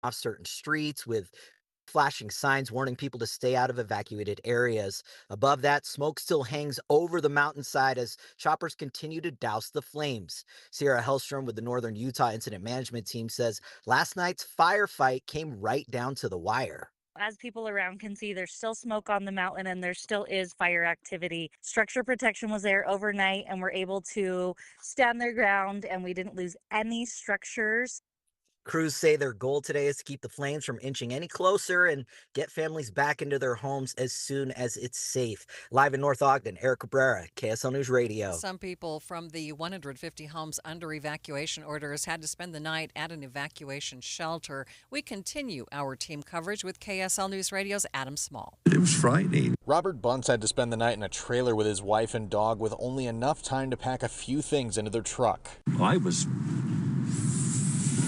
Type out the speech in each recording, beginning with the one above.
off certain streets with flashing signs warning people to stay out of evacuated areas. Above that, smoke still hangs over the mountainside as choppers continue to douse the flames. Sierra Hellstrom with the Northern Utah Incident Management Team says last night's firefight came right down to the wire. As people around can see, there's still smoke on the mountain and there still is fire activity. Structure protection was there overnight and we're able to stand their ground and we didn't lose any structures. Crews say their goal today is to keep the flames from inching any closer and get families back into their homes as soon as it's safe. Live in North Ogden, Eric Cabrera, KSL News Radio. Some people from the 150 homes under evacuation orders had to spend the night at an evacuation shelter. We continue our team coverage with KSL News Radio's Adam Small. It was frightening. Robert Bunce had to spend the night in a trailer with his wife and dog with only enough time to pack a few things into their truck. I was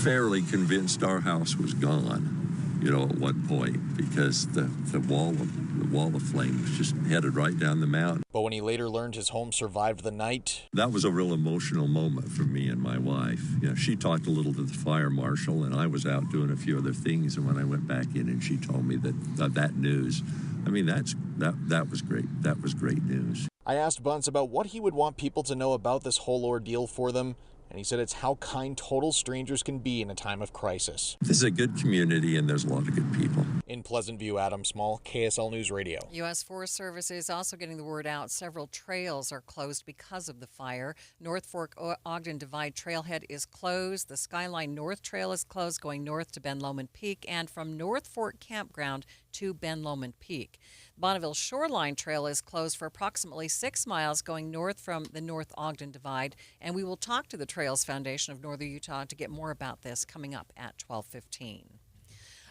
fairly convinced our house was gone, at one point, because the wall of flame was just headed right down the mountain. But when he later learned his home survived the night, that was a real emotional moment for me and my wife. She talked a little to the fire marshal, and I was out doing a few other things. And when I went back in, and she told me that news, that was great. That was great news. I asked Bunce about what he would want people to know about this whole ordeal for them. And he said it's how kind total strangers can be in a time of crisis. This is a good community, and there's a lot of good people. In Pleasant View, Adam Small, KSL News Radio. U.S. Forest Service is also getting the word out. Several trails are closed because of the fire. North Fork Ogden Divide Trailhead is closed. The Skyline North Trail is closed going north to Ben Lomond Peak and from North Fork Campground to Ben Lomond Peak. Bonneville Shoreline Trail is closed for approximately 6 miles going north from the North Ogden Divide, and we will talk to the Trails Foundation of Northern Utah to get more about this coming up at 12:15.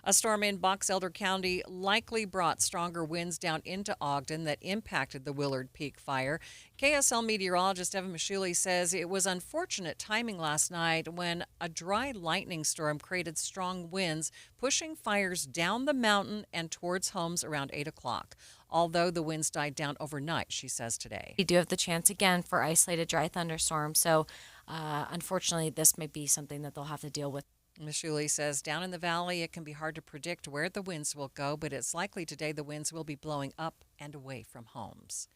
A storm in Box Elder County likely brought stronger winds down into Ogden that impacted the Willard Peak fire. KSL meteorologist Evan Mashuli says it was unfortunate timing last night when a dry lightning storm created strong winds, pushing fires down the mountain and towards homes around 8 o'clock. Although the winds died down overnight, she says today. We do have the chance again for isolated dry thunderstorms, so unfortunately this may be something that they'll have to deal with. Mashuli says down in the valley it can be hard to predict where the winds will go, but it's likely today the winds will be blowing up and away from homes.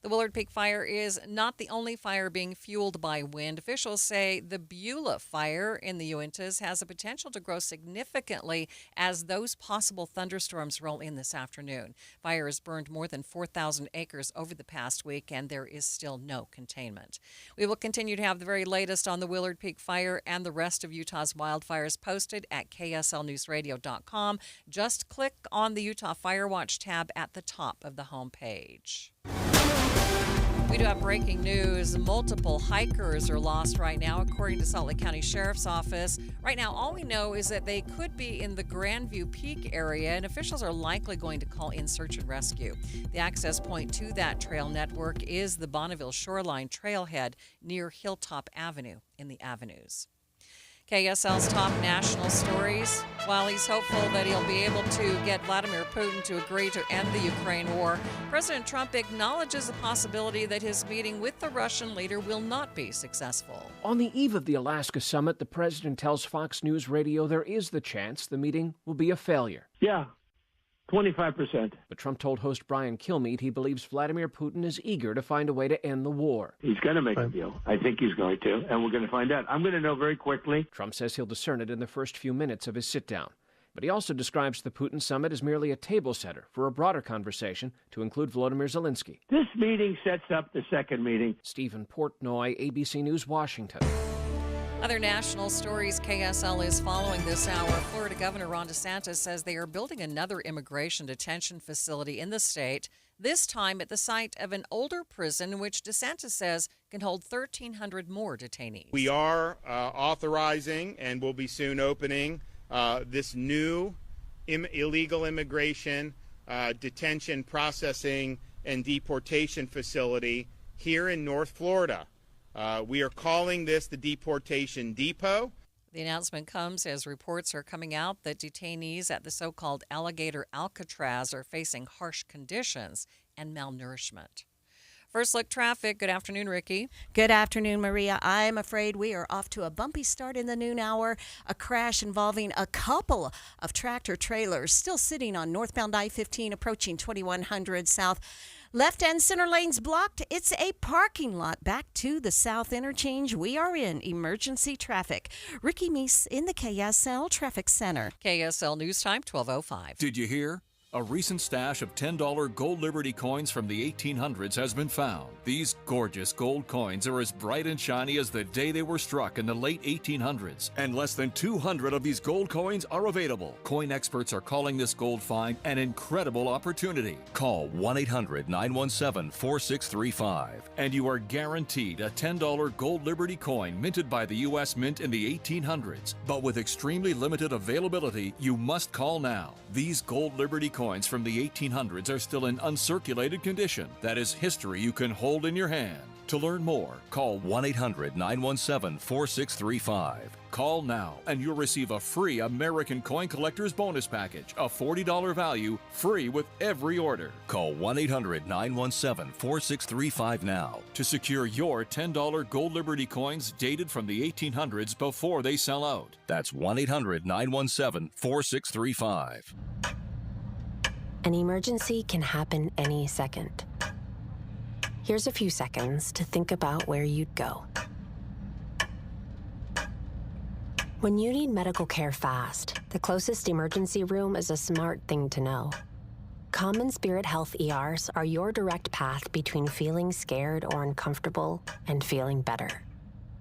The Willard Peak fire is not the only fire being fueled by wind. Officials say the Beulah fire in the Uintas has the potential to grow significantly as those possible thunderstorms roll in this afternoon. Fire has burned more than 4,000 acres over the past week, and there is still no containment. We will continue to have the very latest on the Willard Peak fire and the rest of Utah's wildfires posted at kslnewsradio.com. Just click on the Utah Fire Watch tab at the top of the homepage. We do have breaking news. Multiple hikers are lost right now, according to Salt Lake County Sheriff's Office. Right now, all we know is that they could be in the Grandview Peak area, and officials are likely going to call in search and rescue. The access point to that trail network is the Bonneville Shoreline Trailhead near Hilltop Avenue in the Avenues. KSL's top national stories. While he's hopeful that he'll be able to get Vladimir Putin to agree to end the Ukraine war, President Trump acknowledges the possibility that his meeting with the Russian leader will not be successful. On the eve of the Alaska summit, the president tells Fox News Radio there is the chance the meeting will be a failure. Yeah, 25%. But Trump told host Brian Kilmeade he believes Vladimir Putin is eager to find a way to end the war. He's going to make a deal. I think he's going to, and we're going to find out. I'm going to know very quickly. Trump says he'll discern it in the first few minutes of his sit-down. But he also describes the Putin summit as merely a table setter for a broader conversation to include Volodymyr Zelensky. This meeting sets up the second meeting. Stephen Portnoy, ABC News, Washington. Other national stories KSL is following this hour. Florida Governor Ron DeSantis says they are building another immigration detention facility in the state, this time at the site of an older prison, which DeSantis says can hold 1,300 more detainees. We are authorizing and will be soon opening this new illegal immigration detention, processing, and deportation facility here in North Florida. We are calling this the Deportation Depot. The announcement comes as reports are coming out that detainees at the so-called Alligator Alcatraz are facing harsh conditions and malnourishment. First look traffic. Good afternoon, Ricky. Good afternoon, Maria. I'm afraid we are off to a bumpy start in the noon hour. A crash involving a couple of tractor trailers still sitting on northbound I-15 approaching 2100 South. Left and center lanes blocked. It's a parking lot back to the South Interchange. We are in emergency traffic. Ricky Meese in the KSL Traffic Center. KSL News Time, 12:05. Did you hear? A recent stash of $10 gold Liberty coins from the 1800s has been found. These gorgeous gold coins are as bright and shiny as the day they were struck in the late 1800s. And less than 200 of these gold coins are available. Coin experts are calling this gold find an incredible opportunity. Call 1-800-917-4635 and you are guaranteed a $10 gold Liberty coin minted by the U.S. Mint in the 1800s. But with extremely limited availability, you must call now. These gold Liberty coins from the 1800s are still in uncirculated condition. That is history you can hold in your hand. To learn more, call 1-800-917-4635. Call now and you'll receive a free American Coin Collector's Bonus Package, a $40 value, free with every order. Call 1-800-917-4635 now to secure your $10 gold Liberty coins dated from the 1800s before they sell out. That's 1-800-917-4635. An emergency can happen any second. Here's a few seconds to think about where you'd go. When you need medical care fast, the closest emergency room is a smart thing to know. Common Spirit Health ERs are your direct path between feeling scared or uncomfortable and feeling better.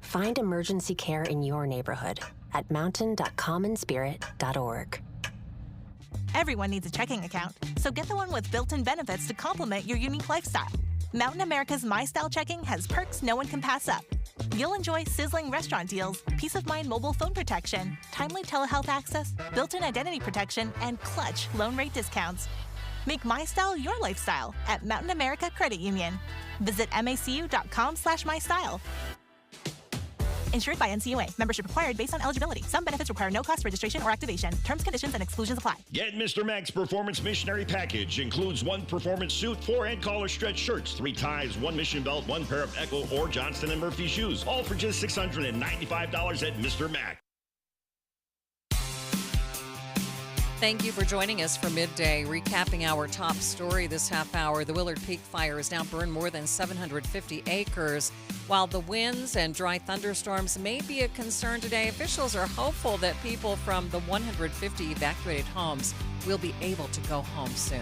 Find emergency care in your neighborhood at mountain.commonspirit.org. Everyone needs a checking account, so get the one with built-in benefits to complement your unique lifestyle. Mountain America's My Style Checking has perks no one can pass up. You'll enjoy sizzling restaurant deals, peace of mind mobile phone protection, timely telehealth access, built-in identity protection, and clutch loan rate discounts. Make My Style your lifestyle at Mountain America Credit Union. Visit macu.com/mystyle. Insured by NCUA. Membership required based on eligibility. Some benefits require no cost registration or activation. Terms, conditions, and exclusions apply. Get Mr. Mac's Performance Missionary Package. Includes 1 performance suit, 4 and collar stretch shirts, 3 ties, 1 mission belt, 1 pair of Echo or Johnston & Murphy shoes. All for just $695 at Mr. Mac. Thank you for joining us for Midday. Recapping our top story this half hour, the Willard Peak Fire has now burned more than 750 acres. While the winds and dry thunderstorms may be a concern today, officials are hopeful that people from the 150 evacuated homes will be able to go home soon.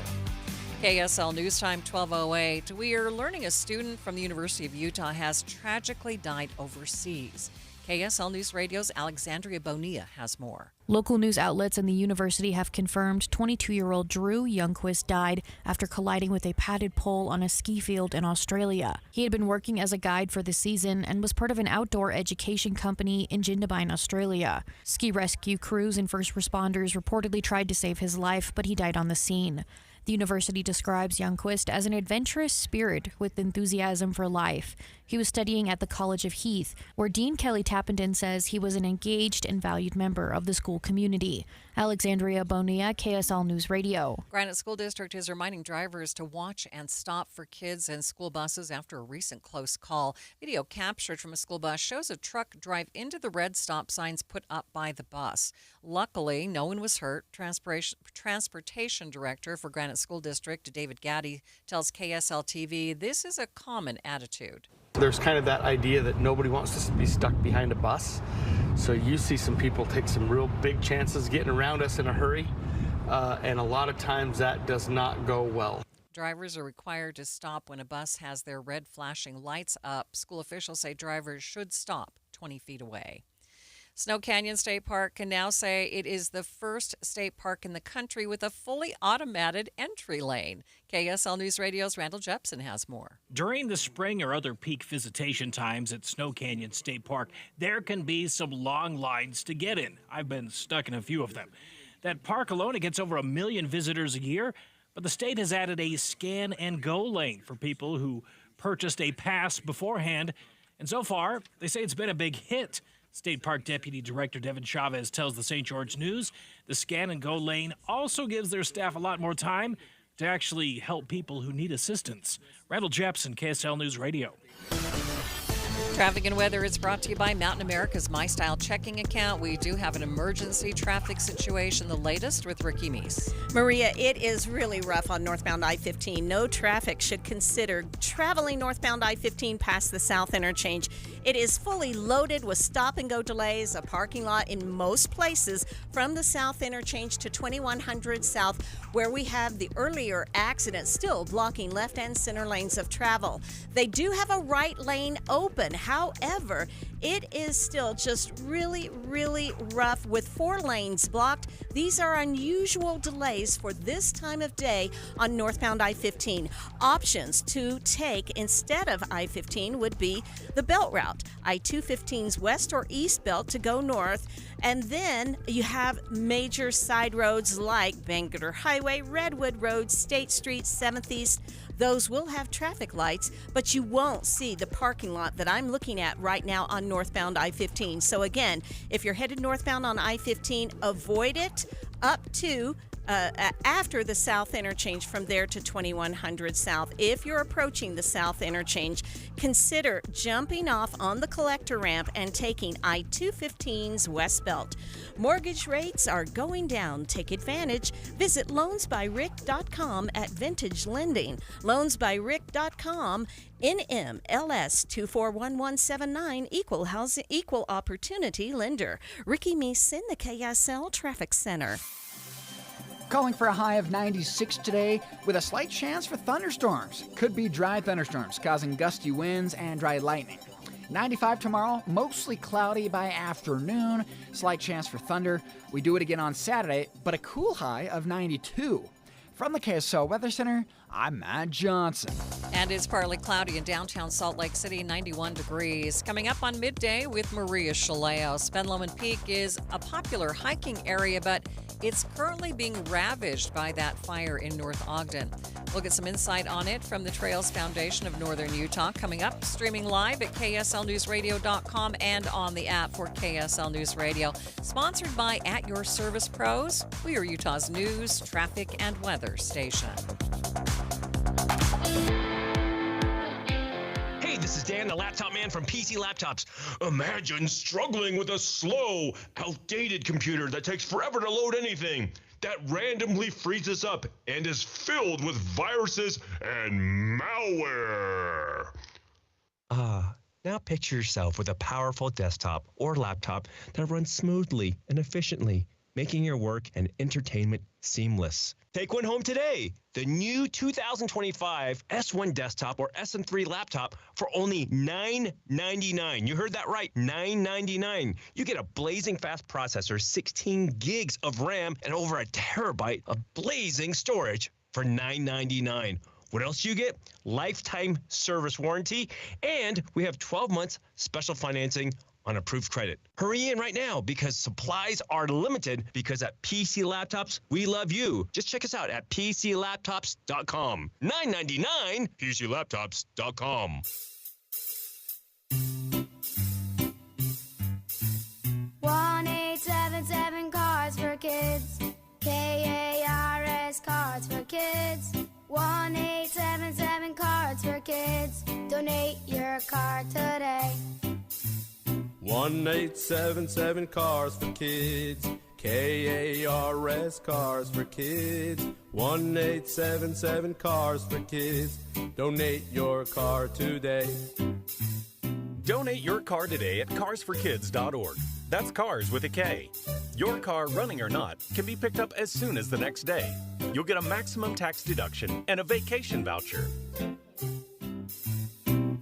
KSL News Time, 12:08. We are learning a student from the University of Utah has tragically died overseas. KSL News Radio's Alexandria Bonilla has more. Local news outlets and the university have confirmed 22-year-old Drew Youngquist died after colliding with a padded pole on a ski field in Australia. He had been working as a guide for the season and was part of an outdoor education company in Jindabyne, Australia. Ski rescue crews and first responders reportedly tried to save his life, but he died on the scene. The university describes Youngquist as an adventurous spirit with enthusiasm for life. He was studying at the College of Heath, where Dean Kelly Tappenden says he was an engaged and valued member of the school community. Alexandria Bonilla, KSL News Radio. Granite School District is reminding drivers to watch and stop for kids and school buses after a recent close call. Video captured from a school bus shows a truck drive into the red stop signs put up by the bus. Luckily, no one was hurt. Transportation Director for Granite School District, David Gaddy, tells KSL TV this is a common attitude. There's kind of that idea that nobody wants to be stuck behind a bus. So you see some people take some real big chances getting around us in a hurry, and a lot of times that does not go well. Drivers are required to stop when a bus has their red flashing lights up. School officials say drivers should stop 20 feet away. Snow Canyon State Park can now say it is the first state park in the country with a fully automated entry lane. KSL News Radio's Randall Jepson has more. During the spring or other peak visitation times at Snow Canyon State Park, there can be some long lines to get in. I've been stuck in a few of them. That park alone, it gets over 1 million visitors a year, but the state has added a scan and go lane for people who purchased a pass beforehand. And so far, they say it's been a big hit. State Park Deputy Director Devin Chavez tells the St. George News the scan and go lane also gives their staff a lot more time to actually help people who need assistance. Randall Jepson, KSL News Radio. Traffic and weather is brought to you by Mountain America's My Style checking account. We do have an emergency traffic situation, the latest with Ricky Meese. Maria, it is really rough on northbound I-15. No traffic should consider traveling northbound I-15 past the South Interchange. It is fully loaded with stop-and-go delays, a parking lot in most places from the South Interchange to 2100 South, where we have the earlier accident still blocking left and center lanes of travel. They do have a right lane open. However, it is still just really, really rough with 4 lanes blocked. These are unusual delays for this time of day on northbound I-15. Options to take instead of I-15 would be the belt route, I-215's west or east belt to go north. And then you have major side roads like Bangor Highway, Redwood Road, State Street, 7th East. Those will have traffic lights, but you won't see the parking lot that I'm looking at right now on northbound I-15. So again, if you're headed northbound on I-15, avoid it up to after the South Interchange, from there to 2100 South. If you're approaching the South Interchange, consider jumping off on the collector ramp and taking I-215's west belt. Mortgage rates are going down. Take advantage. Visit loansbyrick.com at Vintage Lending. Loansbyrick.com, NMLS 241179, equal opportunity lender. Ricky Meese in the KSL Traffic Center. Calling for a high of 96 today with a slight chance for thunderstorms. Could be dry thunderstorms causing gusty winds and dry lightning. 95 tomorrow, mostly cloudy by afternoon. Slight chance for thunder. We do it again on Saturday, but a cool high of 92. From the KSL Weather Center, I'm Matt Johnson. And it's partly cloudy in downtown Salt Lake City, 91 degrees. Coming up on Midday with Maria Shilaos. Ben Lomond Peak is a popular hiking area, but it's currently being ravaged by that fire in North Ogden. We'll get some insight on it from the Trails Foundation of Northern Utah. Coming up, streaming live at KSLNewsRadio.com and on the app for KSL News Radio. Sponsored by At Your Service Pros. We are Utah's news, traffic, and weather station. Hey, this is Dan, the laptop man from PC Laptops. Imagine struggling with a slow, outdated computer that takes forever to load anything, that randomly freezes up and is filled with viruses and malware. Now picture yourself with a powerful desktop or laptop that runs smoothly and efficiently, making your work and entertainment seamless. Take one home today. The new 2025 S1 desktop or SM3 laptop for only $999. You heard that right, $999. You get a blazing fast processor, 16 gigs of RAM, and over a terabyte of blazing storage for $999. What else do you get? Lifetime service warranty, and we have 12 months special financing on approved credit. Hurry in right now because supplies are limited, because at PC Laptops, we love you. Just check us out at PCLaptops.com. $999, PCLaptops.com. 1877 Cards for Kids. KARS Cards for Kids. 1877 Cards for Kids. Donate your card today. 1877 Cars for Kids. KARS Cars for Kids. 1877 Cars for Kids. Donate your car today. Donate your car today at carsforkids.org. That's cars with a K. Your car, running or not, can be picked up as soon as the next day. You'll get a maximum tax deduction and a vacation voucher.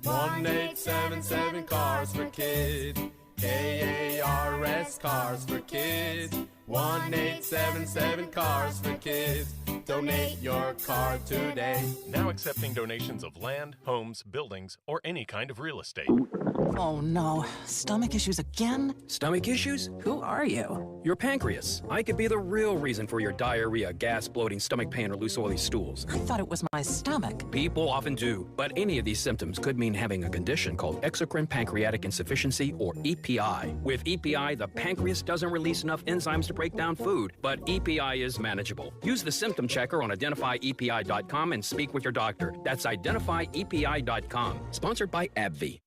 1877 Cars for Kids. KARS Cars for Kids. 1877 Cars for Kids. Donate your car today. Now accepting donations of land, homes, buildings, or any kind of real estate. Oh no, stomach issues again? Stomach issues? Who are you? Your pancreas. I could be the real reason for your diarrhea, gas, bloating, stomach pain, or loose oily stools. I thought it was my stomach. People often do, but any of these symptoms could mean having a condition called exocrine pancreatic insufficiency, or EPI. With EPI, the pancreas doesn't release enough enzymes to break down food, but EPI is manageable. Use the symptom checker on identifyepi.com and speak with your doctor. That's identifyepi.com. Sponsored by AbbVie.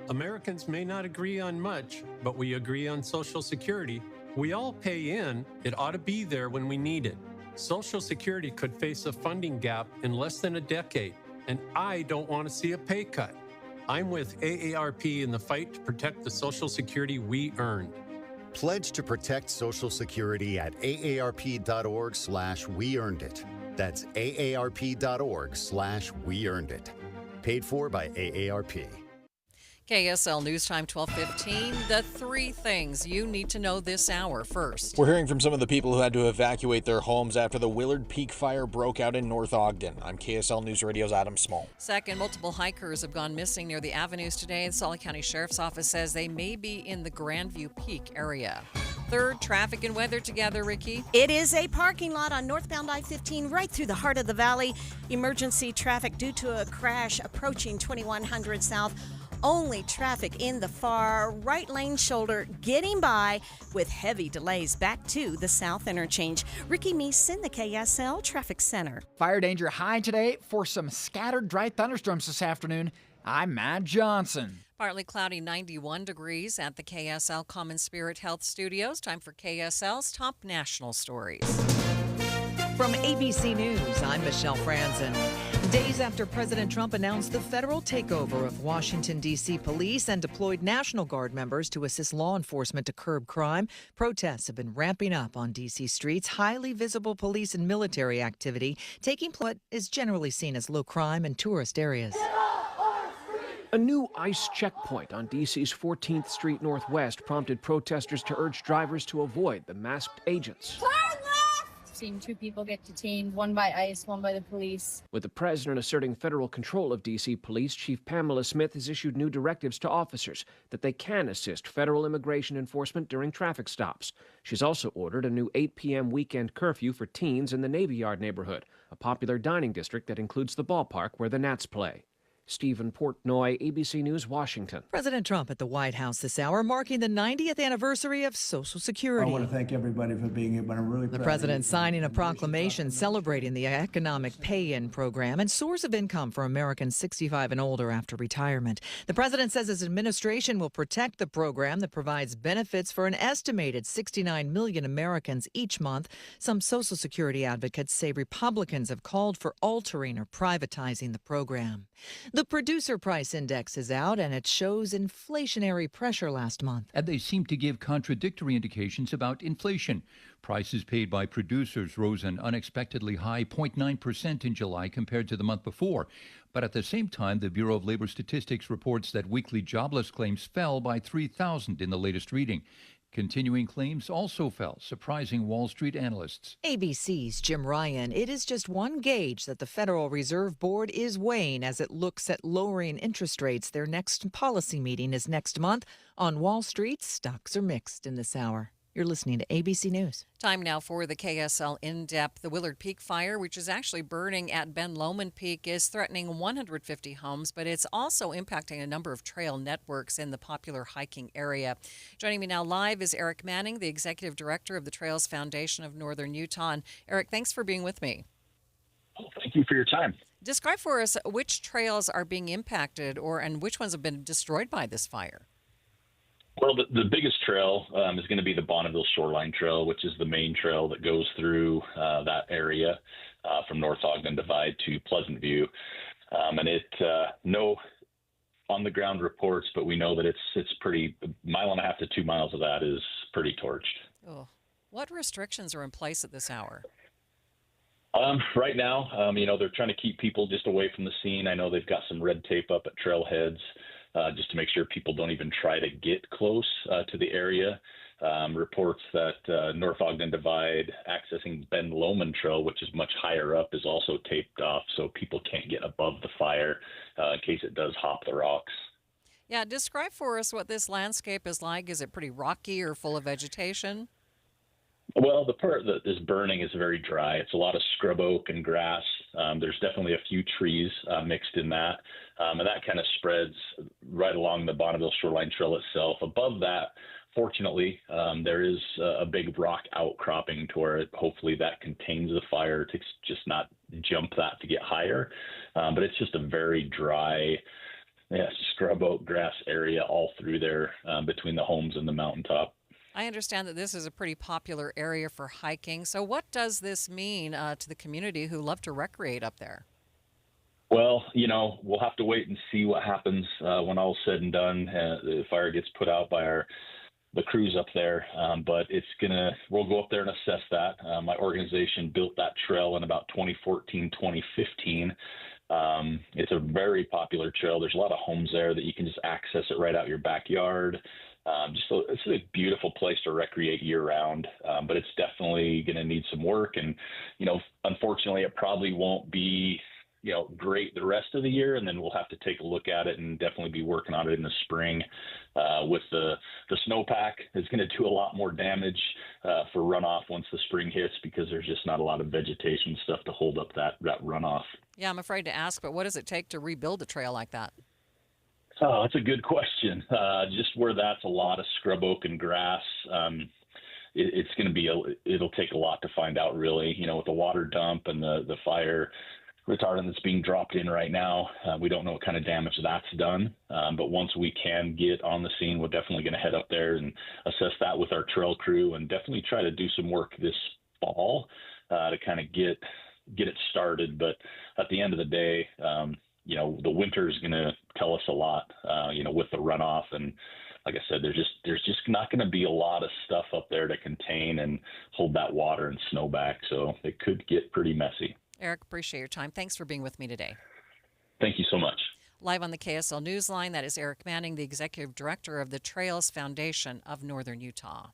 Americans may not agree on much, but we agree on Social Security. We all pay in. It ought to be there when we need it. Social Security could face a funding gap in less than a decade, and I don't want to see a pay cut. I'm with AARP in the fight to protect the Social Security we earned. Pledge to protect Social Security at aarp.org/weearnedit. That's aarp.org/weearnedit. Paid for by AARP. KSL News Time 12:15. The three things you need to know this hour. First, we're hearing from some of the people who had to evacuate their homes after the Willard Peak fire broke out in North Ogden. I'm KSL News Radio's Adam Small. Second, multiple hikers have gone missing near the avenues today. The Salt Lake County Sheriff's Office says they may be in the Grandview Peak area. Third, traffic and weather together, Ricky. It is a parking lot on northbound I-15 right through the heart of the valley. Emergency traffic due to a crash approaching 2100 South. Only traffic in the far right lane shoulder getting by with heavy delays back to the South Interchange. Ricky Meeson, the KSL Traffic Center. Fire danger high today for some scattered dry thunderstorms this afternoon. I'm Matt Johnson. Partly cloudy, 91 degrees at the KSL Common Spirit Health Studios. Time for KSL's top national stories. From ABC News, I'm Michelle Franzen. Days after President Trump announced the federal takeover of Washington, D.C. police and deployed National Guard members to assist law enforcement to curb crime, protests have been ramping up on D.C. streets. Highly visible police and military activity taking place what is generally seen as low crime and tourist areas. A new ICE checkpoint on D.C.'s 14th Street Northwest prompted protesters to urge drivers to avoid the masked agents. Seen two people get detained, one by ICE, one by the police. With the president asserting federal control of D.C. Police, Chief Pamela Smith has issued new directives to officers that they can assist federal immigration enforcement during traffic stops. She's also ordered a new 8 p.m. weekend curfew for teens in the Navy Yard neighborhood, a popular dining district that includes the ballpark where the Nats play. Stephen Portnoy, ABC News, Washington. President Trump at the White House this hour, marking the 90th anniversary of Social Security. I want to thank everybody for being here, but I'm really proud. The president signing a proclamation celebrating the economic pay-in program and source of income for Americans 65 and older after retirement. The president says his administration will protect the program that provides benefits for an estimated 69 million Americans each month. Some Social Security advocates say Republicans have called for altering or privatizing the program. The Producer Price Index is out, and it shows inflationary pressure last month. And they seem to give contradictory indications about inflation. Prices paid by producers rose an unexpectedly high 0.9% in July compared to the month before. But at the same time, the Bureau of Labor Statistics reports that weekly jobless claims fell by 3,000 in the latest reading. Continuing claims also fell, surprising Wall Street analysts. ABC's Jim Ryan. It is just one gauge that the Federal Reserve Board is weighing as it looks at lowering interest rates. Their next policy meeting is next month. On Wall Street, stocks are mixed in this hour. You're listening to ABC News. Time now for the KSL In-Depth. The Willard Peak fire, which is actually burning at Ben Lomond Peak, is threatening 150 homes, but it's also impacting a number of trail networks in the popular hiking area. Joining me now live is Eric Manning, the Executive Director of the Trails Foundation of Northern Utah. And Eric, thanks for being with me. Thank you for your time. Describe for us which trails are being impacted and which ones have been destroyed by this fire. Well, the biggest trail is going to be the Bonneville Shoreline Trail, which is the main trail that goes through that area from North Ogden Divide to Pleasant View. And no on-the-ground reports, but we know that it's pretty, 1.5 to 2 miles of that is pretty torched. Oh. What restrictions are in place at this hour? Right now, they're trying to keep people just away from the scene. I know they've got some red tape up at trailheads. Just to make sure people don't even try to get close to the area. Reports that North Ogden Divide accessing Ben Lomond Trail, which is much higher up, is also taped off so people can't get above the fire in case it does hop the rocks. Yeah, describe for us what this landscape is like. Is it pretty rocky or full of vegetation? Well, the part that is burning is very dry. It's a lot of scrub oak and grass. There's definitely a few trees mixed in that, and that kind of spreads right along the Bonneville Shoreline Trail itself. Above that, fortunately, there is a big rock outcropping to where hopefully that contains the fire to just not jump that to get higher. But it's just a very dry, scrub oak grass area all through there between the homes and the mountaintop. I understand that this is a pretty popular area for hiking. So what does this mean to the community who love to recreate up there? Well, we'll have to wait and see what happens when all's said and done. The fire gets put out by the crews up there, but we'll go up there and assess that. My organization built that trail in about 2014, 2015. It's a very popular trail. There's a lot of homes there that you can just access it right out your backyard. It's a beautiful place to recreate year round, but it's definitely going to need some work. And, unfortunately, it probably won't be, great the rest of the year. And then we'll have to take a look at it and definitely be working on it in the spring. With the snowpack, it's going to do a lot more damage for runoff once the spring hits because there's just not a lot of vegetation stuff to hold up that runoff. Yeah, I'm afraid to ask, but what does it take to rebuild a trail like that? Oh, that's a good question. Just where that's a lot of scrub oak and grass, it's going to be it'll take a lot to find out, really. With the water dump and the fire retardant that's being dropped in right now, we don't know what kind of damage that's done. But once we can get on the scene, we're definitely going to head up there and assess that with our trail crew, and definitely try to do some work this fall to kind of get it started. But at the end of the day, the winter is going to tell us a lot, with the runoff. And like I said, there's just not going to be a lot of stuff up there to contain and hold that water and snow back. So it could get pretty messy. Eric, appreciate your time. Thanks for being with me today. Thank you so much. Live on the KSL Newsline, that is Eric Manning, the Executive Director of the Trails Foundation of Northern Utah.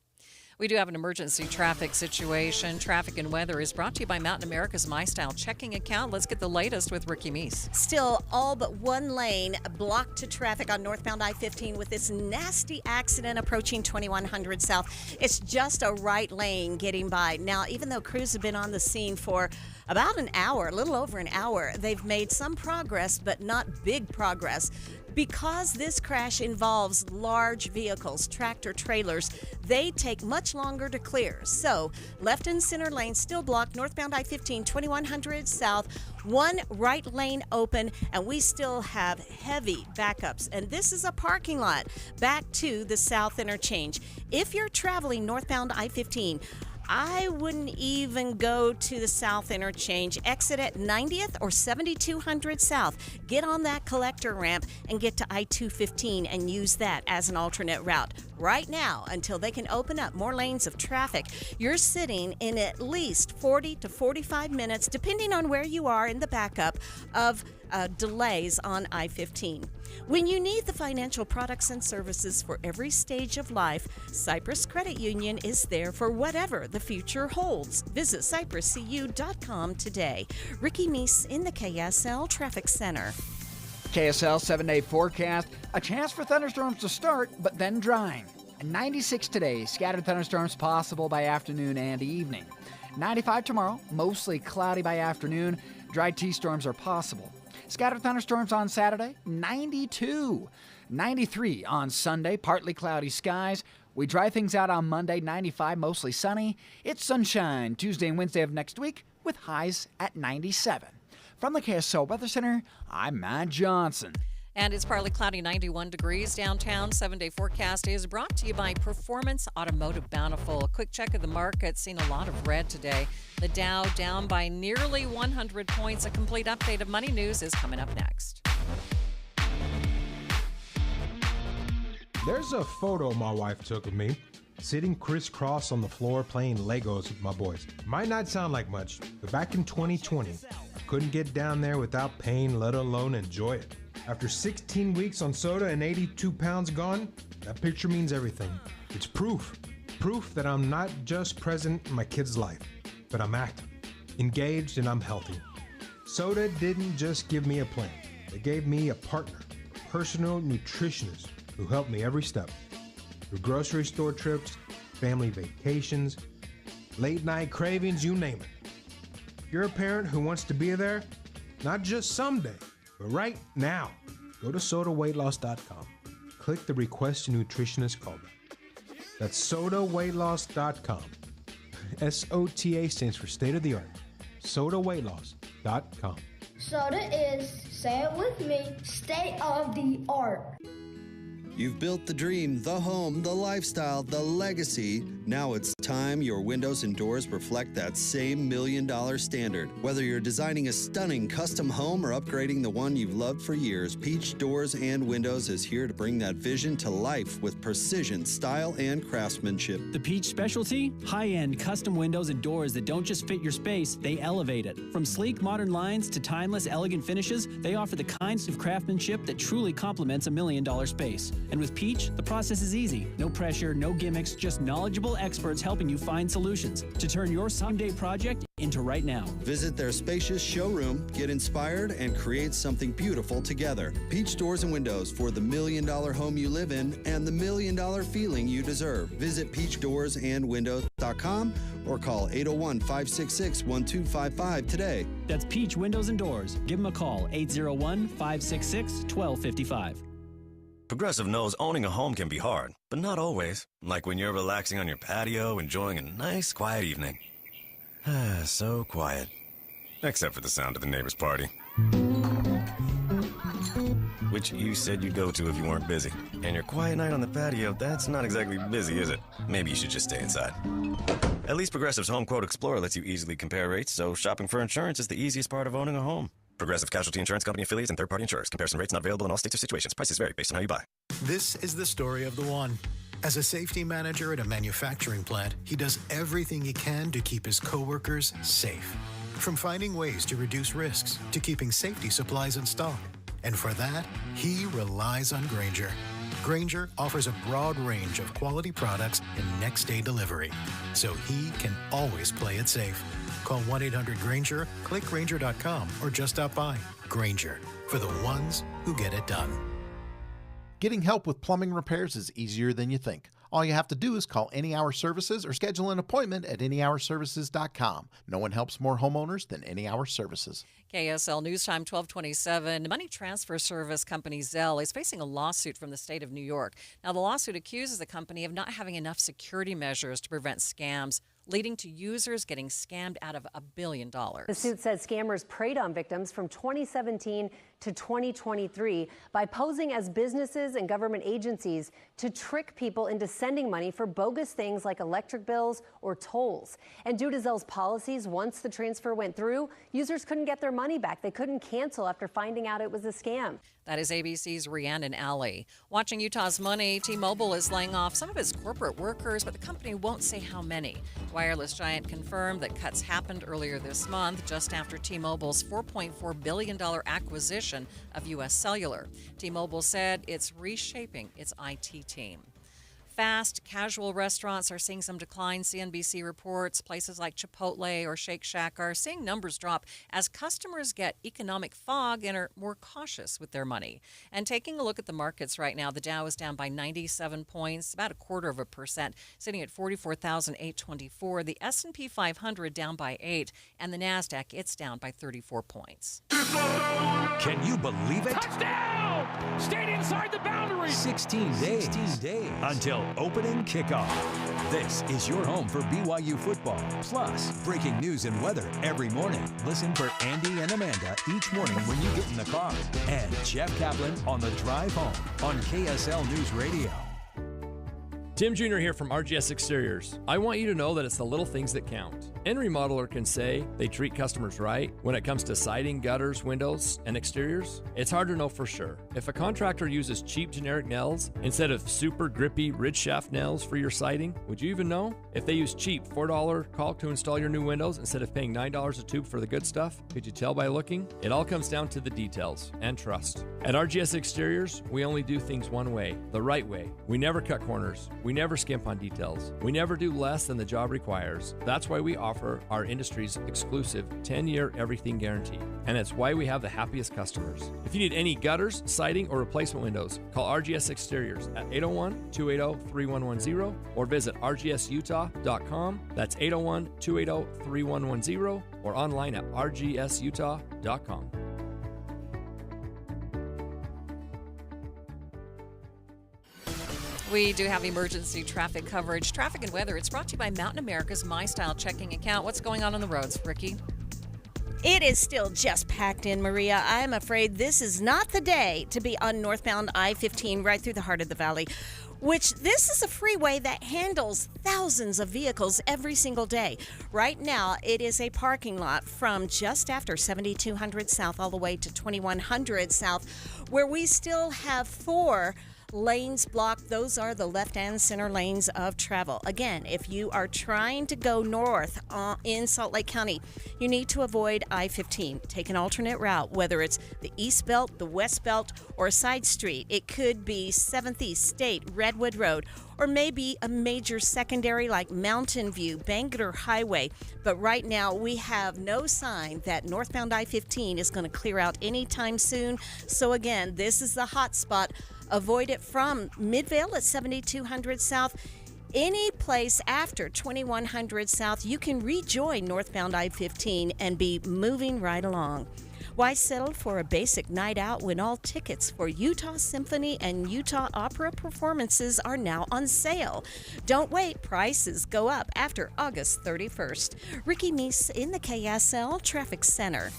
We do have an emergency traffic situation. Traffic and weather is brought to you by Mountain America's MyStyle checking account. Let's get the latest with Ricky Meese. Still all but one lane blocked to traffic on northbound I-15 with this nasty accident approaching 2100 South. It's just a right lane getting by. Now, even though crews have been on the scene for about an hour, a little over an hour, they've made some progress, but not big progress. Because this crash involves large vehicles, tractor trailers, they take much longer to clear. So, left and center lanes still blocked, northbound I-15, 2100 South, one right lane open, and we still have heavy backups. And this is a parking lot back to the South Interchange. If you're traveling northbound I-15, I wouldn't even go to the South Interchange. Exit at 90th or 7200 South. Get on that collector ramp and get to I-215 and use that as an alternate route. Right now, until they can open up more lanes of traffic, you're sitting in at least 40 to 45 minutes, depending on where you are in the backup, of delays on I-15. When you need the financial products and services for every stage of life, Cyprus Credit Union is there for whatever the future holds. Visit cypruscu.com today. Ricky Meese in the KSL Traffic Center. KSL 7-day forecast. A chance for thunderstorms to start, but then drying. 96 today. Scattered thunderstorms possible by afternoon and evening. 95 tomorrow. Mostly cloudy by afternoon. Dry T-storms are possible. Scattered thunderstorms on Saturday, 92. 93 on Sunday, partly cloudy skies. We dry things out on Monday, 95, mostly sunny. It's sunshine Tuesday and Wednesday of next week with highs at 97. From the KSL Weather Center, I'm Matt Johnson. And it's partly cloudy, 91 degrees downtown. 7-day forecast is brought to you by Performance Automotive Bountiful. A quick check of the market, seen a lot of red today. The Dow down by nearly 100 points. A complete update of money news is coming up next. There's a photo my wife took of me, sitting crisscross on the floor playing Legos with my boys. Might not sound like much, but back in 2020, couldn't get down there without pain, let alone enjoy it. After 16 weeks on soda and 82 pounds gone, that picture means everything. It's proof that I'm not just present in my kid's life, but I'm active, engaged, and I'm healthy. Soda didn't just give me a plan. It gave me a partner, personal nutritionist who helped me every step. Through grocery store trips, family vacations, late night cravings, you name it. If you're a parent who wants to be there, not just someday, but right now, go to sodaweightloss.com. Click the Request a Nutritionist callback. That's sodaweightloss.com. SOTA stands for state of the art. sodaweightloss.com. Soda is, say it with me, state of the art. You've built the dream, the home, the lifestyle, the legacy. Now it's time your windows and doors reflect that same $1 million standard. Whether you're designing a stunning custom home or upgrading the one you've loved for years, Peach Doors and Windows is here to bring that vision to life with precision, style, and craftsmanship. The Peach specialty? High-end custom windows and doors that don't just fit your space, they elevate it. From sleek modern lines to timeless elegant finishes, they offer the kinds of craftsmanship that truly complements a $1 million space. And with Peach, the process is easy. No pressure, no gimmicks, just knowledgeable experts helping you find solutions to turn your someday project into right now. Visit their spacious showroom, get inspired, and create something beautiful together. Peach Doors and Windows for the $1 million home you live in and the $1 million feeling you deserve. Visit peachdoorsandwindows.com or call 801-566-1255 today. That's Peach Windows and Doors. Give them a call, 801-566-1255. Progressive knows owning a home can be hard, but not always. Like when you're relaxing on your patio, enjoying a nice, quiet evening. So quiet. Except for the sound of the neighbor's party. Which you said you'd go to if you weren't busy. And your quiet night on the patio, that's not exactly busy, is it? Maybe you should just stay inside. At least Progressive's Home Quote Explorer lets you easily compare rates, so shopping for insurance is the easiest part of owning a home. Progressive Casualty Insurance Company affiliates and third-party insurers. Comparison rates not available in all states or situations. Prices vary based on how you buy. This is the story of the one. As a safety manager at a manufacturing plant, he does everything he can to keep his coworkers safe. From finding ways to reduce risks to keeping safety supplies in stock. And for that, he relies on Grainger. Grainger offers a broad range of quality products and next-day delivery, so he can always play it safe. Call 1-800-GRAINGER, click Grainger.com, or just stop by. Grainger, for the ones who get it done. Getting help with plumbing repairs is easier than you think. All you have to do is call Any Hour Services or schedule an appointment at anyhourservices.com. No one helps more homeowners than Any Hour Services. KSL News Time 1227. Money transfer service company Zelle is facing a lawsuit from the state of New York. Now, the lawsuit accuses the company of not having enough security measures to prevent scams, leading to users getting scammed out of $1 billion. The suit says scammers preyed on victims from 2017 to 2023 by posing as businesses and government agencies to trick people into sending money for bogus things like electric bills or tolls. And due to Zelle's policies, once the transfer went through, users couldn't get their money back. They couldn't cancel after finding out it was a scam. That is ABC's Rhiannon Alley. Watching Utah's money, T-Mobile is laying off some of its corporate workers, but the company won't say how many. Wireless giant confirmed that cuts happened earlier this month, just after T-Mobile's $4.4 billion acquisition of U.S. Cellular. T-Mobile said it's reshaping its IT team. Fast, casual restaurants are seeing some decline. CNBC reports places like Chipotle or Shake Shack are seeing numbers drop as customers get economic fog and are more cautious with their money. And taking a look at the markets right now, the Dow is down by 97 points, about 0.25%, sitting at 44,824. The S&P 500 down by 8, and the NASDAQ, it's down by 34 points. Can you believe it? Touchdown! Stayed inside the boundary. 16 days until opening kickoff. This is your home for BYU football. Plus, breaking news and weather every morning. Listen for Andy and Amanda each morning when you get in the car. And Jeff Kaplan on the drive home on KSL News Radio. Tim Jr. here from RGS Exteriors. I want you to know that it's the little things that count. Any remodeler can say they treat customers right when it comes to siding, gutters, windows, and exteriors. It's hard to know for sure. If a contractor uses cheap generic nails instead of super grippy ridge shaft nails for your siding, would you even know? If they use cheap $4 caulk to install your new windows instead of paying $9 a tube for the good stuff, could you tell by looking? It all comes down to the details and trust. At RGS Exteriors, we only do things one way, the right way. We never cut corners. We never skimp on details. We never do less than the job requires. That's why we offer offer our industry's exclusive 10-year everything guarantee. And that's why we have the happiest customers. If you need any gutters, siding, or replacement windows, call RGS Exteriors at 801-280-3110 or visit rgsutah.com. That's 801-280-3110 or online at rgsutah.com. We do have emergency traffic coverage. Traffic and weather, it's brought to you by Mountain America's My Style checking account. What's going on the roads, Ricky? It is still just packed in, Maria. I'm afraid this is not the day to be on northbound I-15 right through the heart of the valley, which this is a freeway that handles thousands of vehicles every single day. Right now, it is a parking lot from just after 7200 South all the way to 2100 South, where we still have 4 lanes blocked. Those are the left and center lanes of travel. Again, if you are trying to go north in Salt Lake County, you need to avoid I-15. Take an alternate route, whether it's the East Belt, the West Belt, or a side street. It could be 7th East State, Redwood Road, or maybe a major secondary like Mountain View, Bangor Highway. But right now, we have no sign that northbound I-15 is going to clear out anytime soon. So again, this is the hot spot. Avoid it from Midvale at 7200 South. Any place after 2100 South, you can rejoin northbound I-15 and be moving right along. Why settle for a basic night out when all tickets for Utah Symphony and Utah Opera performances are now on sale? Don't wait, prices go up after August 31st. Ricky Meese in the KSL Traffic Center.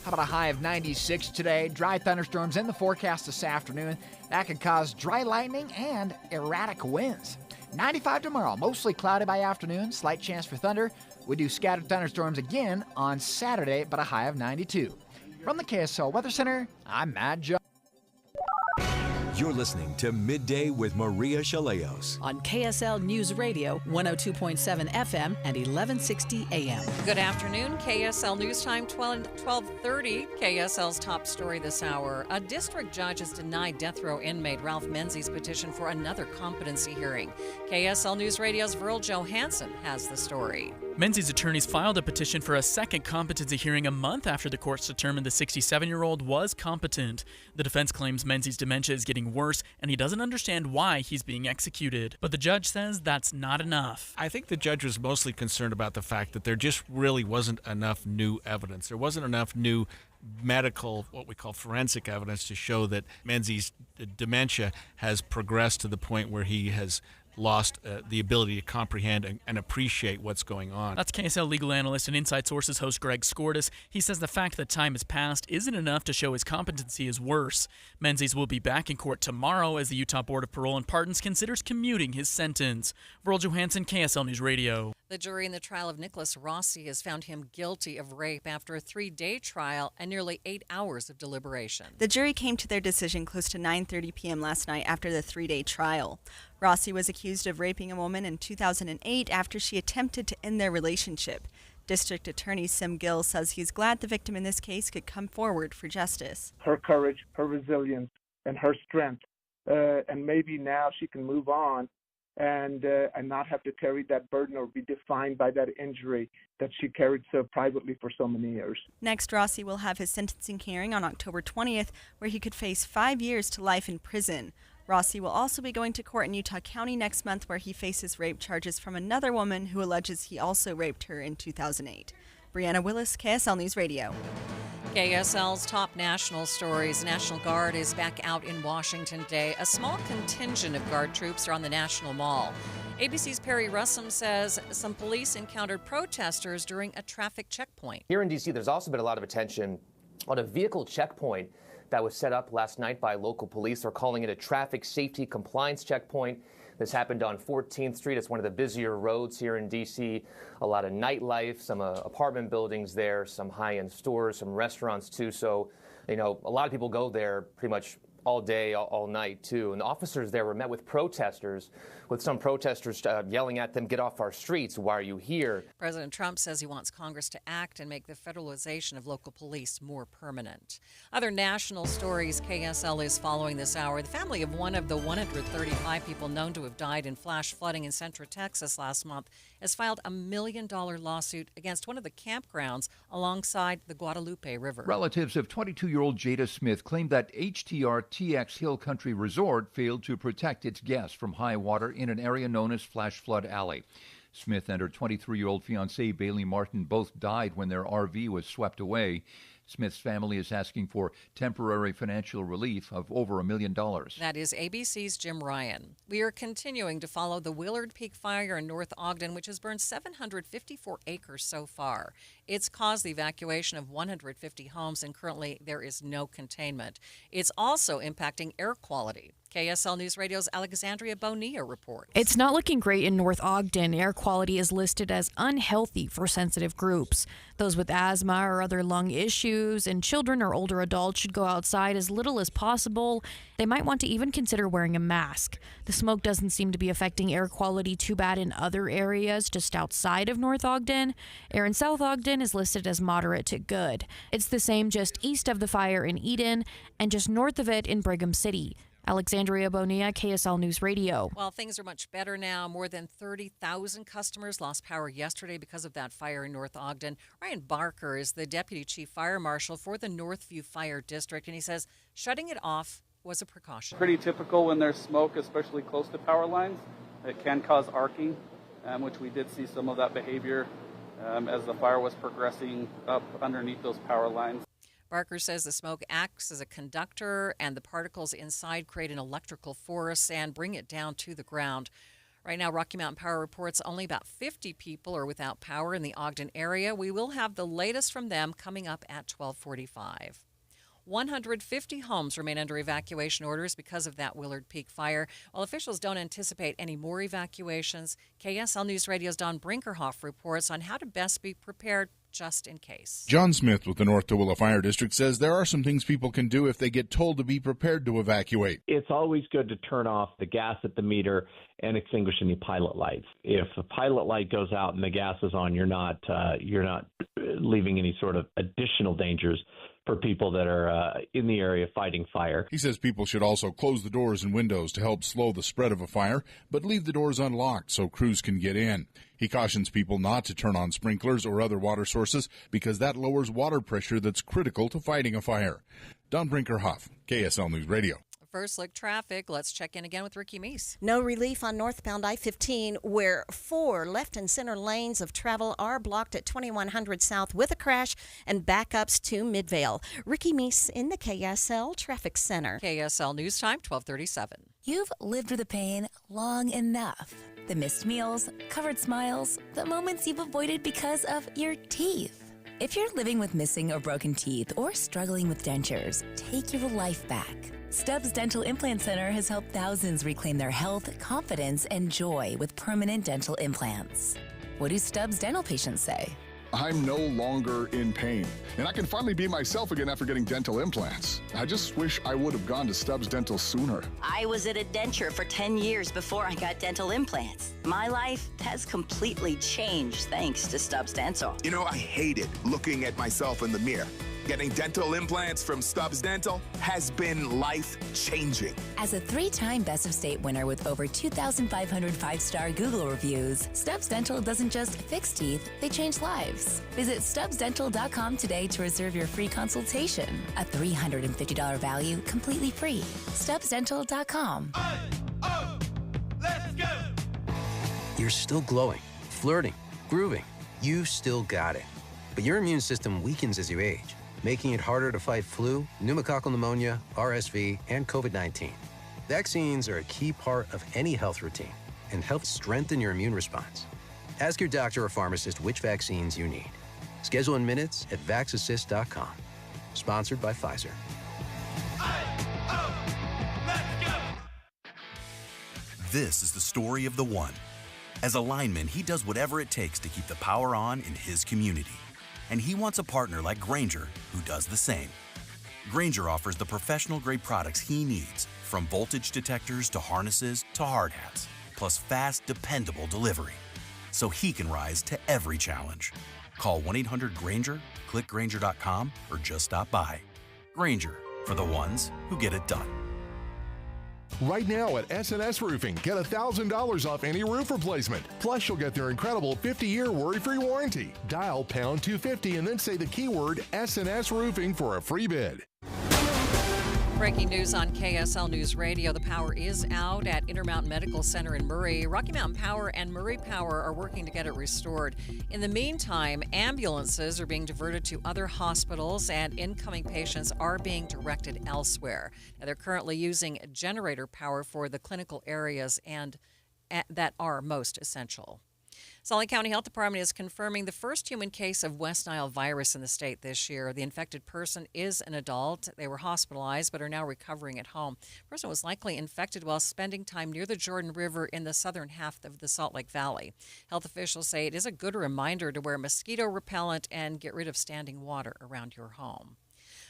How about a high of 96 today? Dry thunderstorms in the forecast this afternoon. That could cause dry lightning and erratic winds. 95 tomorrow, mostly cloudy by afternoon, slight chance for thunder. We do scattered thunderstorms again on Saturday, but a high of 92. From the KSL Weather Center, I'm Matt Jones. You're listening to Midday with Maria Shilaos on KSL News Radio, 102.7 FM and 1160 AM. Good afternoon. KSL News Time, 12:30. KSL's top story this hour. A district judge has denied death row inmate Ralph Menzies' petition for another competency hearing. KSL News Radio's Virl Johansson has the story. Menzies' attorneys filed a petition for a second competency hearing a month after the courts determined the 67-year-old was competent. The defense claims Menzies' dementia is getting worse, and he doesn't understand why he's being executed. But the judge says that's not enough. I think the judge was mostly concerned about the fact that there just really wasn't enough new evidence. There wasn't enough new medical, what we call forensic evidence, to show that Menzies' dementia has progressed to the point where he has lost the ability to comprehend and appreciate what's going on. That's KSL legal analyst and Inside Sources host Greg Skordas. He says the fact that time has passed isn't enough to show his competency is worse. Menzies will be back in court tomorrow as the Utah Board of Parole and Pardons considers commuting his sentence. Virl Johansson, KSL News Radio. The jury in the trial of Nicholas Rossi has found him guilty of rape after a 3-day trial and nearly 8 hours of deliberation. The jury came to their decision close to 9:30 p.m. last night after the 3-day trial. Rossi was accused of raping a woman in 2008 after she attempted to end their relationship. District Attorney Sim Gill says he's glad the victim in this case could come forward for justice. Her courage, her resilience, and her strength, and maybe now she can move on and not have to carry that burden or be defined by that injury that she carried so privately for so many years. Next, Rossi will have his sentencing hearing on October 20th, where he could face 5 years to life in prison. Rossi will also be going to court in Utah County next month, where he faces rape charges from another woman who alleges he also raped her in 2008. Brianna Willis, KSL News Radio. KSL's top national stories. National Guard is back out in Washington today. A small contingent of Guard troops are on the National Mall. ABC's Perry Russum says some police encountered protesters during a traffic checkpoint. Here in D.C., there's also been a lot of attention on a vehicle checkpoint that was set up last night by local police. They're calling it a traffic safety compliance checkpoint. This happened on 14th Street. It's one of the busier roads here in D.C. A lot of nightlife, some apartment buildings there, some high-end stores, some restaurants too. So, a lot of people go there pretty much all day, all night, too. And the officers there were met with protesters, with some protesters yelling at them, "Get off our streets. Why are you here?" President Trump says he wants Congress to act and make the federalization of local police more permanent. Other national stories KSL is following this hour. The family of one of the 135 people known to have died in flash flooding in Central Texas last month has filed a $1 million lawsuit against one of the campgrounds alongside the Guadalupe River. Relatives of 22-year-old Jada Smith claimed that HTR TX Hill Country Resort failed to protect its guests from high water in an area known as Flash Flood Alley. Smith and her 23-year-old fiancé, Bailey Martin, both died when their RV was swept away. Smith's family is asking for temporary financial relief of over $1 million. That is ABC's Jim Ryan. We are continuing to follow the Willard Peak Fire in North Ogden, which has burned 754 acres so far. It's caused the evacuation of 150 homes, and currently there is no containment. It's also impacting air quality. KSL News Radio's Alexandria Bonilla reports. It's not looking great in North Ogden. Air quality is listed as unhealthy for sensitive groups. Those with asthma or other lung issues and children or older adults should go outside as little as possible. They might want to even consider wearing a mask. The smoke doesn't seem to be affecting air quality too bad in other areas just outside of North Ogden. Air in South Ogden is listed as moderate to good. It's the same just east of the fire in Eden and just north of it in Brigham City. Alexandria Bonilla, KSL News Radio. Well, things are much better now. More than 30,000 customers lost power yesterday because of that fire in North Ogden. Ryan Barker is the Deputy Chief Fire Marshal for the Northview Fire District, and he says shutting it off was a precaution. Pretty typical when there's smoke, especially close to power lines. It can cause arcing, which we did see some of that behavior as the fire was progressing up underneath those power lines. Barker says the smoke acts as a conductor and the particles inside create an electrical force and bring it down to the ground. Right now, Rocky Mountain Power reports only about 50 people are without power in the Ogden area. We will have the latest from them coming up at 12:45. 150 homes remain under evacuation orders because of that Willard Peak fire. While officials don't anticipate any more evacuations, KSL News Radio's Don Brinkerhoff reports on how to best be prepared just in case. John Smith with the North Tooele Fire District says there are some things people can do if they get told to be prepared to evacuate. It's always good to turn off the gas at the meter and extinguish any pilot lights. If the pilot light goes out and the gas is on, you're not leaving any sort of additional dangers for people that are in the area fighting fire. He says people should also close the doors and windows to help slow the spread of a fire, but leave the doors unlocked so crews can get in. He cautions people not to turn on sprinklers or other water sources because that lowers water pressure that's critical to fighting a fire. Don Brinkerhoff, KSL News Radio. First look traffic. Let's check in again with Ricky Meese. No relief on northbound I-15 where 4 left and center lanes of travel are blocked at 2100 South with a crash and backups to Midvale. Ricky Meese in the KSL Traffic Center. KSL News Time, 12:37. You've lived with the pain long enough. The missed meals, covered smiles, the moments you've avoided because of your teeth. If you're living with missing or broken teeth or struggling with dentures, take your life back. Stubbs Dental Implant Center has helped thousands reclaim their health, confidence, and joy with permanent dental implants. What do Stubbs Dental patients say? I'm no longer in pain, and I can finally be myself again after getting dental implants. I just wish I would have gone to Stubbs Dental sooner. I was at a denture for 10 years before I got dental implants. My life has completely changed thanks to Stubbs Dental. You know, I hated looking at myself in the mirror. Getting dental implants from Stubbs Dental has been life-changing. As a 3-time Best of State winner with over 2,500 5-star Google reviews, Stubbs Dental doesn't just fix teeth, they change lives. Visit StubbsDental.com today to reserve your free consultation. A $350 value, completely free. StubbsDental.com. Let's go! You're still glowing, flirting, grooving. You still got it. But your immune system weakens as you age, making it harder to fight flu, pneumococcal pneumonia, RSV, and COVID-19. Vaccines are a key part of any health routine and help strengthen your immune response. Ask your doctor or pharmacist which vaccines you need. Schedule in minutes at vaxassist.com. Sponsored by Pfizer. This is the story of the one. As a lineman, he does whatever it takes to keep the power on in his community. And he wants a partner like Grainger who does the same. Grainger offers the professional-grade products he needs, from voltage detectors to harnesses to hard hats, plus fast, dependable delivery, so he can rise to every challenge. Call 1-800-GRAINGER, click Grainger.com, or just stop by. Grainger, for the ones who get it done. Right now at S&S Roofing, get $1,000 off any roof replacement. Plus, you'll get their incredible 50-year worry-free warranty. Dial pound 250 and then say the keyword S&S Roofing for a free bid. Breaking news on KSL News Radio. The power is out at Intermountain Medical Center in Murray. Rocky Mountain Power and Murray Power are working to get it restored. In the meantime, ambulances are being diverted to other hospitals and incoming patients are being directed elsewhere. Now, they're currently using generator power for the clinical areas and that are most essential. Salt Lake County Health Department is confirming the first human case of West Nile virus in the state this year. The infected person is an adult. They were hospitalized but are now recovering at home. The person was likely infected while spending time near the Jordan River in the southern half of the Salt Lake Valley. Health officials say it is a good reminder to wear mosquito repellent and get rid of standing water around your home.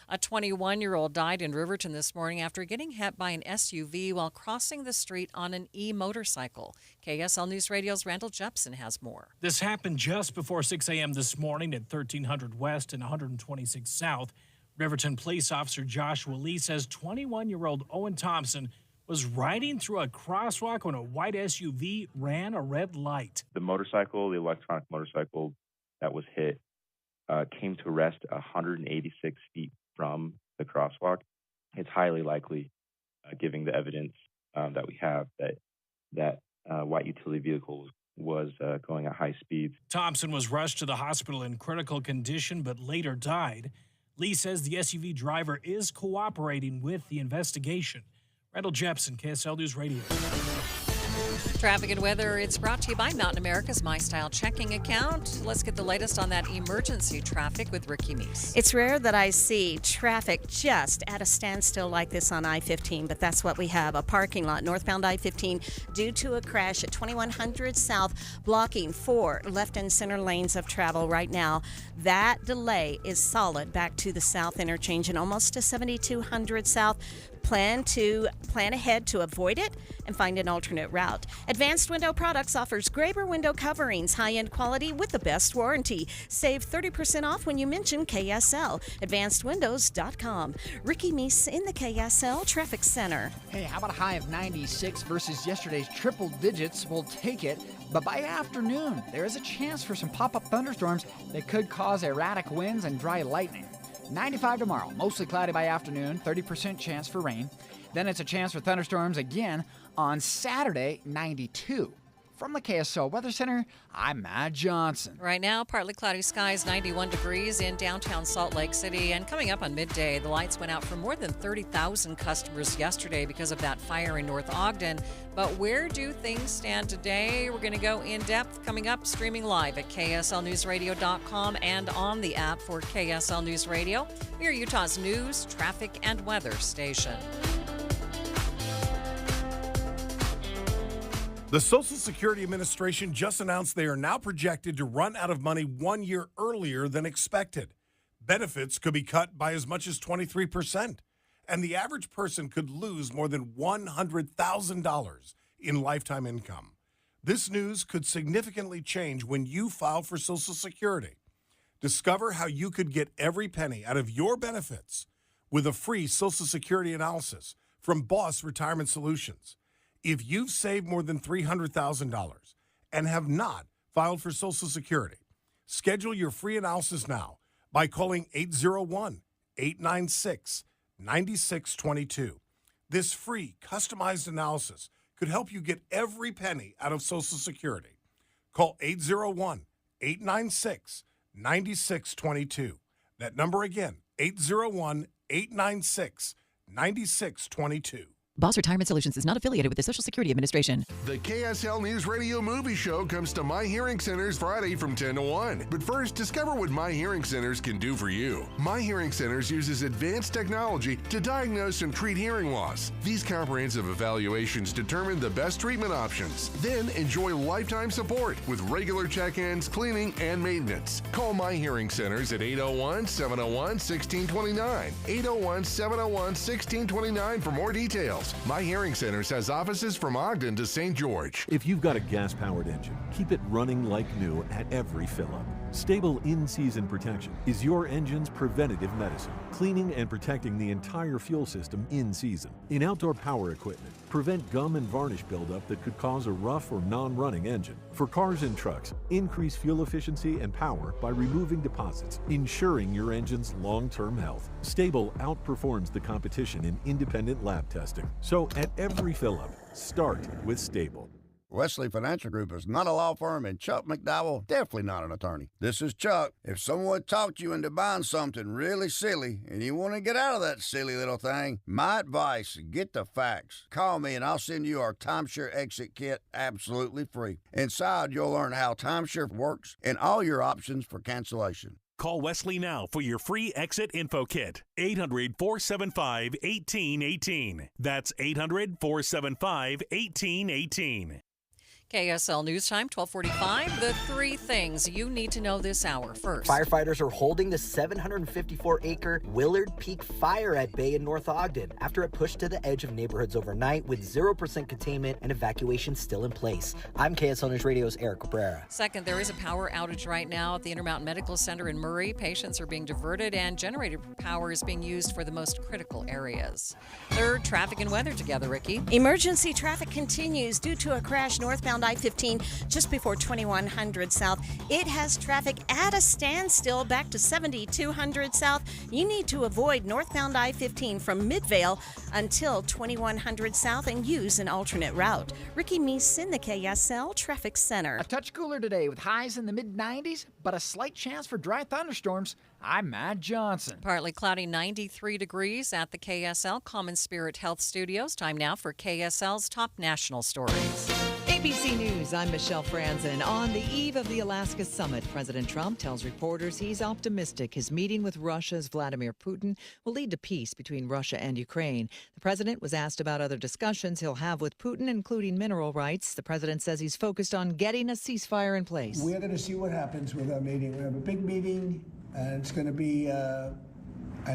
A 21-year-old died in Riverton this morning after getting hit by an SUV while crossing the street on an e-motorcycle. KSL News Radio's Randall Jepson has more. This happened just before 6 a.m. this morning at 1300 West and 126 South. Riverton police officer Joshua Lee says 21-year-old Owen Thompson was riding through a crosswalk when a white SUV ran a red light. The motorcycle, the electronic motorcycle that was hit, came to rest 186 feet from the crosswalk. It's highly likely, given the evidence that we have, that white utility vehicle was going at high speeds. Thompson was rushed to the hospital in critical condition but later died. Lee says the SUV driver is cooperating with the investigation. Randall Jepson, KSL News Radio. Traffic and weather, it's brought to you by Mountain America's My Style checking account. Let's get the latest on that emergency traffic with Ricky Meese. It's rare that I see traffic just at a standstill like this on I-15, but that's what we have. A parking lot northbound I-15 due to a crash at 2100 South, blocking 4 left and center lanes of travel right now. That delay is solid back to the south interchange and almost to 7200 South. Plan ahead to avoid it and find an alternate route. Advanced Window Products offers Graber window coverings, high-end quality with the best warranty. Save 30% off when you mention KSL. AdvancedWindows.com. Ricky Meese in the KSL Traffic Center. Hey, how about a high of 96 versus yesterday's triple digits? We'll take it. But by afternoon, there is a chance for some pop-up thunderstorms that could cause erratic winds and dry lightning. 95 tomorrow, mostly cloudy by afternoon, 30% chance for rain. Then it's a chance for thunderstorms again on Saturday, 92. From the KSL Weather Center, I'm Matt Johnson. Right now, partly cloudy skies, 91 degrees in downtown Salt Lake City. And coming up on midday, the lights went out for more than 30,000 customers yesterday because of that fire in North Ogden. But where do things stand today? We're going to go in depth coming up, streaming live at KSLNewsRadio.com and on the app for KSL News Radio. We are Utah's news, traffic, and weather station. The Social Security Administration just announced they are now projected to run out of money 1 year earlier than expected. Benefits could be cut by as much as 23%, and the average person could lose more than $100,000 in lifetime income. This news could significantly change when you file for Social Security. Discover how you could get every penny out of your benefits with a free Social Security analysis from Boss Retirement Solutions. If you've saved more than $300,000 and have not filed for Social Security, schedule your free analysis now by calling 801-896-9622. This free, customized analysis could help you get every penny out of Social Security. Call 801-896-9622. That number again, 801-896-9622. Boss Retirement Solutions is not affiliated with the Social Security Administration. The KSL News Radio Movie Show comes to My Hearing Centers Friday from 10 to 1. But first, discover what My Hearing Centers can do for you. My Hearing Centers uses advanced technology to diagnose and treat hearing loss. These comprehensive evaluations determine the best treatment options. Then enjoy lifetime support with regular check-ins, cleaning, and maintenance. Call My Hearing Centers at 801-701-1629. 801-701-1629 for more details. My Hearing Centers has offices from Ogden to St. George. If you've got a gas-powered engine, keep it running like new at every fill-up. Stable in-season protection is your engine's preventative medicine, cleaning and protecting the entire fuel system in season. In outdoor power equipment, prevent gum and varnish buildup that could cause a rough or non-running engine. For cars and trucks, increase fuel efficiency and power by removing deposits, ensuring your engine's long-term health. Stable outperforms the competition in independent lab testing. So at every fill-up, start with Stable. Wesley Financial Group is not a law firm, and Chuck McDowell definitely not an attorney. This is Chuck. If someone talked you into buying something really silly and you want to get out of that silly little thing, my advice, get the facts. Call me and I'll send you our timeshare exit kit absolutely free. Inside, you'll learn how timeshare works and all your options for cancellation. Call Wesley now for your free exit info kit. 800-475-1818. That's 800-475-1818. KSL News Time, 1245. The three things you need to know this hour. First, firefighters are holding the 754-acre Willard Peak fire at Bay in North Ogden after it pushed to the edge of neighborhoods overnight with 0% containment and evacuation still in place. I'm KSL News Radio's Eric Cabrera. Second, there is a power outage right now at the Intermountain Medical Center in Murray. Patients are being diverted and generator power is being used for the most critical areas. Third, traffic and weather together, Ricky. Emergency traffic continues due to a crash northbound I-15 just before 2100 South. It has traffic at a standstill back to 7200 South. You need to avoid northbound I-15 from Midvale until 2100 South and use an alternate route. Ricky Meese in the KSL Traffic Center. A touch cooler today with highs in the mid-90s, but a slight chance for dry thunderstorms. I'm Matt Johnson. Partly cloudy, 93 degrees at the KSL Common Spirit Health Studios. Time now for KSL's top national stories. ABC News, I'm Michelle Franzen. On the eve of the Alaska summit, President Trump tells reporters he's optimistic his meeting with Russia's Vladimir Putin will lead to peace between Russia and Ukraine. The president was asked about other discussions he'll have with Putin, including mineral rights. The president says he's focused on getting a ceasefire in place. We're going to see what happens with our meeting. We have a big meeting, and it's going to be I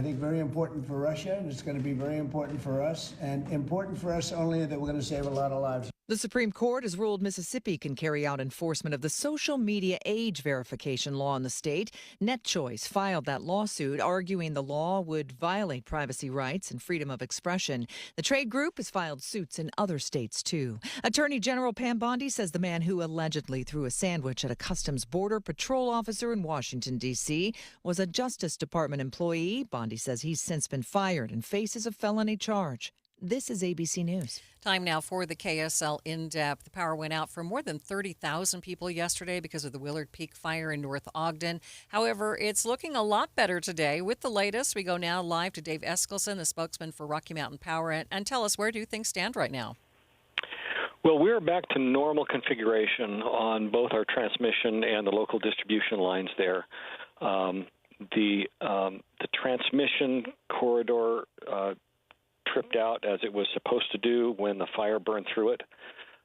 think very important for Russia, and it's going to be very important for us, and important for us only that we're going to save a lot of lives. The Supreme Court has ruled Mississippi can carry out enforcement of the social media age verification law in the state. NetChoice filed that lawsuit, arguing the law would violate privacy rights and freedom of expression. The trade group has filed suits in other states, too. Attorney General Pam Bondi says the man who allegedly threw a sandwich at a Customs Border Patrol officer in Washington, D.C., was a Justice Department employee. Bondi says he's since been fired and faces a felony charge. This is ABC News. Time now for the KSL In-Depth. The power went out for more than 30,000 people yesterday because of the Willard Peak fire in North Ogden. However, it's looking a lot better today. With the latest, we go now live to Dave Eskelson, the spokesman for Rocky Mountain Power, and tell us, where do things stand right now? Well, we're back to normal configuration on both our transmission and the local distribution lines there. The transmission corridor tripped out as it was supposed to do when the fire burned through it.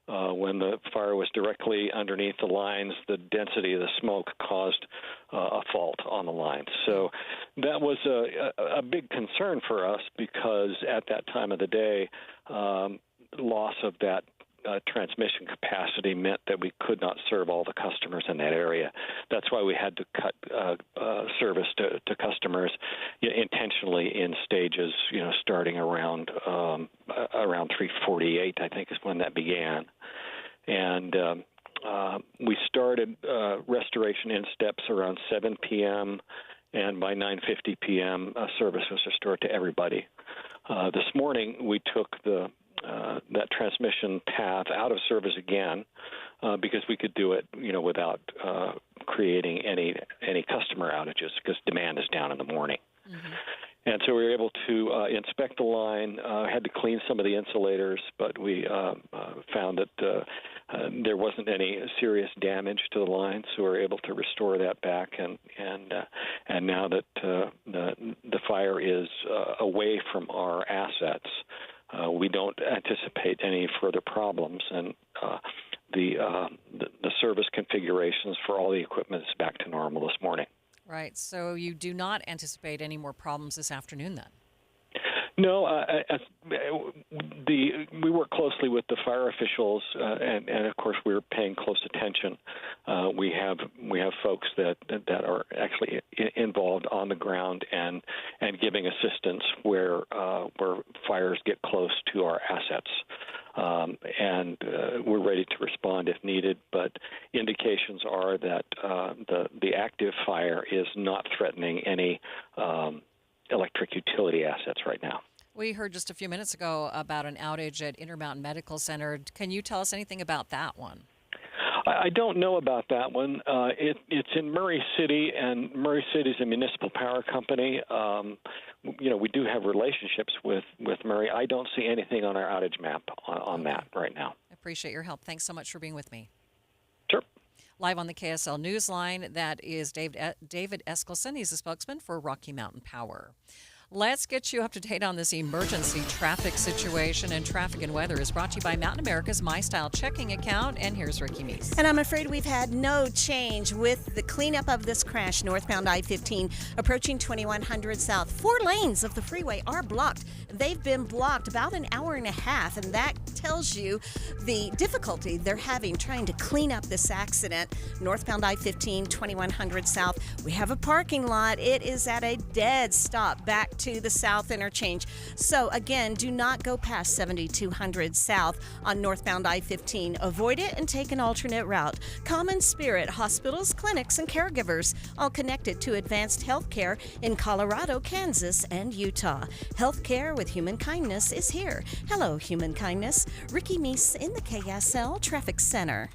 When the fire was directly underneath the lines, the density of the smoke caused a fault on the lines. So that was a big concern for us because at that time of the day, loss of that transmission capacity meant that we could not serve all the customers in that area. That's why we had to cut service to customers intentionally in stages, starting around 3:48, I think is when that began. And we started restoration in steps around 7 p.m., and by 9:50 p.m., service was restored to everybody. This morning, we took that transmission path out of service again because we could do it, without creating any customer outages because demand is down in the morning. Mm-hmm. And so we were able to inspect the line, had to clean some of the insulators, but we found that there wasn't any serious damage to the line, so we were able to restore that back. And now that the fire is away from our assets, we don't anticipate any further problems, and the service configurations for all the equipment is back to normal this morning. Right. So you do not anticipate any more problems this afternoon then? No, we work closely with the fire officials, and of course we're paying close attention. We have folks that are actually involved on the ground and giving assistance where fires get close to our assets. And we're ready to respond if needed, but indications are that the active fire is not threatening any electric utility assets right now. We heard just a few minutes ago about an outage at Intermountain Medical Center. Can you tell us anything about that one? I don't know about that one. It's in Murray City, and Murray City is a municipal power company. We do have relationships with Murray. I don't see anything on our outage map on that right now. I appreciate your help. Thanks so much for being with me. Sure. Live on the KSL Newsline, that is David Eskelson. He's a spokesman for Rocky Mountain Power. Let's get you up to date on this emergency traffic situation. And Traffic and Weather is brought to you by Mountain America's My Style checking account. And here's Ricky Meese. And I'm afraid we've had no change with the cleanup of this crash northbound I-15 approaching 2100 South. 4 lanes of the freeway are blocked. They've been blocked about an hour and a half, and that tells you the difficulty they're having trying to clean up this accident. Northbound I-15, 2100 South. We have a parking lot. It is at a dead stop back to the South Interchange. So again, do not go past 7200 South on northbound I-15. Avoid it and take an alternate route. Common Spirit Hospitals, clinics, and caregivers, all connected to advanced health care in Colorado, Kansas, and Utah. Healthcare with human kindness is here. Hello, human kindness. Ricky Meese in the KSL Traffic Center.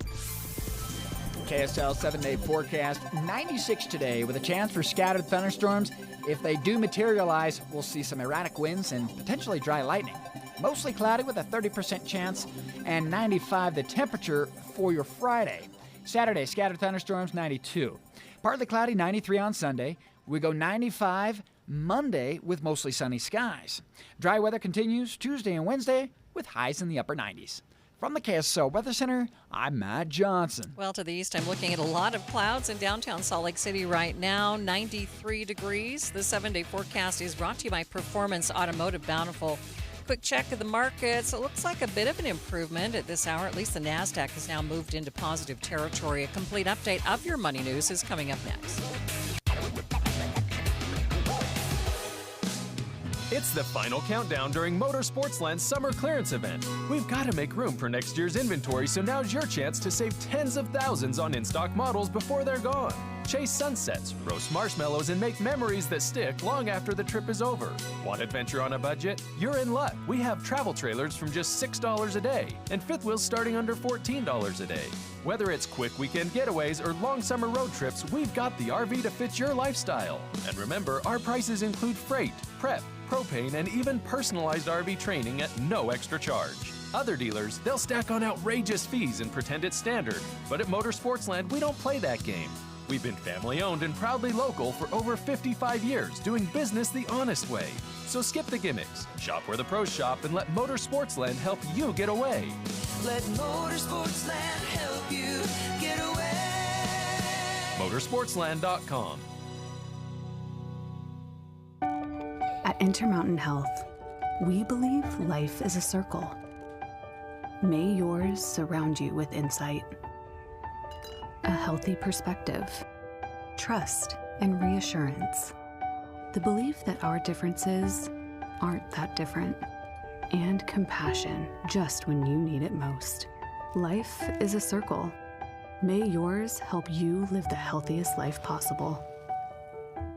KSL 7-day forecast, 96 today with a chance for scattered thunderstorms. If they do materialize, we'll see some erratic winds and potentially dry lightning. Mostly cloudy with a 30% chance, and 95 the temperature for your Friday. Saturday, scattered thunderstorms, 92. Partly cloudy, 93 on Sunday. We go 95 Monday with mostly sunny skies. Dry weather continues Tuesday and Wednesday with highs in the upper 90s. From the KSL Weather Center, I'm Matt Johnson. Well, to the east, I'm looking at a lot of clouds in downtown Salt Lake City right now, 93 degrees. The 7-day forecast is brought to you by Performance Automotive Bountiful. Quick check of the markets. It looks like a bit of an improvement at this hour. At least the NASDAQ has now moved into positive territory. A complete update of your money news is coming up next. It's the final countdown during Motorsportsland's summer clearance event. We've got to make room for next year's inventory, so now's your chance to save tens of thousands on in-stock models before they're gone. Chase sunsets, roast marshmallows, and make memories that stick long after the trip is over. Want adventure on a budget? You're in luck. We have travel trailers from just $6 a day and fifth wheels starting under $14 a day. Whether it's quick weekend getaways or long summer road trips, we've got the RV to fit your lifestyle. And remember, our prices include freight, prep, propane, and even personalized RV training at no extra charge. Other dealers, they'll stack on outrageous fees and pretend it's standard. But at Motorsportsland, we don't play that game. We've been family-owned and proudly local for over 55 years, doing business the honest way. So skip the gimmicks, shop where the pros shop, and let Motorsportsland help you get away. Let Motorsportsland help you get away. Motorsportsland.com. At Intermountain Health, we believe life is a circle. May yours surround you with insight, a healthy perspective, trust, and reassurance. The belief that our differences aren't that different, and compassion just when you need it most. Life is a circle. May yours help you live the healthiest life possible.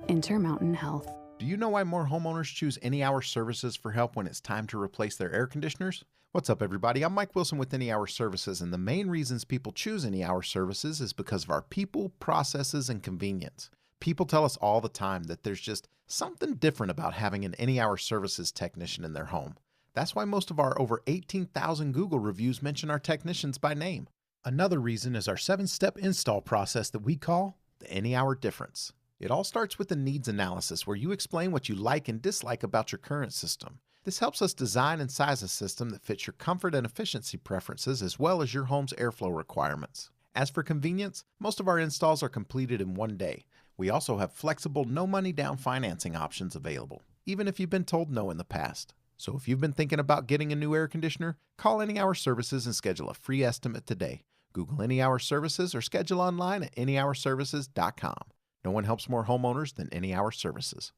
Intermountain Health. Do you know why more homeowners choose Any Hour Services for help when it's time to replace their air conditioners? What's up, everybody? I'm Mike Wilson with Any Hour Services, and the main reasons people choose Any Hour Services is because of our people, processes, and convenience. People tell us all the time that there's just something different about having an Any Hour Services technician in their home. That's why most of our over 18,000 Google reviews mention our technicians by name. Another reason is our 7-step install process that we call the Any Hour Difference. It all starts with a needs analysis where you explain what you like and dislike about your current system. This helps us design and size a system that fits your comfort and efficiency preferences as well as your home's airflow requirements. As for convenience, most of our installs are completed in one day. We also have flexible, no money down financing options available, even if you've been told no in the past. So if you've been thinking about getting a new air conditioner, call Any Hour Services and schedule a free estimate today. Google Any Hour Services or schedule online at anyhourservices.com. No one helps more homeowners than Any Hour Services.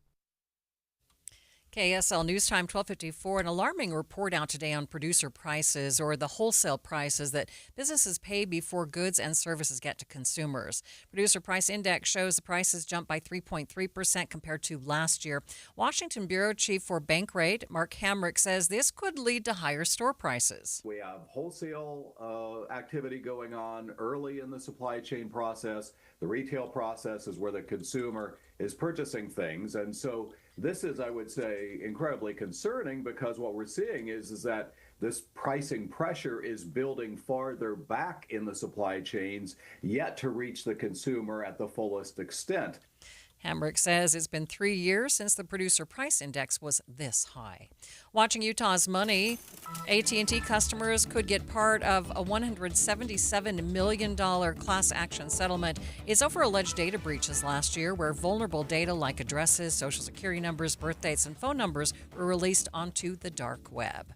KSL News Time 12:54. An alarming report out today on producer prices, or the wholesale prices that businesses pay before goods and services get to consumers. Producer Price Index shows the prices jumped by 3.3% compared to last year. Washington Bureau Chief for Bankrate, Mark Hamrick, says this could lead to higher store prices. We have wholesale activity going on early in the supply chain process. The retail process is where the consumer is purchasing things. And so this is, I would say, incredibly concerning, because what we're seeing is that this pricing pressure is building farther back in the supply chains, yet to reach the consumer at the fullest extent. Hamrick says it's been 3 years since the Producer Price Index was this high. Watching Utah's money, AT&T customers could get part of a $177 million class action settlement. It's over alleged data breaches last year where vulnerable data like addresses, social security numbers, birth dates, and phone numbers were released onto the dark web.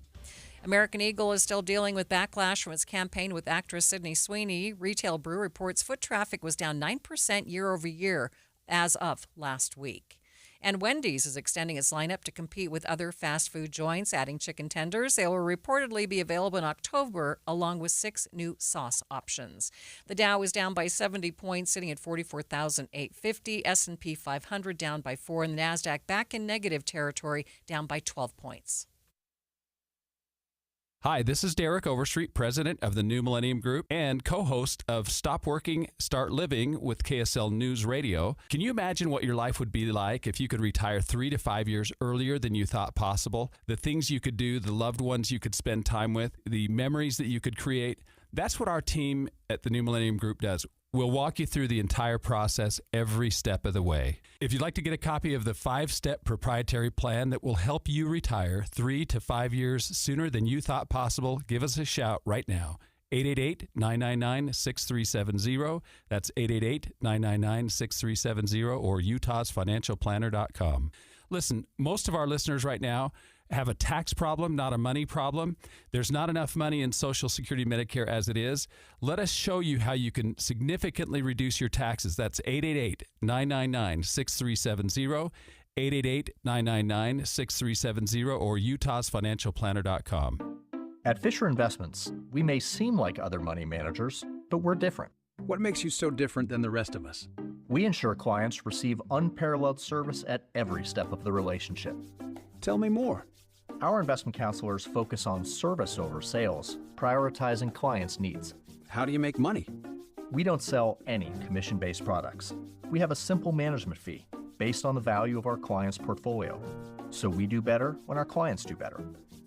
American Eagle is still dealing with backlash from its campaign with actress Sydney Sweeney. Retail Brew reports foot traffic was down 9% year over year as of last week. And Wendy's is extending its lineup to compete with other fast food joints, adding chicken tenders. They will reportedly be available in October, along with 6 new sauce options. The Dow is down by 70 points, sitting at 44,850. S&P 500 down by 4, and the NASDAQ back in negative territory, down by 12 points. Hi, this is Derek Overstreet, president of the New Millennium Group and co-host of Stop Working, Start Living with KSL News Radio. Can you imagine what your life would be like if you could retire 3 to 5 years earlier than you thought possible? The things you could do, the loved ones you could spend time with, the memories that you could create. That's what our team at the New Millennium Group does. We'll walk you through the entire process every step of the way. If you'd like to get a copy of the 5-step proprietary plan that will help you retire 3 to 5 years sooner than you thought possible, give us a shout right now. 888-999-6370. That's 888-999-6370 or utahsfinancialplanner.com. Listen, most of our listeners right now have a tax problem, not a money problem. There's not enough money in Social Security Medicare as it is. Let us show you how you can significantly reduce your taxes. That's 888-999-6370, 888-999-6370, or utahsfinancialplanner.com. At Fisher Investments, we may seem like other money managers, but we're different. What makes you so different than the rest of us? We ensure clients receive unparalleled service at every step of the relationship. Tell me more. Our investment counselors focus on service over sales, prioritizing clients' needs. How do you make money? We don't sell any commission-based products. We have a simple management fee based on the value of our client's portfolio. So we do better when our clients do better.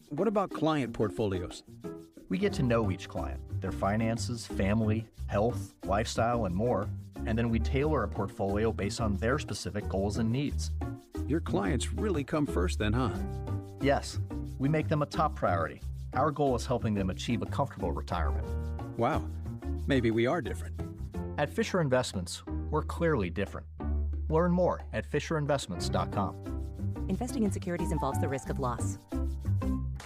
What about client portfolios? We get to know each client, their finances, family, health, lifestyle, and more, and then we tailor a portfolio based on their specific goals and needs. Your clients really come first then, huh? Yes, we make them a top priority. Our goal is helping them achieve a comfortable retirement. Wow, maybe we are different. At Fisher Investments, we're clearly different. Learn more at FisherInvestments.com. Investing in securities involves the risk of loss.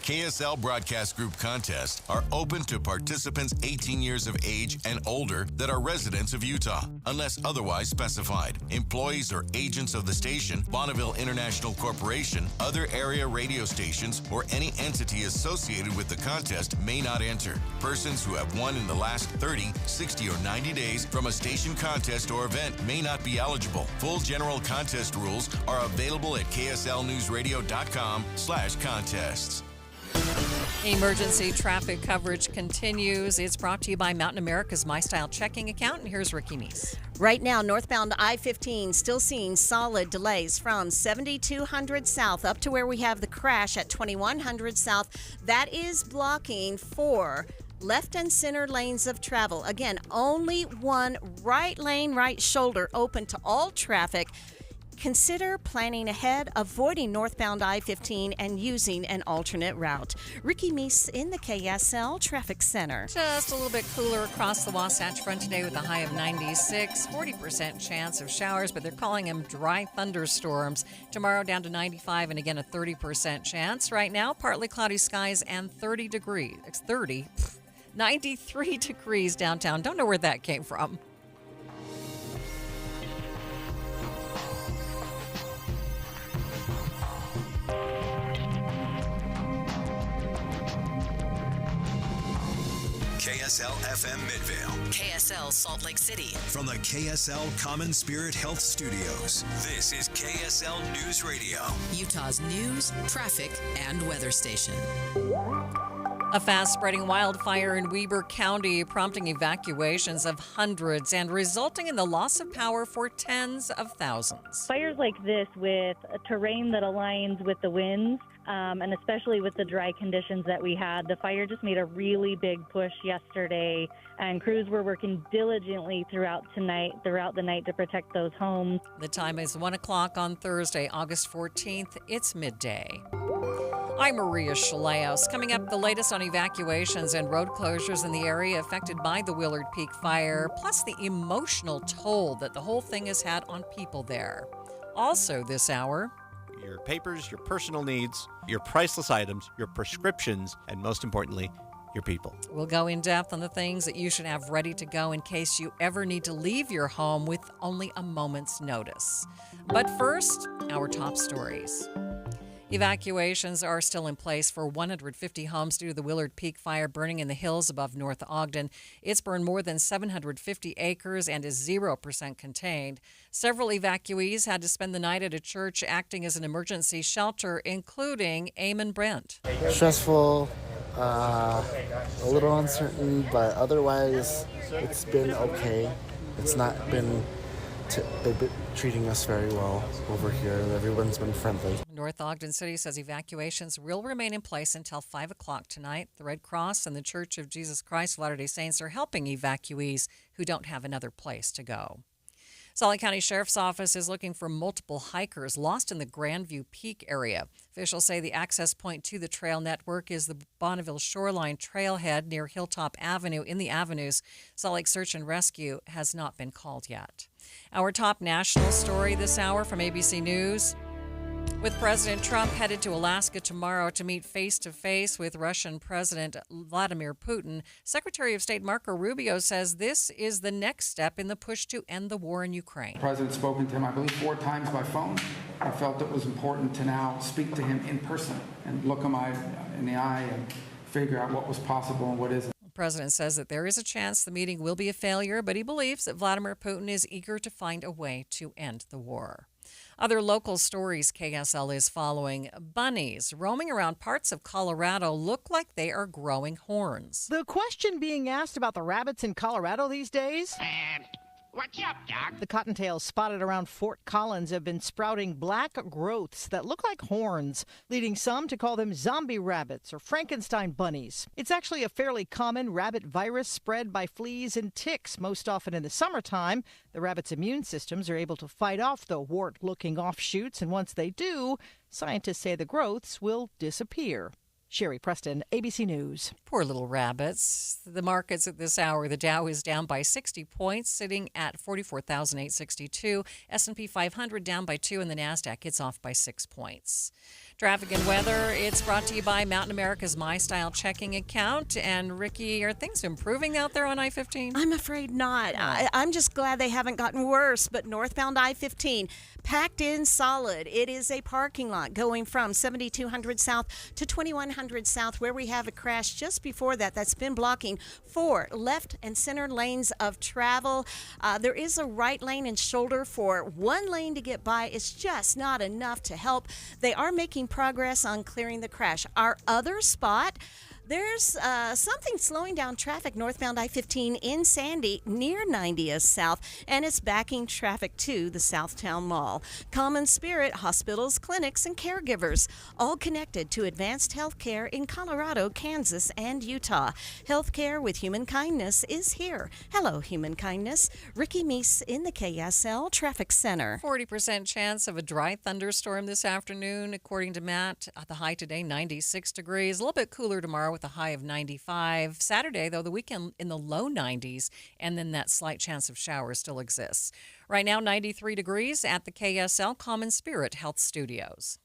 KSL Broadcast Group contests are open to participants 18 years of age and older that are residents of Utah, unless otherwise specified. Employees or agents of the station, Bonneville International Corporation, other area radio stations, or any entity associated with the contest may not enter. Persons who have won in the last 30, 60, or 90 days from a station contest or event may not be eligible. Full general contest rules are available at kslnewsradio.com/contests. Emergency traffic coverage continues. It's brought to you by Mountain America's MyStyle checking account. And here's Ricky Meese. Right now, northbound I-15 still seeing solid delays from 7200 south up to where we have the crash at 2100 south. That is blocking 4 left and center lanes of travel. Again, only one right lane, right shoulder open to all traffic. Consider planning ahead, avoiding northbound I-15 and using an alternate route. Ricky Meese in the KSL Traffic Center. Just a little bit cooler across the Wasatch Front today with a high of 96. 40% chance of showers, but they're calling them dry thunderstorms. Tomorrow down to 95 and again a 30% chance. Right now, partly cloudy skies and 93 degrees downtown. Don't know where that came from. KSL FM Midvale. KSL Salt Lake City. From the KSL Common Spirit Health Studios, this is KSL News Radio. Utah's news, traffic, and weather station. A fast-spreading wildfire in Weber County prompting evacuations of hundreds and resulting in the loss of power for tens of thousands. Fires like this with a terrain that aligns with the winds, and especially with the dry conditions that we had, the fire just made a really big push yesterday, and crews were working diligently throughout the night to protect those homes. The time is 1 o'clock on Thursday, August 14th. It's midday. I'm Maria Shilaos. Coming up, the latest on evacuations and road closures in the area affected by the Willard Peak fire, plus the emotional toll that the whole thing has had on people there. Also this hour, your papers, your personal needs, your priceless items, your prescriptions, and most importantly, your people. We'll go in depth on the things that you should have ready to go in case you ever need to leave your home with only a moment's notice. But first, our top stories. Evacuations are still in place for 150 homes due to the Willard Peak fire burning in the hills above North Ogden. It's burned more than 750 acres and is 0% contained. Several evacuees had to spend the night at a church acting as an emergency shelter, including Eamon Brent. Stressful, a little uncertain, but otherwise it's been okay. It's not been they've been treating us very well over here. Everyone's been friendly. North Ogden City says evacuations will remain in place until 5 o'clock tonight. The Red Cross and the Church of Jesus Christ of Latter-day Saints are helping evacuees who don't have another place to go. Salt Lake County Sheriff's Office is looking for multiple hikers lost in the Grandview Peak area. Officials say the access point to the trail network is the Bonneville Shoreline Trailhead near Hilltop Avenue in the Avenues. Salt Lake Search and Rescue has not been called yet. Our top national story this hour from ABC News. With President Trump headed to Alaska tomorrow to meet face-to-face with Russian President Vladimir Putin, Secretary of State Marco Rubio says this is the next step in the push to end the war in Ukraine. The President's spoken to him, I believe, 4 times by phone. I felt it was important to now speak to him in person and look him in the eye and figure out what was possible and what isn't. The president says that there is a chance the meeting will be a failure, but he believes that Vladimir Putin is eager to find a way to end the war. Other local stories KSL is following. Bunnies roaming around parts of Colorado look like they are growing horns. The question being asked about the rabbits in Colorado these days? What's up, Doc? The cottontails spotted around Fort Collins have been sprouting black growths that look like horns, leading some to call them zombie rabbits or Frankenstein bunnies. It's actually a fairly common rabbit virus spread by fleas and ticks, most often in the summertime. The rabbits' immune systems are able to fight off the wart-looking offshoots, and once they do, scientists say the growths will disappear. Sherry Preston, ABC News. Poor little rabbits. The markets at this hour, the Dow is down by 60 points, sitting at 44,862. S&P 500 down by 2, and the NASDAQ, it's off by 6 points. Traffic and weather, it's brought to you by Mountain America's MyStyle checking account. And Ricky, are things improving out there on I-15? I'm afraid not. I'm just glad they haven't gotten worse, but northbound I-15, packed in solid. It is a parking lot going from 7200 south to 2100 south, where we have a crash just before that that's been blocking 4 left and center lanes of travel. There is a right lane and shoulder for 1 lane to get by. It's just not enough to help. They are making progress on clearing the crash. Our other spot, There's something slowing down traffic northbound I-15 in Sandy near 90th South, and it's backing traffic to the Southtown Mall. Common Spirit hospitals, clinics, and caregivers, all connected to advanced health care in Colorado, Kansas, and Utah. Healthcare with Human Kindness is here. Hello, Human Kindness. Ricky Meese in the KSL Traffic Center. 40% chance of a dry thunderstorm this afternoon, according to Matt. The high today, 96 degrees. A little bit cooler tomorrow with a high of 95. Saturday, though, the weekend in the low 90s, and then that slight chance of showers still exists. Right now, 93 degrees at the KSL Common Spirit Health Studios.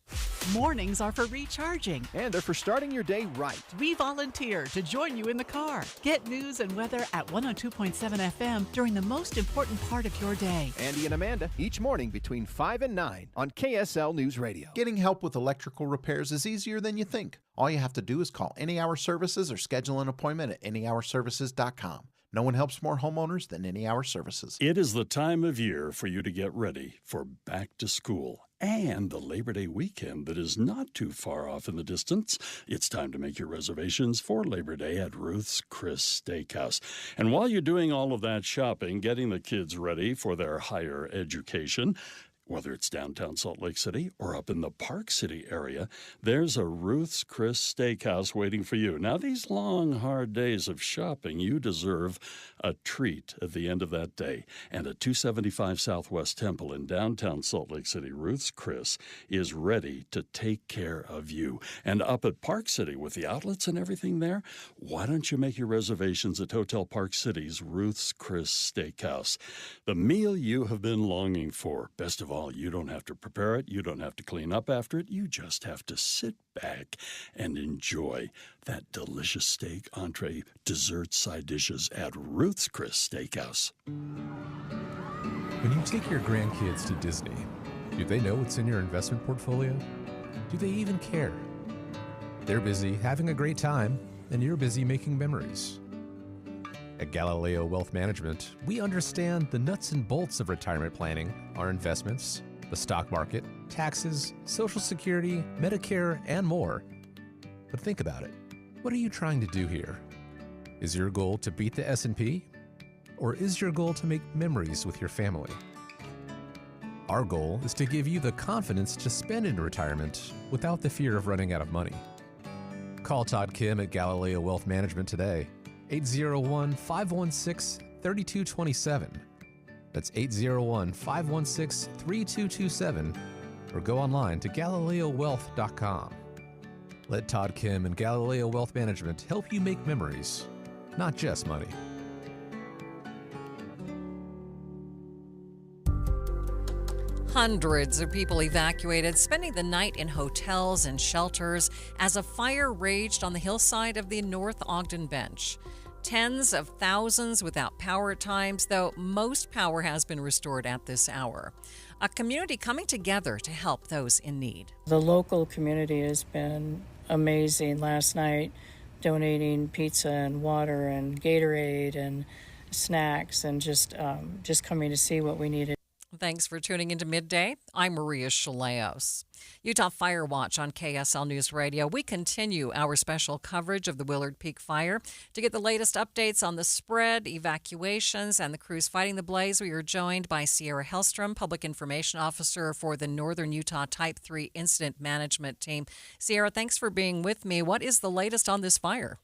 Mornings are for recharging. And they're for starting your day right. We volunteer to join you in the car. Get news and weather at 102.7 FM during the most important part of your day. Andy and Amanda, each morning between 5 and 9 on KSL News Radio. Getting help with electrical repairs is easier than you think. All you have to do is call Any Hour Services or schedule an appointment at anyhourservices.com. No one helps more homeowners than Any Hour Services. It is the time of year for you to get ready for back to school and the Labor Day weekend that is not too far off in the distance. It's time to make your reservations for Labor Day at Ruth's Chris Steakhouse. And while you're doing all of that shopping, getting the kids ready for their higher education, whether it's downtown Salt Lake City or up in the Park City area, there's a Ruth's Chris Steakhouse waiting for you. Now, these long, hard days of shopping, you deserve a treat at the end of that day. And at 275 Southwest Temple in downtown Salt Lake City, Ruth's Chris is ready to take care of you. And up at Park City with the outlets and everything there, why don't you make your reservations at Hotel Park City's Ruth's Chris Steakhouse? The meal you have been longing for. Best of all, you don't have to prepare it. You don't have to clean up after it. You just have to sit back and enjoy that delicious steak, entree, dessert, side dishes at Ruth's Chris Steakhouse. When you take your grandkids to Disney, do they know what's in your investment portfolio? Do they even care? They're busy having a great time, and you're busy making memories. At Galileo Wealth Management, we understand the nuts and bolts of retirement planning, our investments, the stock market, taxes, Social Security, Medicare, and more. But think about it. What are you trying to do here? Is your goal to beat the S&P? Or is your goal to make memories with your family? Our goal is to give you the confidence to spend in retirement without the fear of running out of money. Call Todd Kim at Galileo Wealth Management today. 801-516-3227. That's 801-516-3227. Or go online to GalileoWealth.com. Let Todd Kim and Galileo Wealth Management help you make memories, not just money. Hundreds of people evacuated, spending the night in hotels and shelters as a fire raged on the hillside of the North Ogden Bench. Tens of thousands without power at times, though most power has been restored at this hour. A community coming together to help those in need. The local community has been amazing. Last night, donating pizza and water and Gatorade and snacks, and just coming to see what we needed. Thanks for tuning into Midday. I'm Maria Shilaos. Utah Fire Watch on KSL News Radio. We continue our special coverage of the Willard Peak Fire. To get the latest updates on the spread, evacuations, and the crews fighting the blaze, we are joined by Sierra Hellstrom, Public Information Officer for the Northern Utah Type 3 Incident Management Team. Sierra, thanks for being with me. What is the latest on this fire?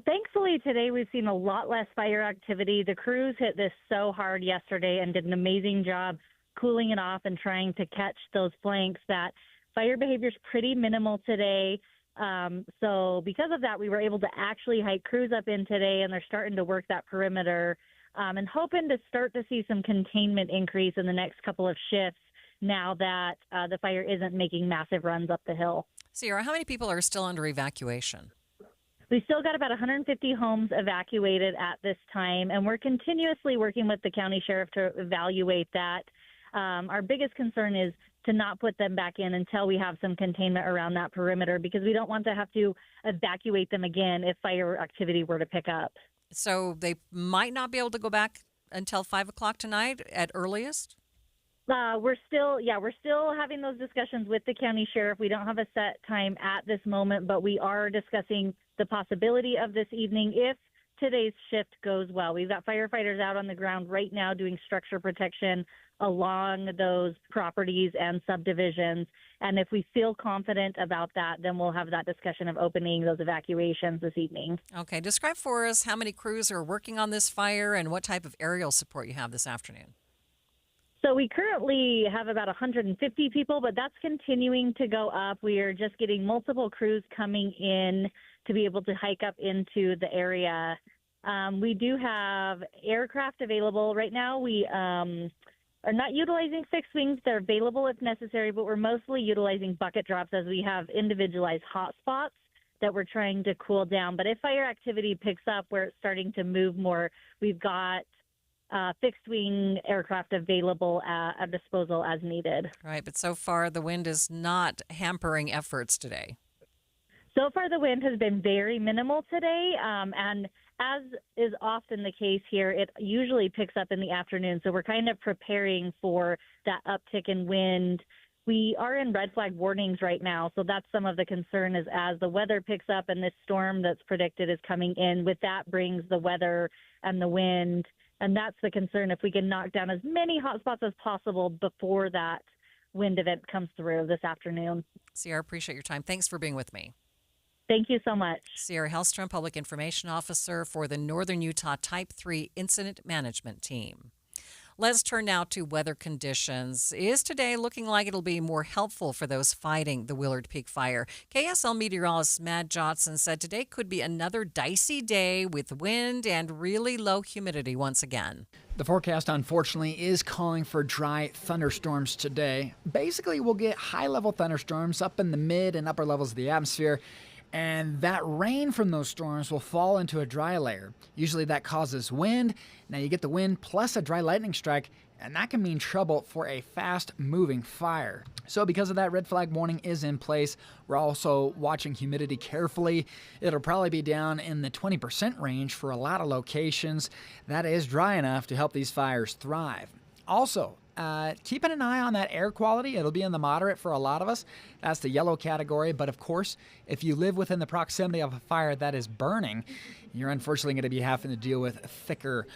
Thankfully, today we've seen a lot less fire activity. The crews hit this so hard yesterday and did an amazing job cooling it off and trying to catch those flanks. That fire behavior is pretty minimal today. So because of that, we were able to actually hike crews up in today, and they're starting to work that perimeter and hoping to start to see some containment increase in the next couple of shifts now that the fire isn't making massive runs up the hill. Sierra, how many people are still under evacuation? We still got about 150 homes evacuated at this time, and we're continuously working with the county sheriff to evaluate that. Our biggest concern is to not put them back in until we have some containment around that perimeter, because we don't want to have to evacuate them again if fire activity were to pick up. So they might not be able to go back until 5 o'clock tonight at earliest? We're still having those discussions with the county sheriff. We don't have a set time at this moment, but we are discussing the possibility of this evening if today's shift goes well. We've got firefighters out on the ground right now doing structure protection along those properties and subdivisions. And if we feel confident about that, then we'll have that discussion of opening those evacuations this evening. Okay, describe for us how many crews are working on this fire and what type of aerial support you have this afternoon. So we currently have about 150 people, but that's continuing to go up. We are just getting multiple crews coming in to be able to hike up into the area. We do have aircraft available. Right now we are not utilizing fixed wings. They're available if necessary, but we're mostly utilizing bucket drops as we have individualized hot spots that we're trying to cool down. But if fire activity picks up where it's starting to move more, we've got fixed-wing aircraft available at disposal as needed. Right, but so far the wind is not hampering efforts today. So far the wind has been very minimal today, and as is often the case here, it usually picks up in the afternoon, so we're kind of preparing for that uptick in wind. We are in red flag warnings right now, so that's some of the concern is as the weather picks up and this storm that's predicted is coming in, with that brings the weather and the wind. And that's the concern, if we can knock down as many hot spots as possible before that wind event comes through this afternoon. Sierra, appreciate your time. Thanks for being with me. Thank you so much. Sierra Hellstrom, Public Information Officer for the Northern Utah Type 3 Incident Management Team. Let's turn now to weather conditions. Is today looking like it'll be more helpful for those fighting the Willard Peak fire? KSL meteorologist Matt Johnson said today could be another dicey day with wind and really low humidity once again. The forecast, unfortunately, is calling for dry thunderstorms today. Basically, we'll get high-level thunderstorms up in the mid and upper levels of the atmosphere, and that rain from those storms will fall into a dry layer. Usually that causes wind. Now you get the wind plus a dry lightning strike, and that can mean trouble for a fast-moving fire. So because of that, red flag warning is in place. We're also watching humidity carefully. It'll probably be down in the 20% range for a lot of locations. That is dry enough to help these fires thrive. Also, keeping an eye on that air quality. It'll be in the moderate for a lot of us. That's the yellow category. But of course, if you live within the proximity of a fire that is burning, you're unfortunately going to be having to deal with thicker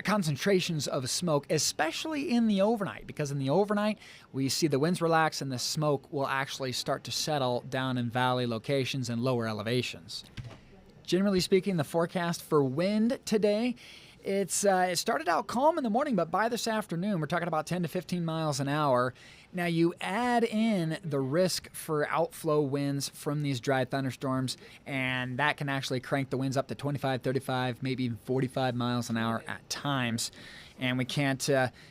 concentrations of smoke, especially in the overnight, because in the overnight, we see the winds relax and the smoke will actually start to settle down in valley locations and lower elevations. Generally speaking, the forecast for wind today, it started out calm in the morning, but by this afternoon, we're talking about 10 to 15 miles an hour. Now, you add in the risk for outflow winds from these dry thunderstorms, and that can actually crank the winds up to 25, 35, maybe even 45 miles an hour at times. And we can't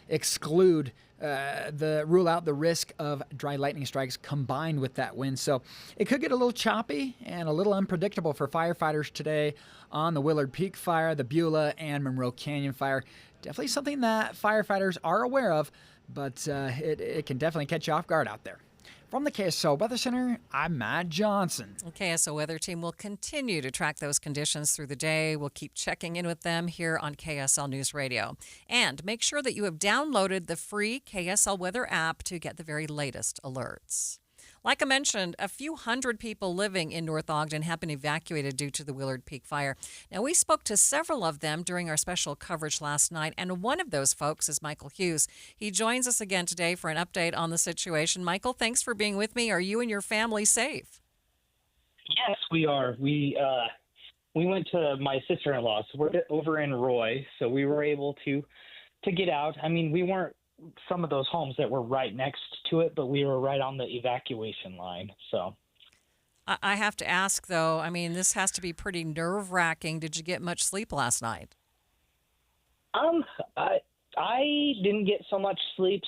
exclude rule out the risk of dry lightning strikes combined with that wind. So it could get a little choppy and a little unpredictable for firefighters today on the Willard Peak fire, the Beulah, and Monroe Canyon fire. Definitely something that firefighters are aware of, but it can definitely catch you off guard out there. From the KSL Weather Center, I'm Matt Johnson. The KSL Weather Team will continue to track those conditions through the day. We'll keep checking in with them here on KSL News Radio. And make sure that you have downloaded the free KSL Weather app to get the very latest alerts. Like I mentioned, a few hundred people living in North Ogden have been evacuated due to the Willard Peak fire. Now, we spoke to several of them during our special coverage last night, and one of those folks is Michael Hughes. He joins us again today for an update on the situation. Michael, thanks for being with me. Are you and your family safe? Yes, we are. We went to my sister-in-law, so we're over in Roy, so we were able to get out. I mean, we weren't some of those homes that were right next to it, but we were right on the evacuation line. So I have to ask, though, I mean, this has to be pretty nerve-wracking. Did you get much sleep last night? I didn't get so much sleep,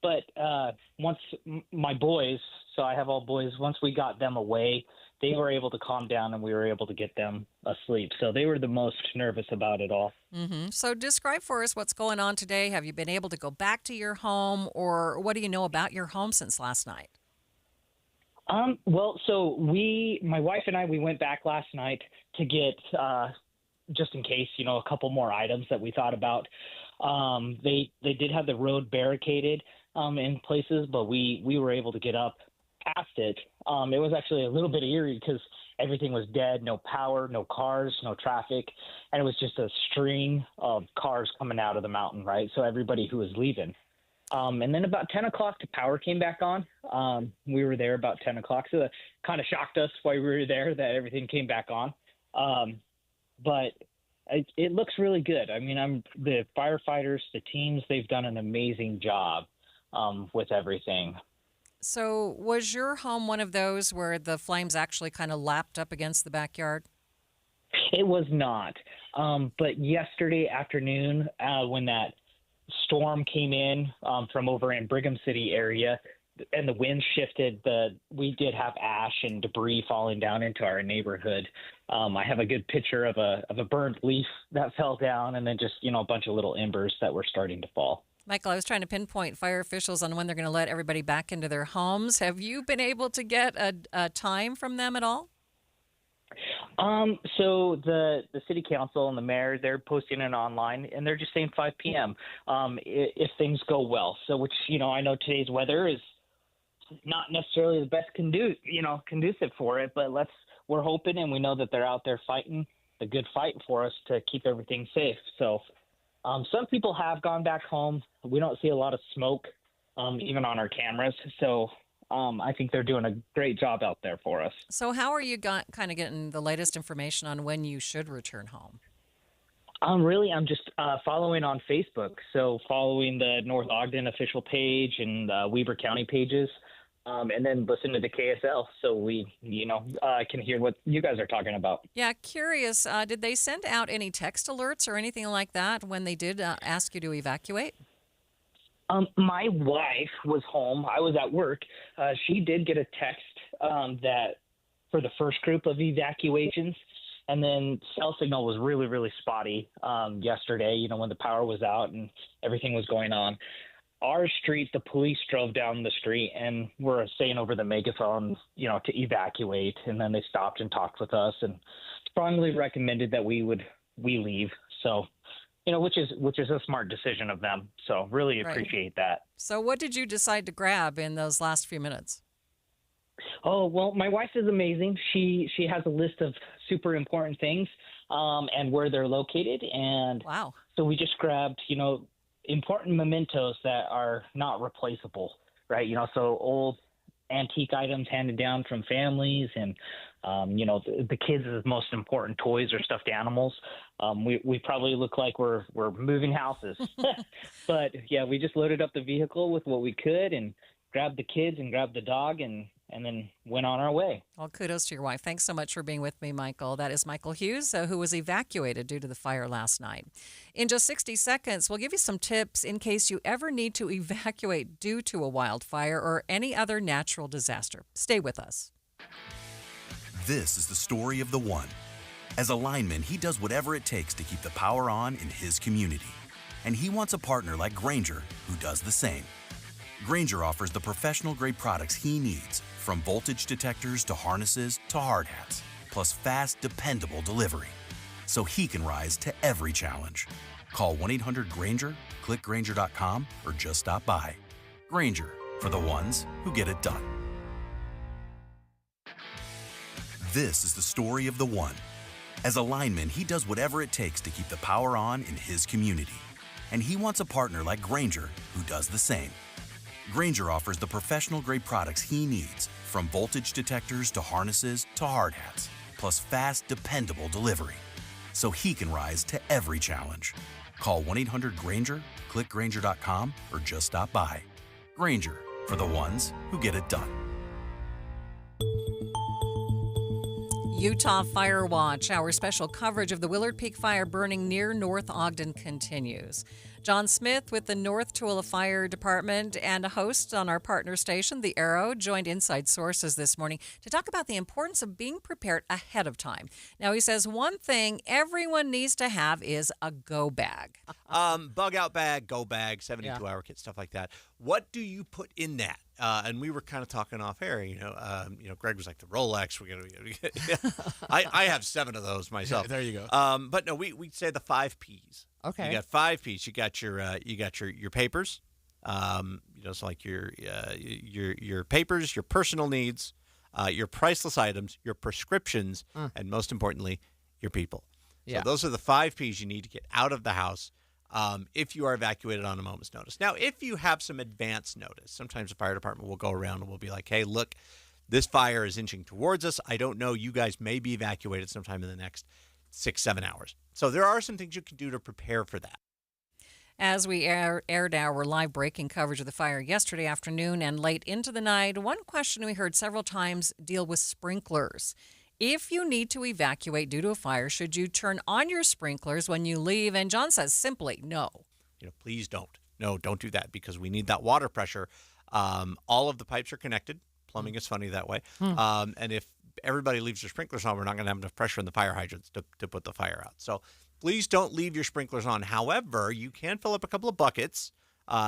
but once my boys, so I have all boys, once we got them away, they were able to calm down and we were able to get them asleep. So they were the most nervous about it all. Mm-hmm. So describe for us what's going on today. Have you been able to go back to your home, or what do you know about your home since last night? Well, so my wife and I, we went back last night to get, just in case, a couple more items that we thought about. They did have the road barricaded. in places, but we were able to get up past it. It was actually a little bit eerie because everything was dead, no power, no cars, no traffic, and it was just a string of cars coming out of the mountain, right? So everybody who was leaving. And then about 10 o'clock, the power came back on. We were there about 10 o'clock, so that kind of shocked us while we were there that everything came back on. But it looks really good. I mean, the firefighters, the teams, they've done an amazing job with everything. So was your home one of those where the flames actually kind of lapped up against the backyard? It was not. But yesterday afternoon, when that storm came in from over in Brigham City area and the wind shifted, we did have ash and debris falling down into our neighborhood. I have a good picture of a burnt leaf that fell down, and then just, a bunch of little embers that were starting to fall. Michael, I was trying to pinpoint fire officials on when they're going to let everybody back into their homes. Have you been able to get a time from them at all? So the city council and the mayor, they're posting it online, and they're just saying 5 p.m. If things go well. So, which, I know today's weather is not necessarily the best conducive for it, but we're hoping, and we know that they're out there fighting a good fight for us to keep everything safe. So some people have gone back home. We don't see a lot of smoke, even on our cameras. So I think they're doing a great job out there for us. So how are you kind of getting the latest information on when you should return home? I'm just following on Facebook. So following the North Ogden official page and Weber County pages, and then listen to the KSL. So we, can hear what you guys are talking about. Yeah, curious. Did they send out any text alerts or anything like that when they did ask you to evacuate? My wife was home. I was at work. She did get a text that for the first group of evacuations, and then cell signal was really, really spotty yesterday, when the power was out and everything was going on. Our street, the police drove down the street and were saying over the megaphone, to evacuate. And then they stopped and talked with us and strongly recommended that we leave. So, which is a smart decision of them. So really appreciate that. So what did you decide to grab in those last few minutes? Oh, well, my wife is amazing. She has a list of super important things and where they're located. And wow. So we just grabbed, important mementos that are not replaceable, right? So old antique items handed down from families and, the kids' most important toys or stuffed animals. We probably look like we're moving houses, but yeah, we just loaded up the vehicle with what we could and grabbed the kids and grabbed the dog and then went on our way. Well, kudos to your wife. Thanks so much for being with me, Michael. That is Michael Hughes, who was evacuated due to the fire last night. In just 60 seconds, we'll give you some tips in case you ever need to evacuate due to a wildfire or any other natural disaster. Stay with us. This is the story of the one. As a lineman, he does whatever it takes to keep the power on in his community. And he wants a partner like Grainger who does the same. Grainger offers the professional-grade products he needs, from voltage detectors to harnesses to hard hats, plus fast, dependable delivery, so he can rise to every challenge. Call 1-800-GRAINGER, click Grainger.com, or just stop by. Grainger, for the ones who get it done. This is the story of the one. As a lineman, he does whatever it takes to keep the power on in his community. And he wants a partner like Grainger who does the same. Grainger offers the professional-grade products he needs, from voltage detectors to harnesses to hard hats, plus fast, dependable delivery, so he can rise to every challenge. Call 1-800-GRAINGER, click Grainger.com, or just stop by. Grainger, for the ones who get it done. Utah Fire Watch, our special coverage of the Willard Peak fire burning near North Ogden continues. John Smith with the North Tooele Fire Department and a host on our partner station, The Arrow, joined Inside Sources this morning to talk about the importance of being prepared ahead of time. Now, he says one thing everyone needs to have is a go bag. Bug out bag, go bag, 72-hour kit, stuff like that. What do you put in that? And we were kind of talking off air. Greg was like, the Rolex. I have 7 of those myself. There you go. But no, we say the 5 Ps. Okay. You got 5 Ps. You got your papers. So like your papers, your personal needs, your priceless items, your prescriptions, and most importantly, your people. So those are the 5 Ps you need to get out of the house if you are evacuated on a moment's notice. Now, if you have some advance notice, sometimes the fire department will go around and will be like, hey, look, this fire is inching towards us. I don't know. You guys may be evacuated sometime in the next 6-7 hours. So there are some things you can do to prepare for that. As we aired our live breaking coverage of the fire yesterday afternoon and late into the night, one question we heard several times deal with sprinklers. If you need to evacuate due to a fire, should you turn on your sprinklers when you leave? And John says simply no. Please don't. No, don't do that because we need that water pressure. All of the pipes are connected. Plumbing is funny that way. And if everybody leaves their sprinklers on, we're not going to have enough pressure in the fire hydrants to put the fire out. So please don't leave your sprinklers on. However, you can fill up a couple of buckets,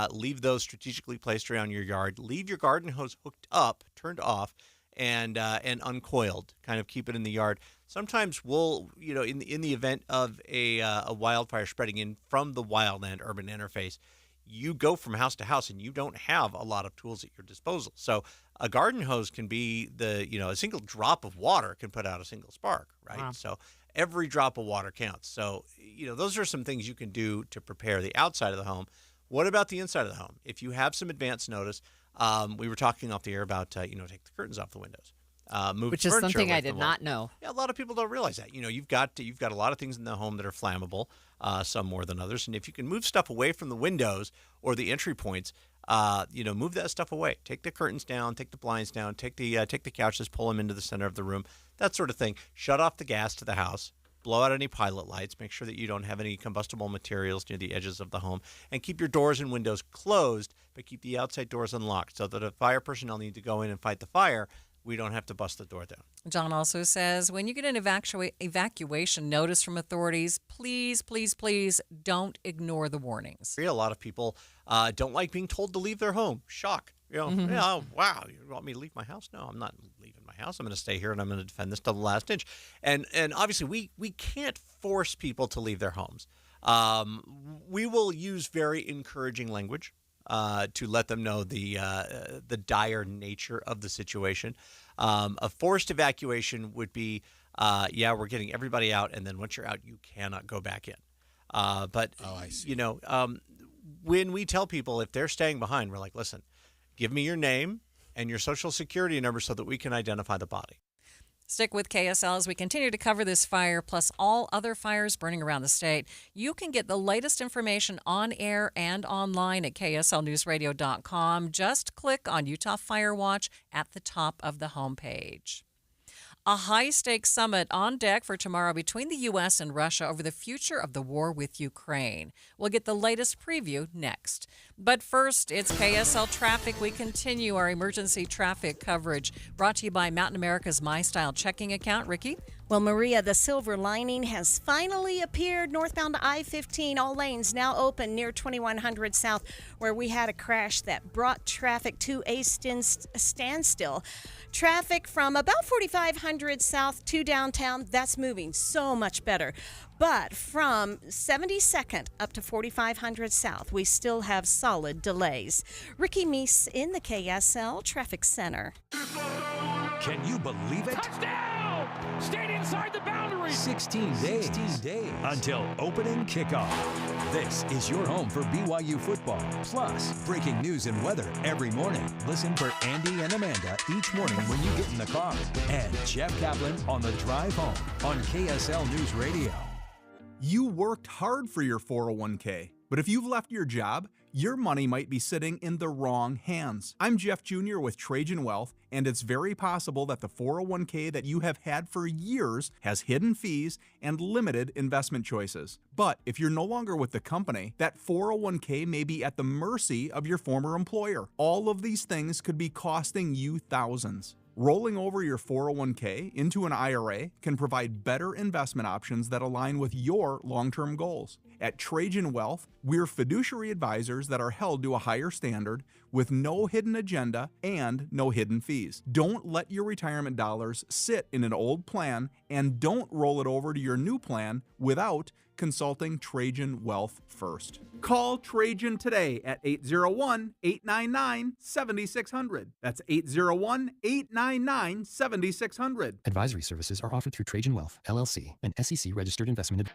leave those strategically placed around your yard, leave your garden hose hooked up, turned off, and uncoiled. Kind of keep it in the yard. Sometimes we'll, in the event of a wildfire spreading in from the wildland-urban interface, you go from house to house and you don't have a lot of tools at your disposal. So a garden hose can be a single drop of water can put out a single spark, right? Wow. So every drop of water counts. So, those are some things you can do to prepare the outside of the home. What about the inside of the home? If you have some advance notice, we were talking off the air about, take the curtains off the windows. Which is something I did not know. Yeah, a lot of people don't realize that. You've got a lot of things in the home that are flammable, some more than others. And if you can move stuff away from the windows or the entry points, move that stuff away. Take the curtains down, take the blinds down, take the couches, pull them into the center of the room, that sort of thing. Shut off the gas to the house. Blow out any pilot lights. Make sure that you don't have any combustible materials near the edges of the home. And keep your doors and windows closed, but keep the outside doors unlocked so that if fire personnel need to go in and fight the fire, we don't have to bust the door down. John also says, when you get an evacuation notice from authorities, please, please, please don't ignore the warnings. A lot of people don't like being told to leave their home. Shock. Wow, you want me to leave my house? No, I'm not leaving my house. I'm going to stay here and I'm going to defend this to the last inch. And obviously we can't force people to leave their homes. We will use very encouraging language to let them know the dire nature of the situation. A forced evacuation would be, we're getting everybody out, and then once you're out, you cannot go back in. I see. When we tell people if they're staying behind, we're like, listen, give me your name and your social security number so that we can identify the body. Stick with KSL as we continue to cover this fire, plus all other fires burning around the state. You can get the latest information on air and online at kslnewsradio.com. Just click on Utah Fire Watch at the top of the homepage. A high-stakes summit on deck for tomorrow between the U.S. and Russia over the future of the war with Ukraine. We'll get the latest preview next. But first, it's KSL Traffic. We continue our emergency traffic coverage brought to you by Mountain America's MyStyle checking account. Ricky? Well, Maria, the silver lining has finally appeared northbound I-15. All lanes now open near 2100 South, where we had a crash that brought traffic to a standstill. Traffic from about 4500 South to downtown, that's moving so much better. But from 72nd up to 4500 South, we still have solid delays. Ricky Meese in the KSL Traffic Center. Can you believe it? Touchdown! Stayed inside the boundary. 16 days until opening kickoff. This is your home for BYU football. Plus, breaking news and weather every morning. Listen for Andy and Amanda each morning when you get in the car. And Jeff Kaplan on the drive home on KSL News Radio. You worked hard for your 401k, but if you've left your job, your money might be sitting in the wrong hands. I'm Jeff Jr. with Trajan Wealth, and it's very possible that the 401k that you have had for years has hidden fees and limited investment choices. But if you're no longer with the company, that 401k may be at the mercy of your former employer. All of these things could be costing you thousands. Rolling over your 401k into an IRA can provide better investment options that align with your long-term goals. At Trajan Wealth, we're fiduciary advisors that are held to a higher standard with no hidden agenda and no hidden fees. Don't let your retirement dollars sit in an old plan, and don't roll it over to your new plan without consulting Trajan Wealth first. Call Trajan today at 801-899-7600. That's 801-899-7600. Advisory services are offered through Trajan Wealth, LLC, an SEC-registered investment.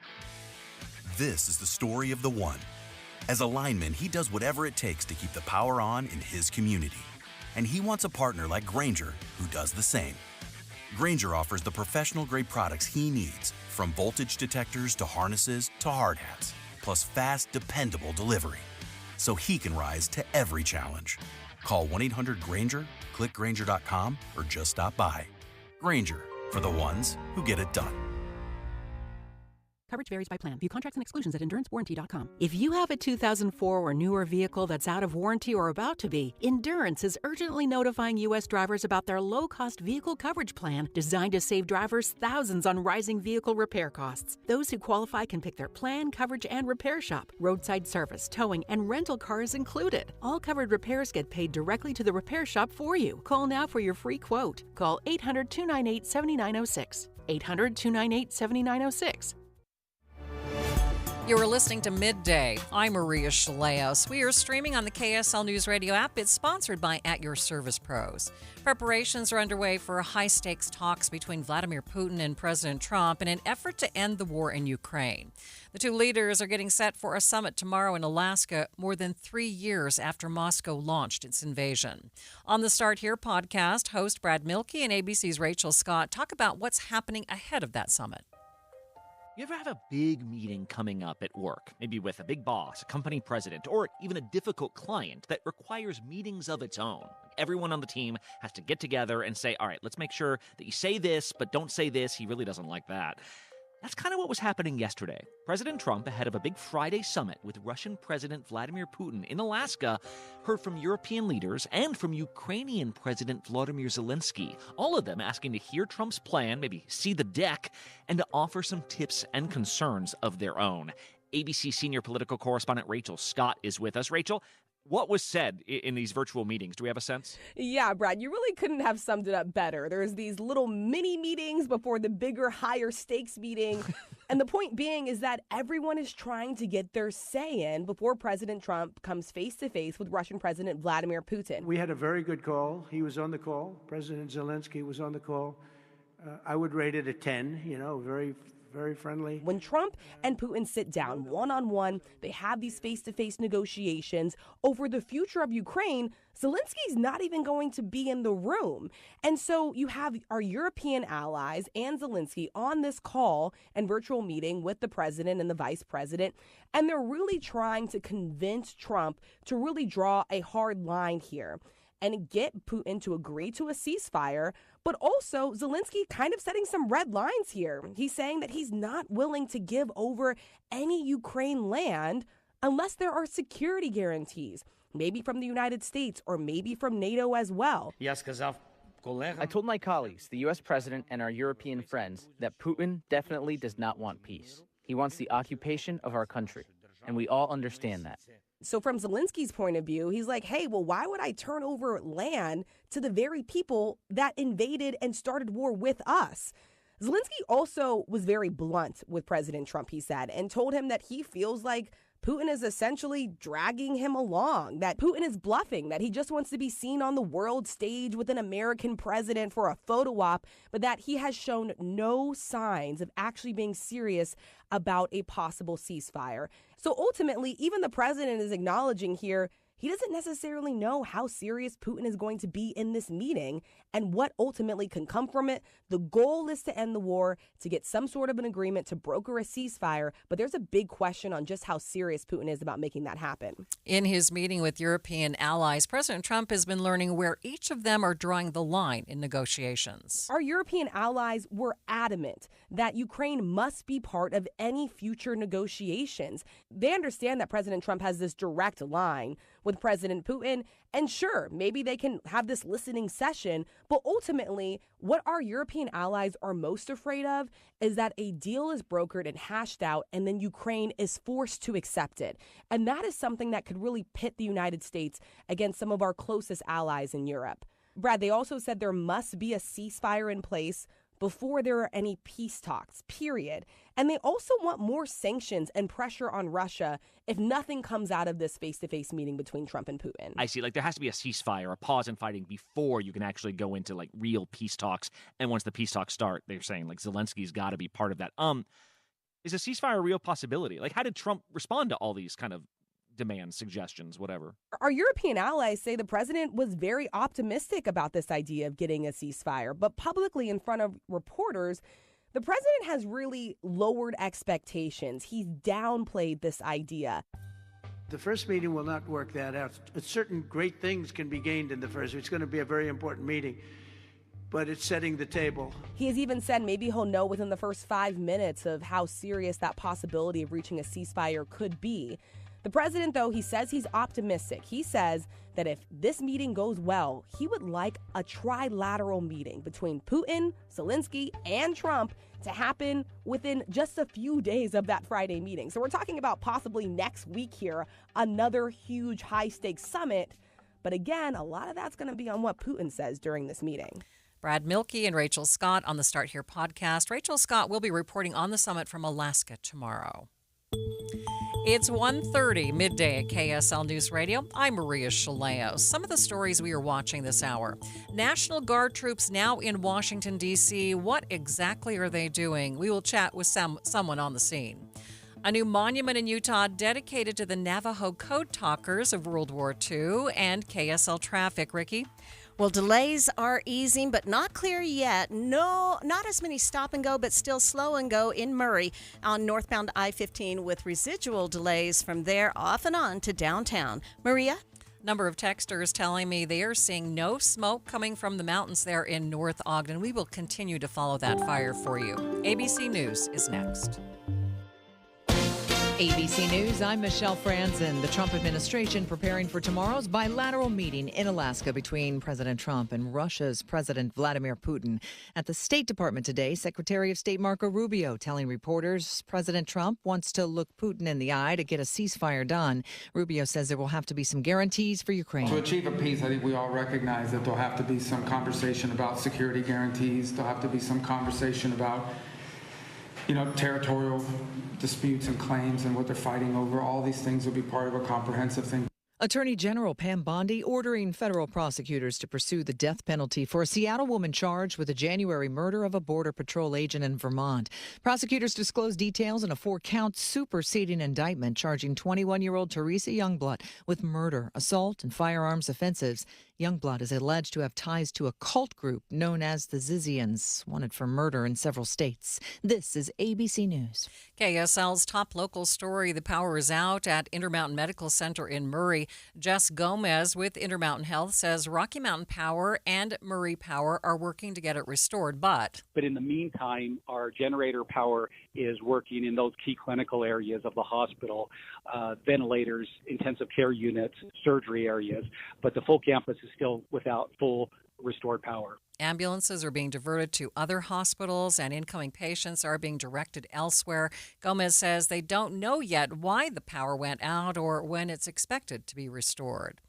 This is the story of the one. As a lineman, he does whatever it takes to keep the power on in his community. And he wants a partner like Grainger who does the same. Grainger offers the professional-grade products he needs, from voltage detectors to harnesses to hard hats, plus fast, dependable delivery, so he can rise to every challenge. Call 1-800-GRAINGER, click Grainger.com, or just stop by. Grainger, for the ones who get it done. Coverage varies by plan. View contracts and exclusions at EnduranceWarranty.com. If you have a 2004 or newer vehicle that's out of warranty or about to be, Endurance is urgently notifying U.S. drivers about their low-cost vehicle coverage plan designed to save drivers thousands on rising vehicle repair costs. Those who qualify can pick their plan, coverage, and repair shop. Roadside service, towing, and rental cars included. All covered repairs get paid directly to the repair shop for you. Call now for your free quote. Call 800-298-7906. 800-298-7906. You are listening to Midday. I'm Maria Shilaos. We are streaming on the KSL News Radio app. It's sponsored by At Your Service Pros. Preparations are underway for high-stakes talks between Vladimir Putin and President Trump in an effort to end the war in Ukraine. The two leaders are getting set for a summit tomorrow in Alaska, more than 3 years after Moscow launched its invasion. On the Start Here podcast, host Brad Milkey and ABC's Rachel Scott talk about what's happening ahead of that summit. You ever have a big meeting coming up at work, maybe with a big boss, a company president, or even a difficult client that requires meetings of its own? Everyone on the team has to get together and say, all right, let's make sure that you say this, but don't say this. He really doesn't like that. That's kind of what was happening yesterday. President Trump, ahead of a big Friday summit with Russian President Vladimir Putin in Alaska, heard from European leaders and from Ukrainian President Volodymyr Zelensky, all of them asking to hear Trump's plan, maybe see the deck, and to offer some tips and concerns of their own. ABC senior political correspondent Rachel Scott is with us. Rachel, what was said in these virtual meetings? Do we have a sense? Yeah, Brad, you really couldn't have summed it up better. There's these little mini meetings before the bigger, higher stakes meeting. And the point being is that everyone is trying to get their say in before President Trump comes face to face with Russian President Vladimir Putin. We had a very good call. He was on the call. President Zelensky was on the call. I would rate it a 10, very friendly. When Trump and Putin sit down one-on-one, they have these face-to-face negotiations over the future of Ukraine. Zelensky's not even going to be in the room. And so you have our European allies and Zelensky on this call and virtual meeting with the president and the vice president. And they're really trying to convince Trump to really draw a hard line here and get Putin to agree to a ceasefire. But also, Zelensky kind of setting some red lines here. He's saying that he's not willing to give over any Ukraine land unless there are security guarantees, maybe from the United States or maybe from NATO as well. I told my colleagues, the U.S. president and our European friends, that Putin definitely does not want peace. He wants the occupation of our country, and we all understand that. So from Zelensky's point of view, he's like, hey, well, why would I turn over land to the very people that invaded and started war with us? Zelensky also was very blunt with President Trump, he said, and told him that he feels like Putin is essentially dragging him along, that Putin is bluffing, that he just wants to be seen on the world stage with an American president for a photo op, but that he has shown no signs of actually being serious about a possible ceasefire. So ultimately, even the president is acknowledging here he doesn't necessarily know how serious Putin is going to be in this meeting and what ultimately can come from it. The goal is to end the war, to get some sort of an agreement to broker a ceasefire. But there's a big question on just how serious Putin is about making that happen. In his meeting with European allies, President Trump has been learning where each of them are drawing the line in negotiations. Our European allies were adamant that Ukraine must be part of any future negotiations. They understand that President Trump has this direct line with President Putin. And sure, maybe they can have this listening session, but ultimately, what our European allies are most afraid of is that a deal is brokered and hashed out, and then Ukraine is forced to accept it. And that is something that could really pit the United States against some of our closest allies in Europe. Brad, they also said there must be a ceasefire in place before there are any peace talks, period. And they also want more sanctions and pressure on Russia if nothing comes out of this face-to-face meeting between Trump and Putin. I see. Like, there has to be a ceasefire, a pause in fighting before you can actually go into, like, real peace talks. And once the peace talks start, they're saying, like, Zelensky's got to be part of that. Is a ceasefire a real possibility? Like, how did Trump respond to all these kind of demands, suggestions, whatever? Our European allies say the president was very optimistic about this idea of getting a ceasefire, but publicly in front of reporters, the president has really lowered expectations. He's downplayed this idea. The first meeting will not work that out. Certain great things can be gained in the first. It's going to be a very important meeting, but it's setting the table. He has even said maybe he'll know within the first 5 minutes of how serious that possibility of reaching a ceasefire could be. The president, though, he says he's optimistic. He says that if this meeting goes well, he would like a trilateral meeting between Putin, Zelensky, and Trump to happen within just a few days of that Friday meeting. So we're talking about possibly next week here, another huge high-stakes summit. But again, a lot of that's going to be on what Putin says during this meeting. Brad Milkey and Rachel Scott on the Start Here podcast. Rachel Scott will be reporting on the summit from Alaska tomorrow. It's 1:30 midday at KSL News Radio. I'm Maria Shilaos. Some of the stories we are watching this hour. National Guard troops now in Washington, D.C. What exactly are they doing? We will chat with someone on the scene. A new monument in Utah dedicated to the Navajo code talkers of World War II, and KSL traffic. Ricky? Well, delays are easing, but not clear yet. No, not as many stop and go, but still slow and go in Murray on northbound I-15 with residual delays from there off and on to downtown. Maria? Number of texters telling me they are seeing no smoke coming from the mountains there in North Ogden. We will continue to follow that fire for you. ABC News is next. ABC News, I'm Michelle Franzen. The Trump administration preparing for tomorrow's bilateral meeting in Alaska between President Trump and Russia's President Vladimir Putin. At the State Department today, Secretary of State Marco Rubio telling reporters President Trump wants to look Putin in the eye to get a ceasefire done. Rubio says there will have to be some guarantees for Ukraine. To achieve a peace, I think we all recognize that there'll have to be some conversation about security guarantees. There'll have to be some conversation about territorial disputes and claims and what they're fighting over. All these things will be part of a comprehensive thing. Attorney General Pam Bondi ordering federal prosecutors to pursue the death penalty for a Seattle woman charged with the January murder of a Border Patrol agent in Vermont. Prosecutors disclosed details in a 4-count superseding indictment charging 21-year-old Teresa Youngblood with murder, assault, and firearms offenses. Youngblood is alleged to have ties to a cult group known as the Zizians, wanted for murder in several states. This is ABC News. KSL's top local story, the power is out at Intermountain Medical Center in Murray. Jess Gomez with Intermountain Health says Rocky Mountain Power and Murray Power are working to get it restored, but in the meantime, our generator power is working in those key clinical areas of the hospital, ventilators, intensive care units, surgery areas, but the full campus is still without full restored power. Ambulances are being diverted to other hospitals and incoming patients are being directed elsewhere. Gomez says they don't know yet why the power went out or when it's expected to be restored.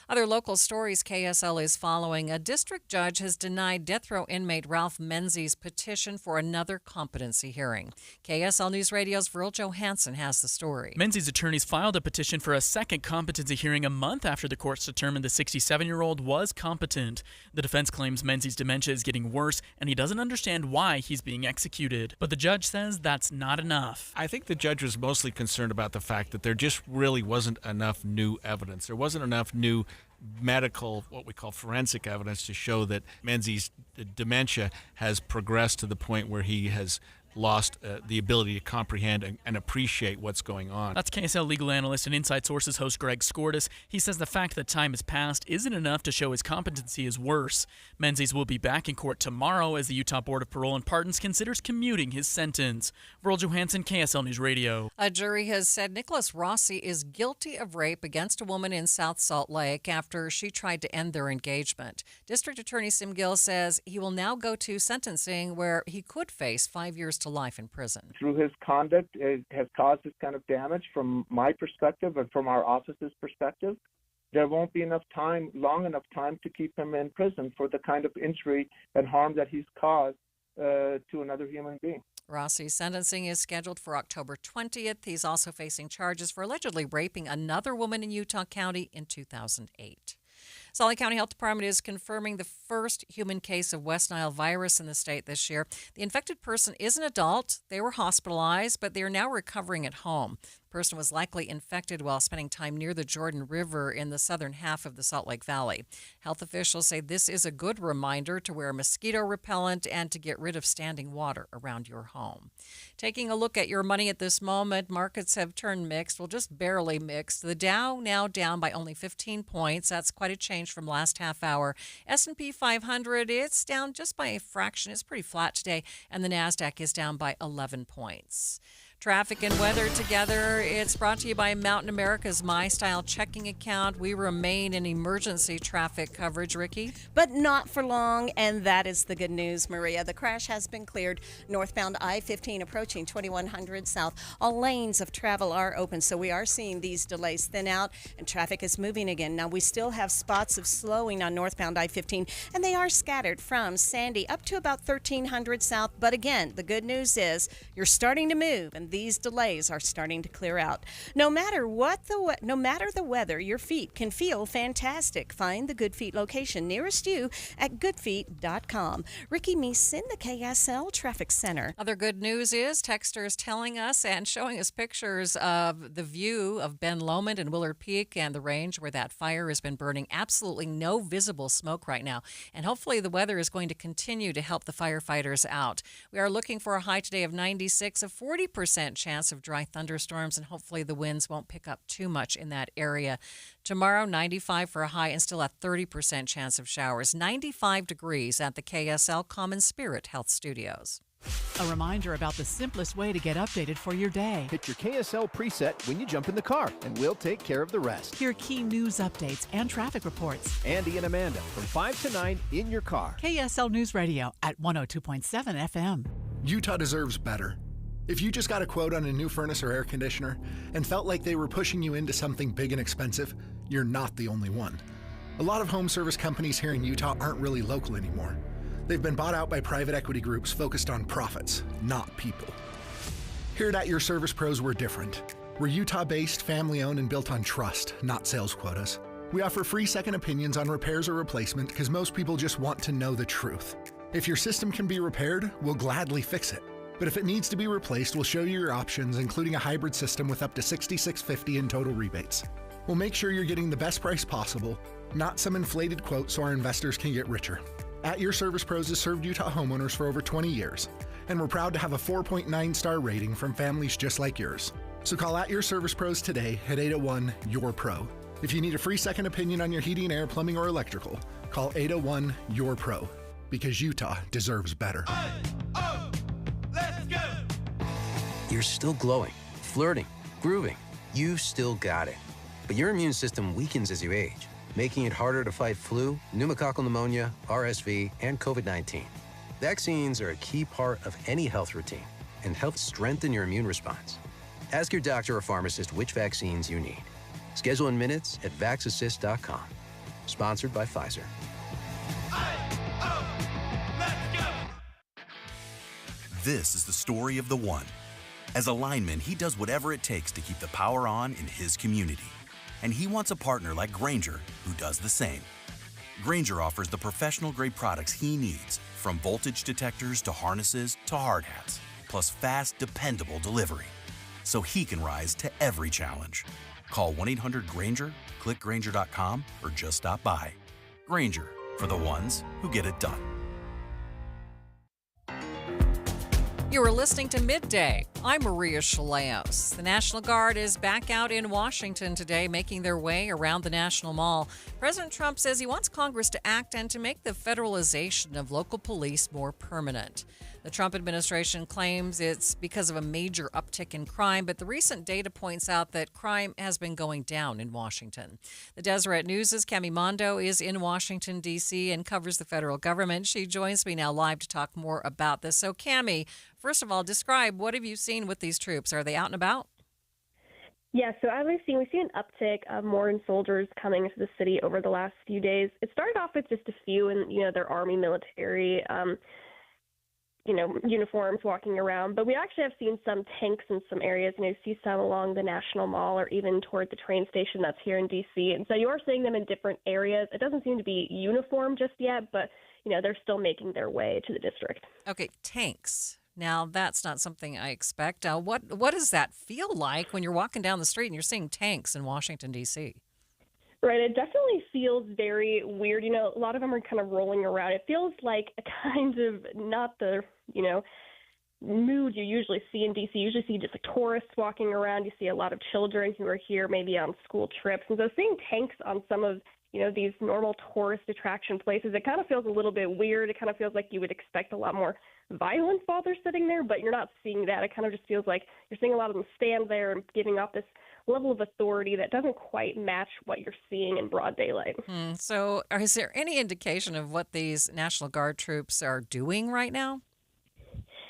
Other local stories KSL is following. A district judge has denied death row inmate Ralph Menzies' petition for another competency hearing. KSL News Radio's Virl Johansson has the story. Menzies' attorneys filed a petition for a second competency hearing a month after the courts determined the 67-year-old was competent. The defense claims Menzies' dementia is getting worse and he doesn't understand why he's being executed. But the judge says that's not enough. I think the judge was mostly concerned about the fact that there just really wasn't enough new evidence. There wasn't enough new medical, what we call forensic evidence to show that Menzies' dementia has progressed to the point where he has lost the ability to comprehend and appreciate what's going on. That's KSL legal analyst and Inside Sources host Greg Skordas. He says the fact that time has passed isn't enough to show his competency is worse. Menzies will be back in court tomorrow as the Utah Board of Parole and Pardons considers commuting his sentence. Verl Johansson, KSL News Radio. A jury has said Nicholas Rossi is guilty of rape against a woman in South Salt Lake after she tried to end their engagement. District Attorney Sim Gill says he will now go to sentencing where he could face 5 years to life in prison. Through his conduct, it has caused this kind of damage from my perspective and from our office's perspective. There won't be long enough time to keep him in prison for the kind of injury and harm that he's caused to another human being. Rossi's sentencing is scheduled for October 20th. He's also facing charges for allegedly raping another woman in Utah County in 2008. Salt Lake County Health Department is confirming the first human case of West Nile virus in the state this year. The infected person is an adult. They were hospitalized, but they are now recovering at home. The person was likely infected while spending time near the Jordan River in the southern half of the Salt Lake Valley. Health officials say this is a good reminder to wear mosquito repellent and to get rid of standing water around your home. Taking a look at your money at this moment, markets have turned mixed, well, just barely mixed. The Dow now down by only 15 points. That's quite a change from last half hour. S&P 500, it's down just by a fraction. It's pretty flat today. And the NASDAQ is down by 11 points. Traffic and weather together. It's brought to you by Mountain America's My Style checking account. We remain in emergency traffic coverage, Ricky. But not for long, and that is the good news, Maria. The crash has been cleared. Northbound I-15 approaching 2100 South. All lanes of travel are open, so we are seeing these delays thin out, and traffic is moving again. Now, we still have spots of slowing on northbound I-15, and they are scattered from Sandy up to about 1300 South. But again, the good news is you're starting to move, and these delays are starting to clear out. No matter the weather, your feet can feel fantastic. Find the Good Feet location nearest you at goodfeet.com. Ricky Meese in the KSL Traffic Center. Other good news is texters telling us and showing us pictures of the view of Ben Lomond and Willard Peak and the range where that fire has been burning. Absolutely no visible smoke right now. And hopefully the weather is going to continue to help the firefighters out. We are looking for a high today of 96, a 40% chance of dry thunderstorms, and hopefully the winds won't pick up too much in that area. Tomorrow, 95 for a high and still a 30% chance of showers. 95 degrees at the KSL Common Spirit Health Studios. A reminder about the simplest way to get updated for your day. Hit your KSL preset when you jump in the car, and we'll take care of the rest. Hear key news updates and traffic reports. Andy and Amanda from 5 to 9 in your car. KSL News Radio at 102.7 FM. Utah deserves better. If you just got a quote on a new furnace or air conditioner and felt like they were pushing you into something big and expensive, you're not the only one. A lot of home service companies here in Utah aren't really local anymore. They've been bought out by private equity groups focused on profits, not people. Here at Your Service Pros, we're different. We're Utah-based, family-owned, and built on trust, not sales quotas. We offer free second opinions on repairs or replacement because most people just want to know the truth. If your system can be repaired, we'll gladly fix it. But if it needs to be replaced, we'll show you your options, including a hybrid system with up to $6,650 in total rebates. We'll make sure you're getting the best price possible, not some inflated quote so our investors can get richer. At Your Service Pros has served Utah homeowners for over 20 years, and we're proud to have a 4.9-star rating from families just like yours. So call At Your Service Pros today at 801-YOUR-PRO. If you need a free second opinion on your heating, air, plumbing, or electrical, call 801-YOUR-PRO, because Utah deserves better. You're still glowing, flirting, grooving. You've still got it. But your immune system weakens as you age, making it harder to fight flu, pneumococcal pneumonia, RSV, and COVID-19. Vaccines are a key part of any health routine and help strengthen your immune response. Ask your doctor or pharmacist which vaccines you need. Schedule in minutes at vaxassist.com. Sponsored by Pfizer. This is the story of the one. As a lineman, he does whatever it takes to keep the power on in his community. And he wants a partner like Grainger who does the same. Grainger offers the professional-grade products he needs, from voltage detectors to harnesses to hard hats, plus fast, dependable delivery, so he can rise to every challenge. Call 1-800-GRAINGER, click Grainger.com, or just stop by. Grainger, for the ones who get it done. You are listening to Midday. I'm Maria Shilaos. The National Guard is back out in Washington today, making their way around the National Mall. President Trump says he wants Congress to act and to make the federalization of local police more permanent. The Trump administration claims it's because of a major uptick in crime, but the recent data points out that crime has been going down in Washington. The Deseret News' Cami Mondo is in Washington, D.C. and covers the federal government. She joins me now live to talk more about this. So, Cami, first of all, describe what have you seen with these troops? Are they out and about? Yeah, so as we've seen an uptick of more soldiers coming into the city over the last few days. It started off with just a few in, their Army military uniforms walking around. But we actually have seen some tanks in some areas. You see some along the National Mall or even toward the train station that's here in D.C. And so you are seeing them in different areas. It doesn't seem to be uniform just yet, but, they're still making their way to the district. Okay, tanks. Now, that's not something I expect. What does that feel like when you're walking down the street and you're seeing tanks in Washington, D.C.? Right. It definitely feels very weird. A lot of them are kind of rolling around. It feels like a kind of not the, mood you usually see in D.C. You usually see just tourists walking around. You see a lot of children who are here maybe on school trips. And so seeing tanks on some of, these normal tourist attraction places, it kind of feels a little bit weird. It kind of feels like you would expect a lot more violence while they're sitting there, but you're not seeing that. It kind of just feels like you're seeing a lot of them stand there and giving off this level of authority that doesn't quite match what you're seeing in broad daylight. So is there any indication of what these National Guard troops are doing right now?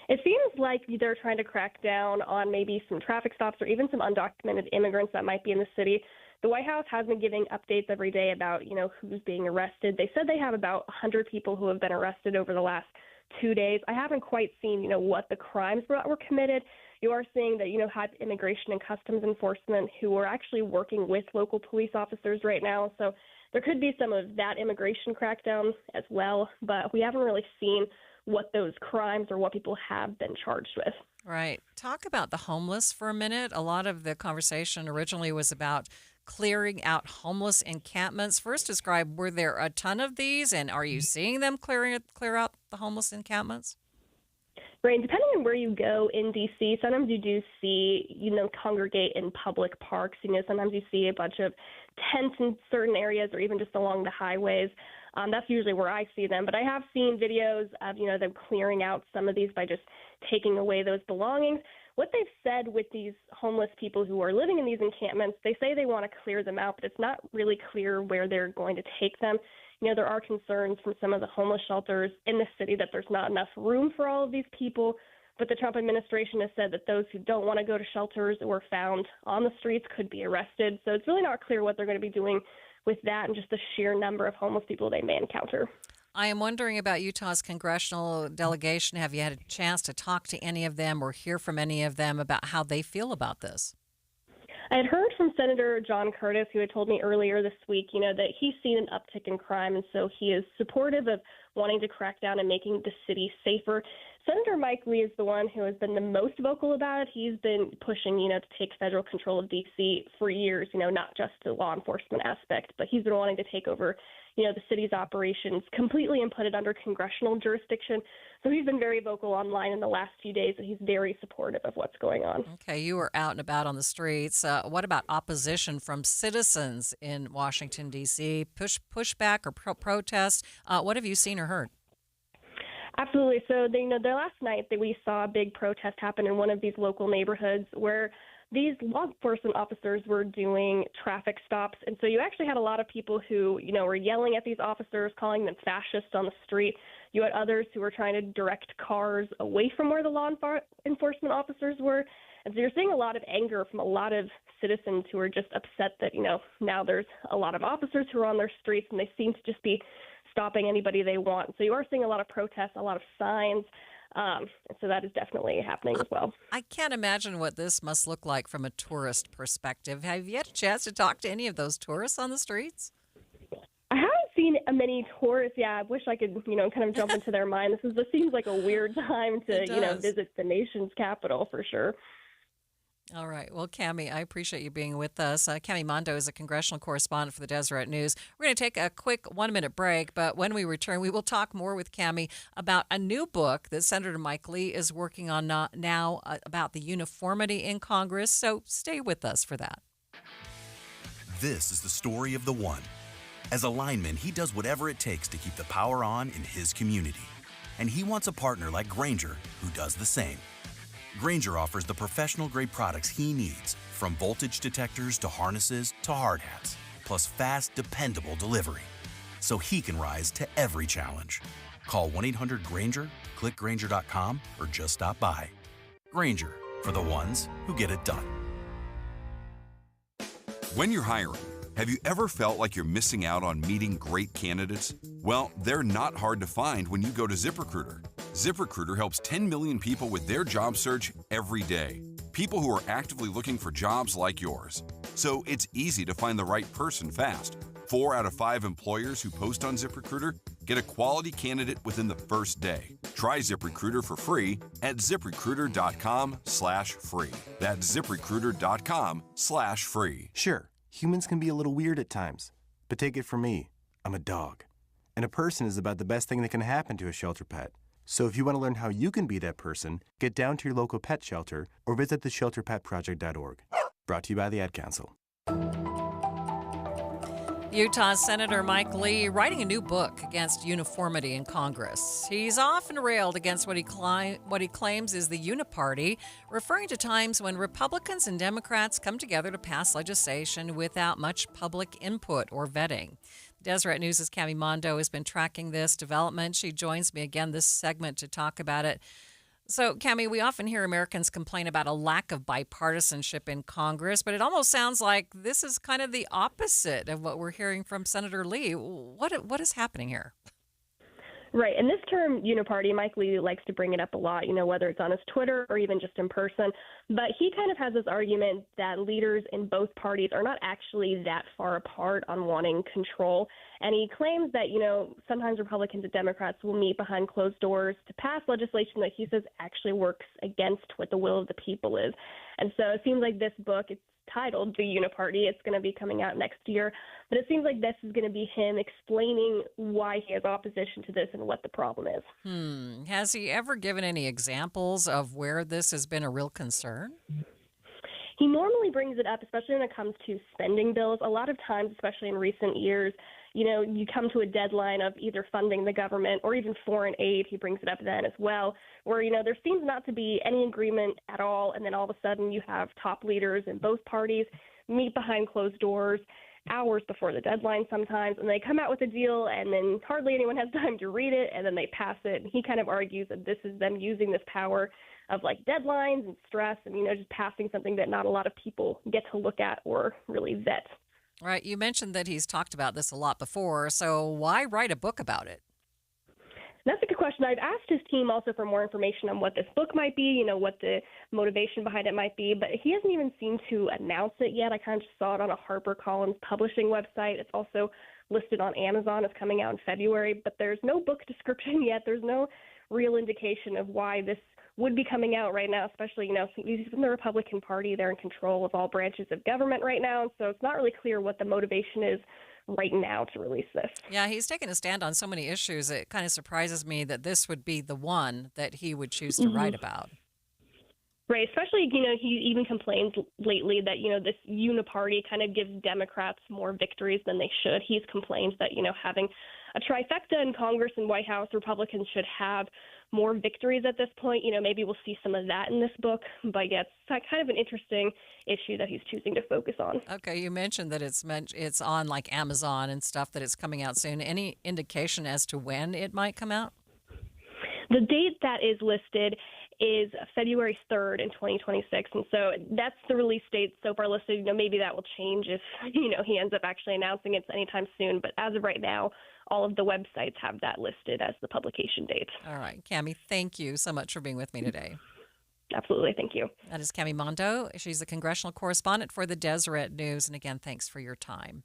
It seems like they're trying to crack down on maybe some traffic stops or even some undocumented immigrants that might be in the city. The White House has been giving updates every day about, who's being arrested. They said they have about 100 people who have been arrested over the last 2 days. I haven't quite seen, what the crimes were committed. You are seeing that, had Immigration and Customs Enforcement who are actually working with local police officers right now. So there could be some of that immigration crackdown as well, but we haven't really seen what those crimes or what people have been charged with. Right. Talk about the homeless for a minute. A lot of the conversation originally was about clearing out homeless encampments. First, describe, were there a ton of these, and are you seeing them clear out the homeless encampments? Right. Depending on where you go in D.C., sometimes you do see, congregate in public parks. Sometimes you see a bunch of tents in certain areas or even just along the highways. That's usually where I see them. But I have seen videos of, them clearing out some of these by just taking away those belongings. What they've said with these homeless people who are living in these encampments, they say they want to clear them out, but it's not really clear where they're going to take them. There are concerns from some of the homeless shelters in the city that there's not enough room for all of these people. But the Trump administration has said that those who don't want to go to shelters or found on the streets could be arrested. So it's really not clear what they're going to be doing with that and just the sheer number of homeless people they may encounter. I am wondering about Utah's congressional delegation. Have you had a chance to talk to any of them or hear from any of them about how they feel about this? I had heard from Senator John Curtis, who had told me earlier this week, that he's seen an uptick in crime, and so he is supportive of wanting to crack down and making the city safer. Senator Mike Lee is the one who has been the most vocal about it. He's been pushing, to take federal control of D.C. for years, not just the law enforcement aspect, but he's been wanting to take over, the city's operations completely and put it under congressional jurisdiction. So he's been very vocal online in the last few days, and he's very supportive of what's going on. Okay, you were out and about on the streets. What about opposition from citizens in Washington, D.C.? Pushback or protest? What have you seen or heard? Absolutely. So, the last night that we saw a big protest happen in one of these local neighborhoods where these law enforcement officers were doing traffic stops. And so you actually had a lot of people who, were yelling at these officers, calling them fascists on the street. You had others who were trying to direct cars away from where the law enforcement officers were. And so you're seeing a lot of anger from a lot of citizens who are just upset that, now there's a lot of officers who are on their streets and they seem to just be stopping anybody they want. So you are seeing a lot of protests, a lot of signs. So that is definitely happening as well. I can't imagine what this must look like from a tourist perspective. Have you had a chance to talk to any of those tourists on the streets? I haven't seen many tourists. Yeah, I wish I could, kind of jump into their mind. This seems like a weird time to, visit the nation's capital for sure. All right. Well, Cami, I appreciate you being with us. Cami Mondo is a congressional correspondent for the Deseret News. We're going to take a quick 1-minute break, but when we return, we will talk more with Cami about a new book that Senator Mike Lee is working on now about the uniformity in Congress. So stay with us for that. This is the story of the one. As a lineman, he does whatever it takes to keep the power on in his community. And he wants a partner like Grainger who does the same. Grainger offers the professional-grade products he needs, from voltage detectors to harnesses to hard hats, plus fast, dependable delivery, so he can rise to every challenge. Call 1-800-GRAINGER, click Grainger.com, or just stop by. Grainger, for the ones who get it done. When you're hiring, have you ever felt like you're missing out on meeting great candidates? Well, they're not hard to find when you go to ZipRecruiter. ZipRecruiter helps 10 million people with their job search every day. People who are actively looking for jobs like yours. So it's easy to find the right person fast. 4 out of 5 employers who post on ZipRecruiter get a quality candidate within the first day. Try ZipRecruiter for free at ZipRecruiter.com/free. That's ZipRecruiter.com/free. Sure, humans can be a little weird at times, but take it from me, I'm a dog. And a person is about the best thing that can happen to a shelter pet. So if you want to learn how you can be that person, get down to your local pet shelter or visit theshelterpetproject.org. Brought to you by the Ad Council. Utah Senator Mike Lee writing a new book against uniformity in Congress. He's often railed against what he claims is the uniparty, referring to times when Republicans and Democrats come together to pass legislation without much public input or vetting. Deseret News' Cami Mondo has been tracking this development. She joins me again this segment to talk about it. So, Cami, we often hear Americans complain about a lack of bipartisanship in Congress, but it almost sounds like this is kind of the opposite of what we're hearing from Senator Lee. What is happening here? Right. And this term, uniparty, Mike Lee likes to bring it up a lot, whether it's on his Twitter or even just in person. But he kind of has this argument that leaders in both parties are not actually that far apart on wanting control. And he claims that, sometimes Republicans and Democrats will meet behind closed doors to pass legislation that he says actually works against what the will of the people is. And so it seems like this book, it's titled The Uniparty. It's going to be coming out next year. But it seems like this is going to be him explaining why he has opposition to this and what the problem is. Has he ever given any examples of where this has been a real concern? He normally brings it up, especially when it comes to spending bills. A lot of times, especially in recent years, you come to a deadline of either funding the government or even foreign aid. He brings it up then as well, where, there seems not to be any agreement at all. And then all of a sudden you have top leaders in both parties meet behind closed doors hours before the deadline sometimes, and they come out with a deal, and then hardly anyone has time to read it, and then they pass it. And he kind of argues that this is them using this power of like deadlines and stress and, just passing something that not a lot of people get to look at or really vet. Right. You mentioned that he's talked about this a lot before. So why write a book about it? That's a good question. I've asked his team also for more information on what this book might be, what the motivation behind it might be, but he hasn't even seemed to announce it yet. I kind of just saw it on a HarperCollins publishing website. It's also listed on Amazon. It's coming out in February, but there's no book description yet. There's no real indication of why this would be coming out right now, especially, he's in the Republican Party. They're in control of all branches of government right now, so it's not really clear what the motivation is right now to release this. Yeah, he's taken a stand on so many issues. It kind of surprises me that this would be the one that he would choose to write about. Right, especially, he even complains lately that, this uniparty kind of gives Democrats more victories than they should. He's complained that, having a trifecta in Congress and White House, Republicans should have more victories at this point. Maybe we'll see some of that in this book. But yeah, it's kind of an interesting issue that he's choosing to focus on. Okay, you mentioned that it's on like Amazon and stuff, that it's coming out soon. Any indication as to when it might come out? The date that is listed is February 3rd in 2026. And so that's the release date so far listed. Maybe that will change if, he ends up actually announcing it anytime soon. But as of right now, all of the websites have that listed as the publication date. All right. Cami, thank you so much for being with me today. Absolutely. Thank you. That is Cami Mondo. She's a congressional correspondent for the Deseret News. And again, thanks for your time.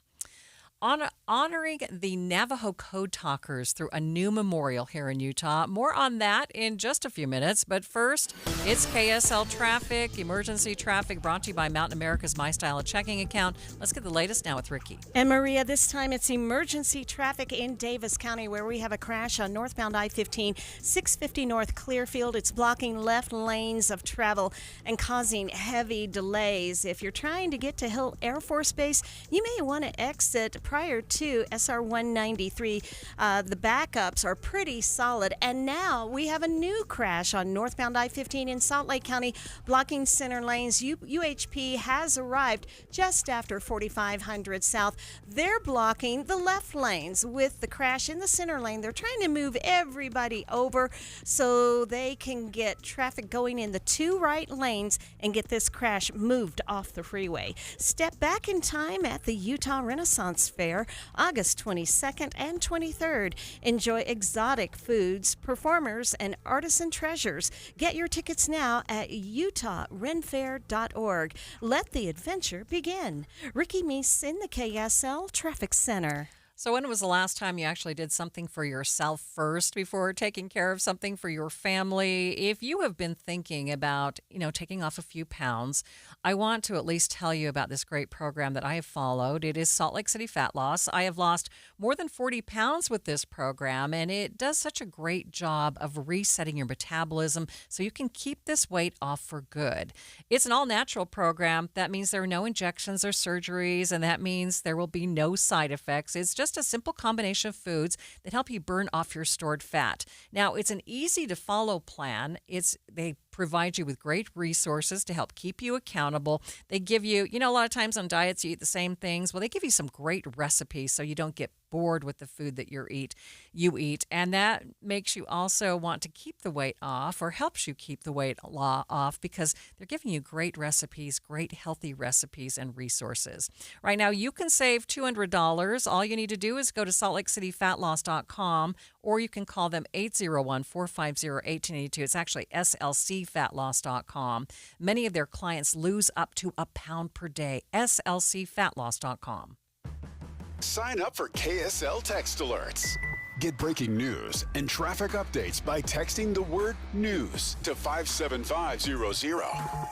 honoring the Navajo Code Talkers through a new memorial here in Utah. More on that in just a few minutes. But first, it's KSL Traffic, emergency traffic brought to you by Mountain America's My Style of Checking account. Let's get the latest now with Ricky. And Maria, this time it's emergency traffic in Davis County where we have a crash on northbound I-15, 650 North Clearfield. It's blocking left lanes of travel and causing heavy delays. If you're trying to get to Hill Air Force Base, you may want to exit prior to SR 193. The backups are pretty solid. And now we have a new crash on northbound I-15 in Salt Lake County, blocking center lanes. UHP has arrived just after 4500 South. They're blocking the left lanes with the crash in the center lane. They're trying to move everybody over so they can get traffic going in the two right lanes and get this crash moved off the freeway. Step back in time at the Utah Renaissance Fair, August 22nd and 23rd. Enjoy exotic foods, performers, and artisan treasures. Get your tickets now at utahrenfair.org. Let the adventure begin. Ricky Meese in the KSL Traffic Center. So when was the last time you actually did something for yourself first before taking care of something for your family? If you have been thinking about, taking off a few pounds, I want to at least tell you about this great program that I have followed. It is Salt Lake City Fat Loss. I have lost more than 40 pounds with this program, and it does such a great job of resetting your metabolism so you can keep this weight off for good. It's an all-natural program. That means there are no injections or surgeries, and that means there will be no side effects. It's just a simple combination of foods that help you burn off your stored fat. Now, it's an easy-to-follow plan. They provide you with great resources to help keep you accountable. They give you, a lot of times on diets you eat the same things. Well, they give you some great recipes so you don't get bored with the food that you eat. And that makes you also want to keep the weight off, or helps you keep the weight off, because they're giving you great recipes, great healthy recipes and resources. Right now, you can save $200. All you need to do is go to saltlakeCityFatLoss.com, or you can call them 801-450-1882. It's actually slcfatloss.com. Many of their clients lose up to a pound per day. slcfatloss.com. Sign up for KSL Text Alerts. Get breaking news and traffic updates by texting the word news to 57500.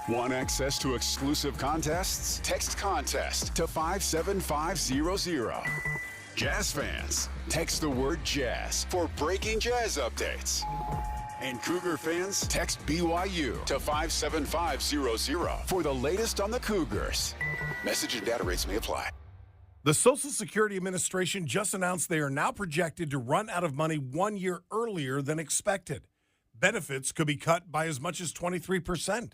Want access to exclusive contests? Text contest to 57500. Jazz fans, text the word jazz for breaking jazz updates. And Cougar fans, text BYU to 57500 for the latest on the Cougars. Message and data rates may apply. The Social Security Administration just announced they are now projected to run out of money 1 year earlier than expected. Benefits could be cut by as much as 23%,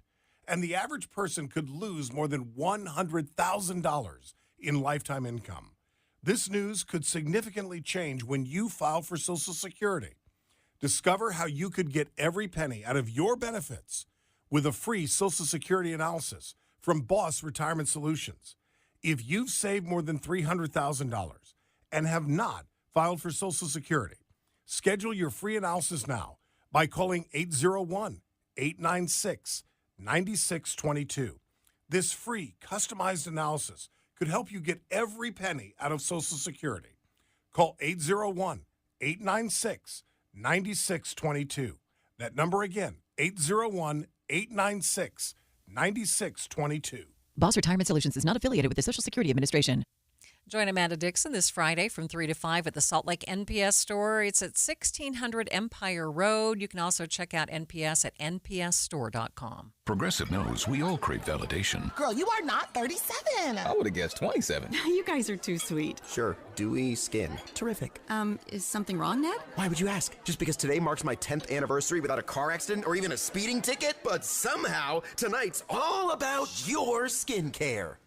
and the average person could lose more than $100,000 in lifetime income. This news could significantly change when you file for Social Security. Discover how you could get every penny out of your benefits with a free Social Security analysis from Boss Retirement Solutions. If you've saved more than $300,000 and have not filed for Social Security, schedule your free analysis now by calling 801-896-9622. This free, customized analysis could help you get every penny out of Social Security. Call 801-896-9622. That number again, 801-896-9622. Boss Retirement Solutions is not affiliated with the Social Security Administration. Join Amanda Dixon this Friday from 3 to 5 at the Salt Lake NPS store. It's at 1600 Empire Road. You can also check out NPS at npsstore.com. Progressive knows we all crave validation. Girl, you are not 37. I would have guessed 27. You guys are too sweet. Sure, dewy skin. Terrific. Is something wrong, Ned? Why would you ask? Just because today marks my 10th anniversary without a car accident or even a speeding ticket? But somehow, tonight's all about your skincare.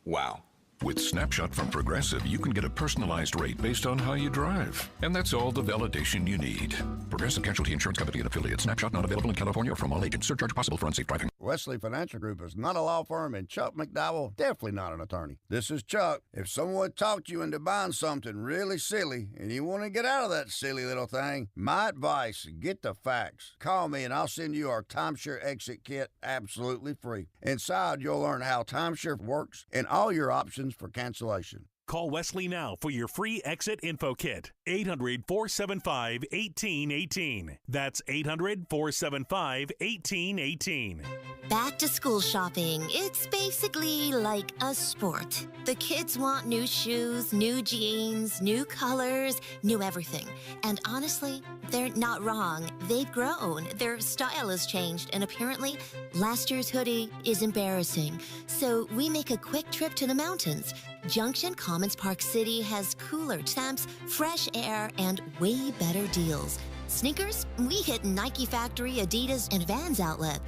Wow. With Snapshot from Progressive, you can get a personalized rate based on how you drive. And that's all the validation you need. Progressive Casualty Insurance Company and affiliates. Snapshot not available in California or from all agents. Surcharge possible for unsafe driving. Wesley Financial Group is not a law firm, and Chuck McDowell definitely not an attorney. This is Chuck. If someone talked you into buying something really silly and you want to get out of that silly little thing, my advice, get the facts. Call me and I'll send you our timeshare exit kit absolutely free. Inside, you'll learn how timeshare works and all your options for cancellation. Call Wesley now for your free exit info kit. 800-475-1818. That's 800-475-1818. Back to school shopping. It's basically like a sport. The kids want new shoes, new jeans, new colors, new everything. And honestly, they're not wrong. They've grown. Their style has changed. And apparently, last year's hoodie is embarrassing. So we make a quick trip to the mountains. Junction Commons Park City has cooler temps, fresh air, and way better deals. Sneakers? We hit Nike Factory, Adidas, and Vans Outlet.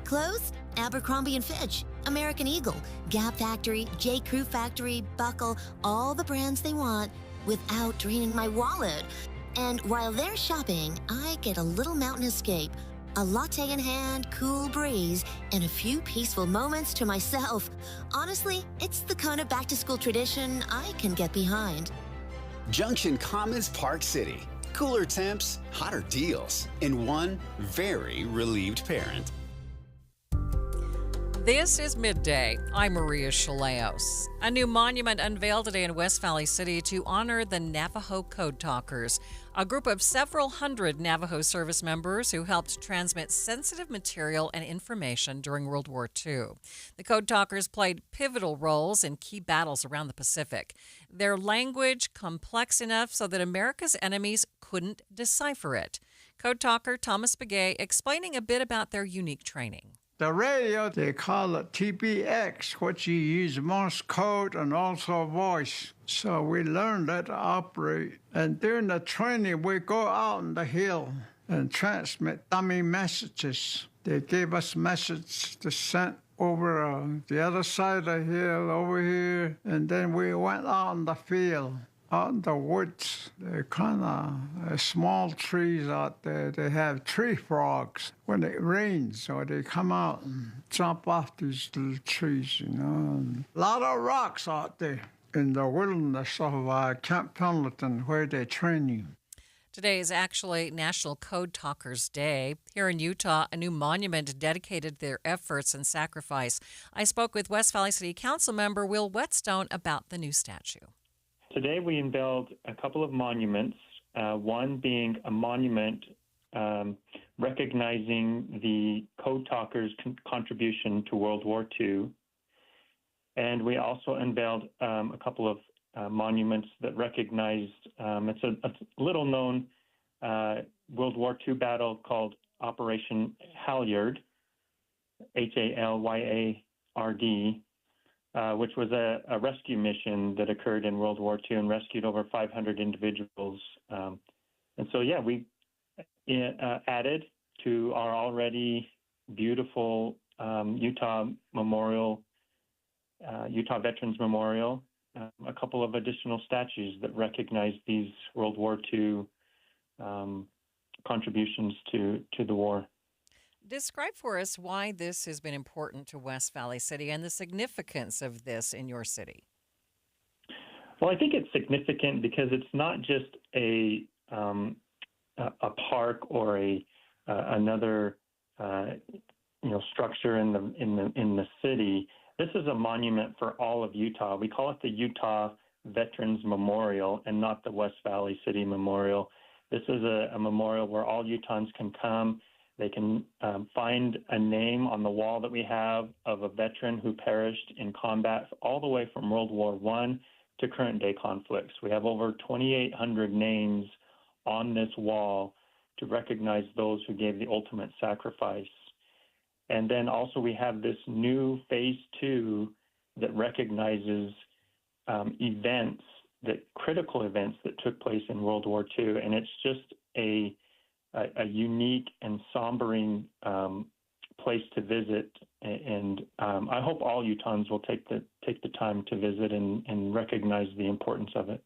Clothes? Abercrombie & Fitch, American Eagle, Gap Factory, J. Crew Factory, Buckle, all the brands they want without draining my wallet. And while they're shopping, I get a little mountain escape. A latte in hand, cool breeze, and a few peaceful moments to myself. Honestly, it's the kind of back-to-school tradition I can get behind. Junction Commons Park City. Cooler temps, hotter deals, and one very relieved parent. This is Midday. I'm Maria Shilaos. A new monument unveiled today in West Valley City to honor the Navajo Code Talkers, a group of several hundred Navajo service members who helped transmit sensitive material and information during World War II. The Code Talkers played pivotal roles in key battles around the Pacific. Their language complex enough so that America's enemies couldn't decipher it. Code Talker Thomas Begay explaining a bit about their unique training. The radio, they call it TBX, which you use Morse code and also voice. So we learned that to operate. And during the training, we go out on the hill and transmit dummy messages. They gave us messages to send over the other side of the hill, over here. And then we went out in the field. Out in the woods, they're kind of small trees out there. They have tree frogs when it rains, so they come out and jump off these little trees, you know. And a lot of rocks out there in the wilderness of Camp Pendleton where they train you. Today is actually National Code Talkers Day. Here in Utah, a new monument dedicated to their efforts and sacrifice. I spoke with West Valley City Council member Will Whetstone about the new statue. Today we unveiled a couple of monuments, one being a monument recognizing the Code Talkers' contribution to World War II. And we also unveiled a couple of monuments that recognized, it's a little-known World War II battle called Operation Halyard, Halyard, which was a rescue mission that occurred in World War II and rescued over 500 individuals. And so, yeah, we added to our already beautiful Utah Veterans Memorial, a couple of additional statues that recognize these World War II contributions to the war. Describe for us why this has been important to West Valley City and the significance of this in your city. Well, I think it's significant because it's not just a park or another structure in the city. This is a monument for all of Utah. We call it the Utah Veterans Memorial and not the West Valley City Memorial. This is a memorial where all Utahns can come. They can find a name on the wall that we have of a veteran who perished in combat all the way from World War I to current day conflicts. We have over 2,800 names on this wall to recognize those who gave the ultimate sacrifice. And then also we have this new phase 2 that recognizes critical events that took place in World War II. And it's just a unique and sombering place to visit, and I hope all Utahns will take the time to visit and recognize the importance of it.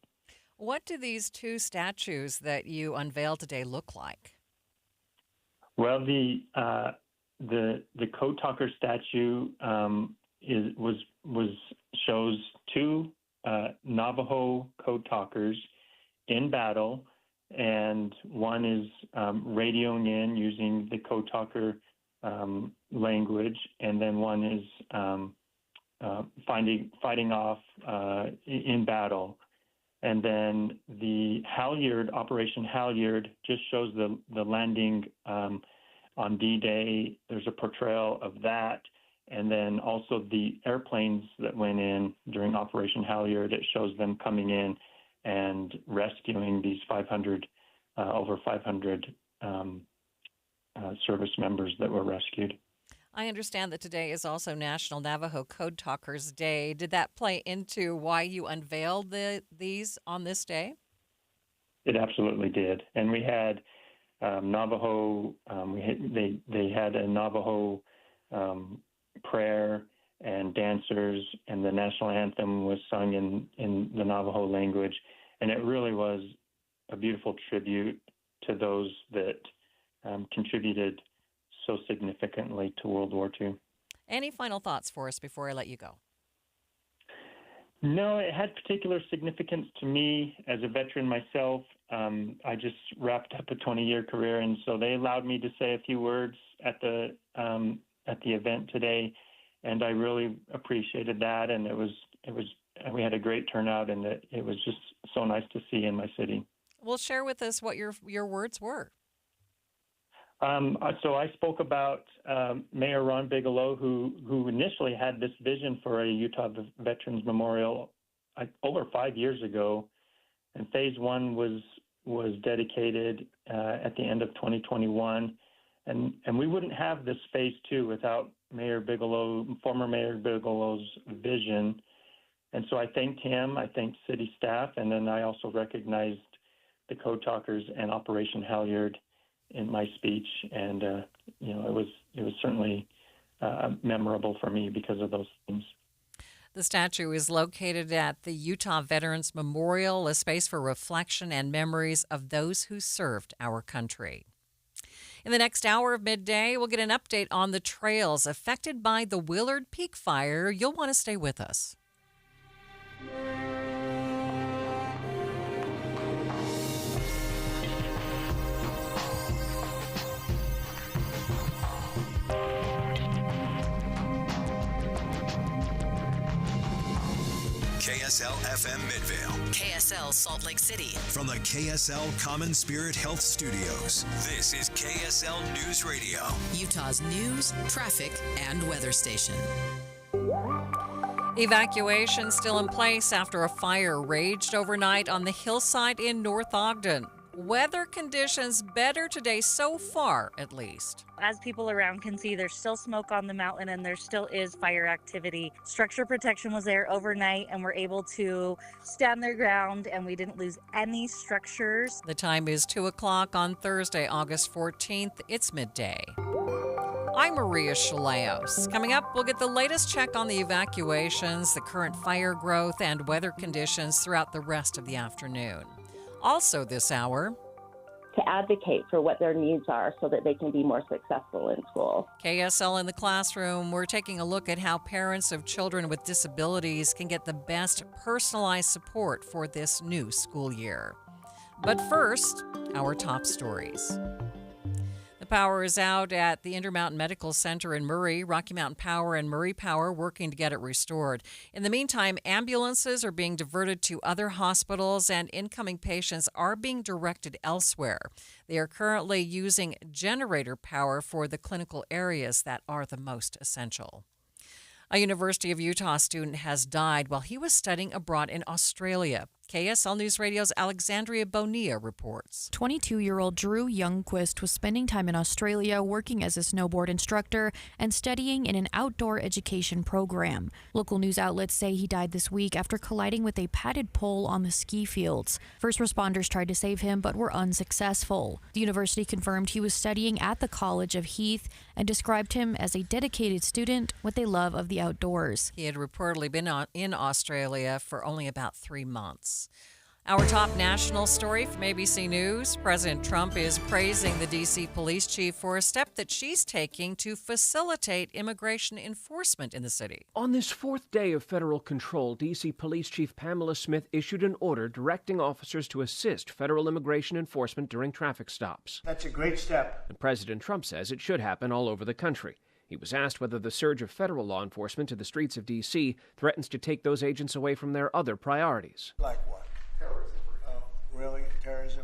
What do these two statues that you unveiled today look like? Well, the Code Talker statue shows two Navajo Code Talkers in battle. And one is radioing in using the Code Talker language, and then one is fighting off in battle. And then the Halyard, Operation Halyard, just shows the landing on D-Day. There's a portrayal of that. And then also the airplanes that went in during Operation Halyard, it shows them coming in and rescuing these over 500 service members that were rescued. I understand that today is also National Navajo Code Talkers Day. Did that play into why you unveiled these on this day? It absolutely did. And we had Navajo, they had a Navajo prayer and dancers, and the national anthem was sung in the Navajo language. And it really was a beautiful tribute to those that contributed so significantly to World War II. Any final thoughts for us before I let you go? No, it had particular significance to me as a veteran myself. I just wrapped up a 20-year career, and so they allowed me to say a few words at the event today, and I really appreciated that. And we had a great turnout, and it was just so nice to see in my city. Well, share with us what your words were. So I spoke about Mayor Ron Bigelow, who initially had this vision for a Utah Veterans Memorial over 5 years ago, and Phase 1 was dedicated at the end of 2021, and we wouldn't have this Phase 2 without former Mayor Bigelow's vision. And so I thanked him, I thanked city staff, and then I also recognized the Code Talkers and Operation Halyard in my speech, and it was certainly memorable for me because of those things. The statue is located at the Utah Veterans Memorial, a space for reflection and memories of those who served our country. In the next hour of Midday, we'll get an update on the trails affected by the Willard Peak Fire. You'll want to stay with us. KSL FM Midvale. KSL Salt Lake City. From the KSL Common Spirit Health Studios, this is KSL News Radio. Utah's news, traffic, and weather station. Evacuation still in place after a fire raged overnight on the hillside in North Ogden. Weather conditions better today so far, at least. As people around can see, there's still smoke on the mountain and there still is fire activity. Structure protection was there overnight and we're able to stand their ground, and we didn't lose any structures. The time is 2 o'clock on Thursday, August 14th. It's midday. I'm Maria Shilaos. Coming up, we'll get the latest check on the evacuations, the current fire growth, and weather conditions throughout the rest of the afternoon. Also this hour, to advocate for what their needs are so that they can be more successful in school. KSL in the Classroom, we're taking a look at how parents of children with disabilities can get the best personalized support for this new school year. But first, our top stories. The power is out at the Intermountain Medical Center in Murray. Rocky Mountain Power and Murray Power working to get it restored. In the meantime, ambulances are being diverted to other hospitals and incoming patients are being directed elsewhere. They are currently using generator power for the clinical areas that are the most essential. A University of Utah student has died while he was studying abroad in Australia. KSL News Radio's Alexandria Bonilla reports. 22-year-old Drew Youngquist was spending time in Australia working as a snowboard instructor and studying in an outdoor education program. Local news outlets say he died this week after colliding with a padded pole on the ski fields. First responders tried to save him but were unsuccessful. The university confirmed he was studying at the College of Heath and described him as a dedicated student with a love of the outdoors. He had reportedly been in Australia for only about 3 months. Our top national story from ABC News. President Trump is praising the D.C. police chief for a step that she's taking to facilitate immigration enforcement in the city. On this fourth day of federal control, D.C. Police Chief Pamela Smith issued an order directing officers to assist federal immigration enforcement during traffic stops. That's a great step. And President Trump says it should happen all over the country. He was asked whether the surge of federal law enforcement to the streets of D.C. threatens to take those agents away from their other priorities. Like what? Terrorism. Oh, really? Terrorism?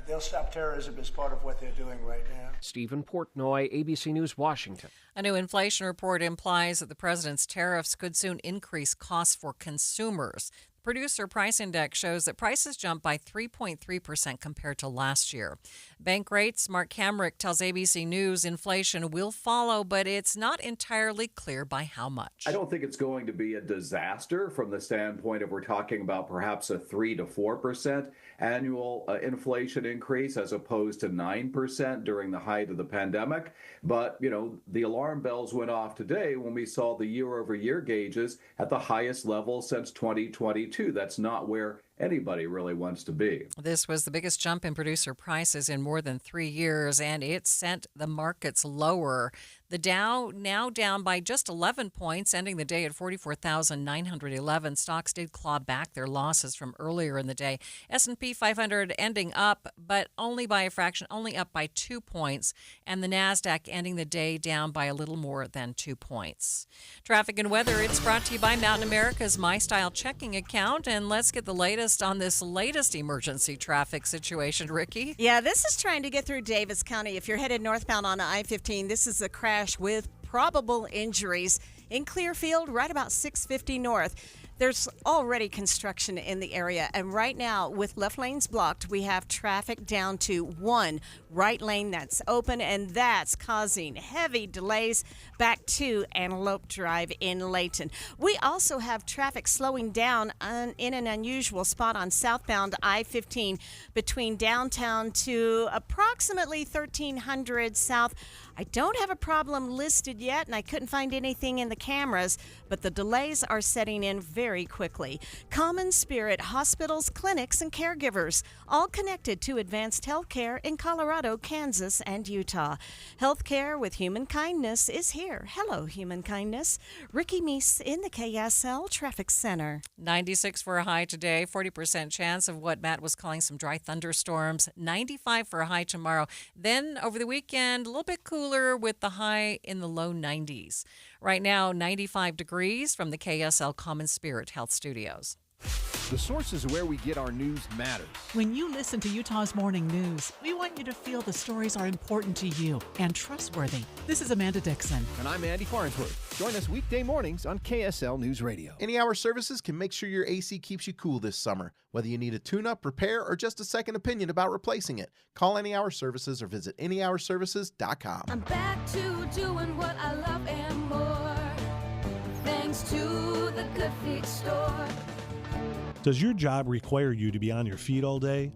They'll stop terrorism as part of what they're doing right now. Stephen Portnoy, ABC News, Washington. A new inflation report implies that the president's tariffs could soon increase costs for consumers. The Producer Price Index shows that prices jumped by 3.3% compared to last year. Bank rates, Mark Kamrick tells ABC News inflation will follow, but it's not entirely clear by how much. I don't think it's going to be a disaster from the standpoint of we're talking about perhaps a 3 to 4% annual inflation increase as opposed to 9% during the height of the pandemic. But, the alarm bells went off today when we saw the year-over-year gauges at the highest level since 2022. That's not where anybody really wants to be. This was the biggest jump in producer prices in more than 3 years, and it sent the markets lower. The Dow now down by just 11 points, ending the day at 44,911. Stocks did claw back their losses from earlier in the day. S&P 500 ending up, but only by a fraction, only up by 2 points, and the NASDAQ ending the day down by a little more than 2 points. Traffic and weather, it's brought to you by Mountain America's MyStyle checking account, and let's get the latest on this latest emergency traffic situation, Ricky. Yeah, this is trying to get through Davis County. If you're headed northbound on I-15, this is a crash with probable injuries in Clearfield, right about 650 north. There's already construction in the area, and right now, with left lanes blocked, we have traffic down to one right lane that's open, and that's causing heavy delays back to Antelope Drive in Layton. We also have traffic slowing down in an unusual spot on southbound I-15 between downtown to approximately 1300 south. I don't have a problem listed yet, and I couldn't find anything in the cameras, but the delays are setting in very quickly. Common Spirit hospitals, clinics, and caregivers, all connected to advanced health care in Colorado, Kansas, and Utah. Healthcare with human kindness is here. Hello, human kindness. Ricky Meese in the KSL Traffic Center. 96 for a high today, 40% chance of what Matt was calling some dry thunderstorms. 95 for a high tomorrow. Then over the weekend, a little bit cooler with the high in the low 90s. Right now, 95 degrees from the KSL Common Spirit Health Studios. The sources where we get our news matters. When you listen to Utah's Morning News, we want you to feel the stories are important to you and trustworthy. This is Amanda Dixon. And I'm Andy Farnsworth. Join us weekday mornings on KSL News Radio. Any Hour Services can make sure your AC keeps you cool this summer. Whether you need a tune-up, repair, or just a second opinion about replacing it, call Any Hour Services or visit anyhourservices.com. I'm back to doing what I love and more, thanks to the Good Feet store. Does your job require you to be on your feet all day?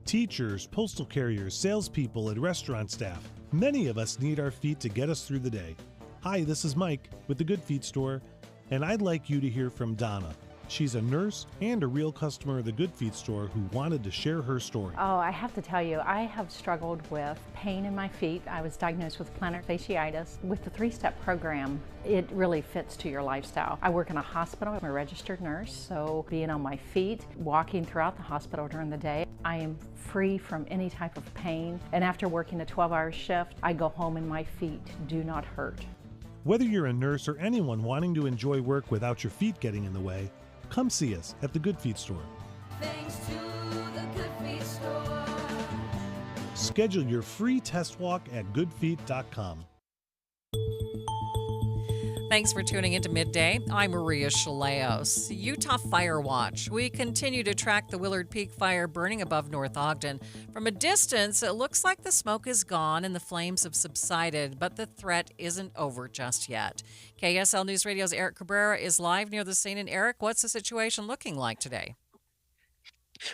Teachers, postal carriers, salespeople, and restaurant staff. Many of us need our feet to get us through the day. Hi, this is Mike with the Good Feet store, and I'd like you to hear from Donna. She's a nurse and a real customer of the Good Feet store who wanted to share her story. Oh, I have to tell you, I have struggled with pain in my feet. I was diagnosed with plantar fasciitis. With the 3-step program, it really fits to your lifestyle. I work in a hospital. I'm a registered nurse, so being on my feet, walking throughout the hospital during the day, I am free from any type of pain. And after working a 12-hour shift, I go home and my feet do not hurt. Whether you're a nurse or anyone wanting to enjoy work without your feet getting in the way, come see us at the Good Feet store. Thanks to the Good Feet store. Schedule your free test walk at goodfeet.com. Thanks for tuning into Midday. I'm Maria Shilaos. Utah Fire Watch. We continue to track the Willard Peak fire burning above North Ogden. From a distance, it looks like the smoke is gone and the flames have subsided, but the threat isn't over just yet. KSL News Radio's Eric Cabrera is live near the scene. And Eric, what's the situation looking like today?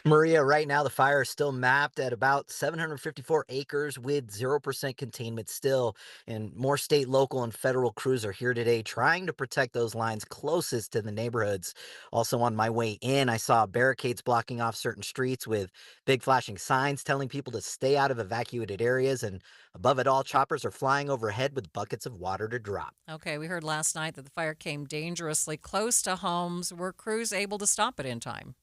Maria, right now the fire is still mapped at about 754 acres with 0% containment still. And more state, local, and federal crews are here today trying to protect those lines closest to the neighborhoods. Also on my way in, I saw barricades blocking off certain streets with big flashing signs telling people to stay out of evacuated areas. And above it all, choppers are flying overhead with buckets of water to drop. Okay, we heard last night that the fire came dangerously close to homes. Were crews able to stop it in time?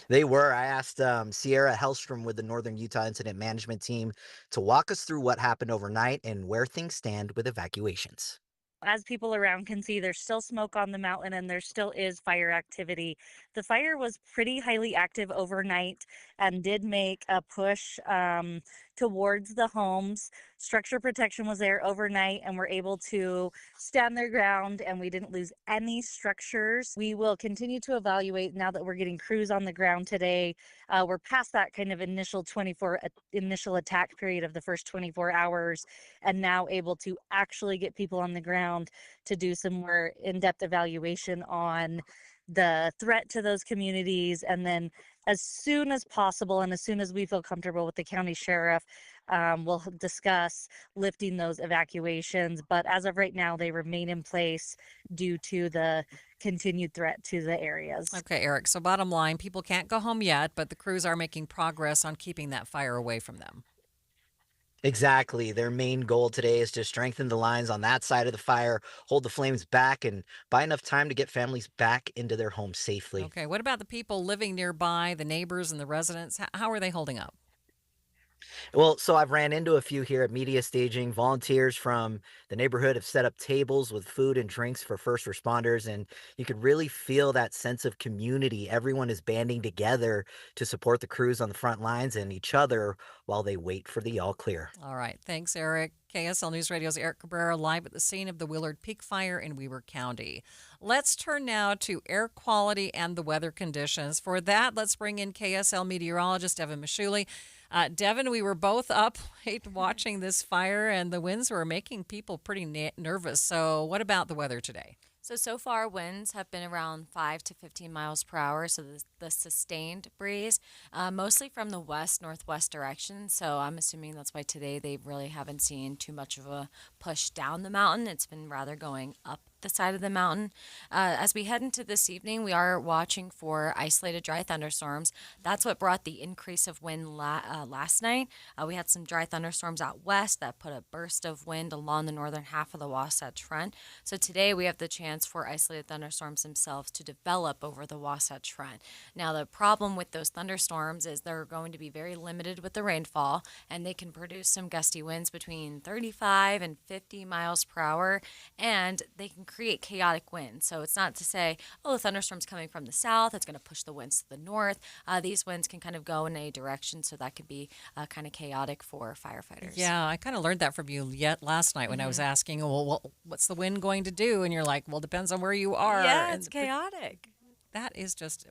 They were. I asked Sierra Hellstrom with the Northern Utah Incident Management Team to walk us through what happened overnight and where things stand with evacuations. As people around can see, there's still smoke on the mountain and there still is fire activity. The fire was pretty highly active overnight and did make a push towards the homes. Structure protection was there overnight and we're able to stand their ground and we didn't lose any structures. We will continue to evaluate now that we're getting crews on the ground today. We're past that kind of initial attack period of the first 24 hours and now able to actually get people on the ground to do some more in-depth evaluation on the threat to those communities. And then as soon as possible and as soon as we feel comfortable with the county sheriff, we'll discuss lifting those evacuations. But as of right now, they remain in place due to the continued threat to the areas. Okay, Eric. So bottom line, people can't go home yet, but the crews are making progress on keeping that fire away from them. Exactly. Their main goal today is to strengthen the lines on that side of the fire, hold the flames back, and buy enough time to get families back into their homes safely. Okay, what about the people living nearby, the neighbors and the residents? How are they holding up? Well, so I've ran into a few here at media staging. Volunteers from the neighborhood have set up tables with food and drinks for first responders, and you could really feel that sense of community. Everyone is banding together to support the crews on the front lines and each other while they wait for the all clear. All right. Thanks, Eric. KSL News Radio's Eric Cabrera live at the scene of the Willard Peak Fire in Weber County. Let's turn now to air quality and the weather conditions. For that, let's bring in KSL meteorologist Devin Mashuli. Devin, we were both up late watching this fire, and the winds were making people pretty nervous. So what about the weather today? So far, winds have been around 5 to 15 miles per hour, so the sustained breeze, mostly from the west-northwest direction. So I'm assuming that's why today they really haven't seen too much of a push down the mountain. It's been rather going up the side of the mountain. As we head into this evening, we are watching for isolated dry thunderstorms. That's what brought the increase of wind last night. We had some dry thunderstorms out west that put a burst of wind along the northern half of the Wasatch Front. So today we have the chance for isolated thunderstorms themselves to develop over the Wasatch Front. Now, the problem with those thunderstorms is they're going to be very limited with the rainfall, and they can produce some gusty winds between 35 and 50 miles per hour, and they can create chaotic winds. So it's not to say, oh, the thunderstorm's coming from the south, it's going to push the winds to the north. These winds can kind of go in a direction, so that could be kind of chaotic for firefighters. Yeah, I kind of learned that from you last night when I was asking, well, what's the wind going to do? And you're like, well, depends on where you are. Yeah, it's chaotic. That is just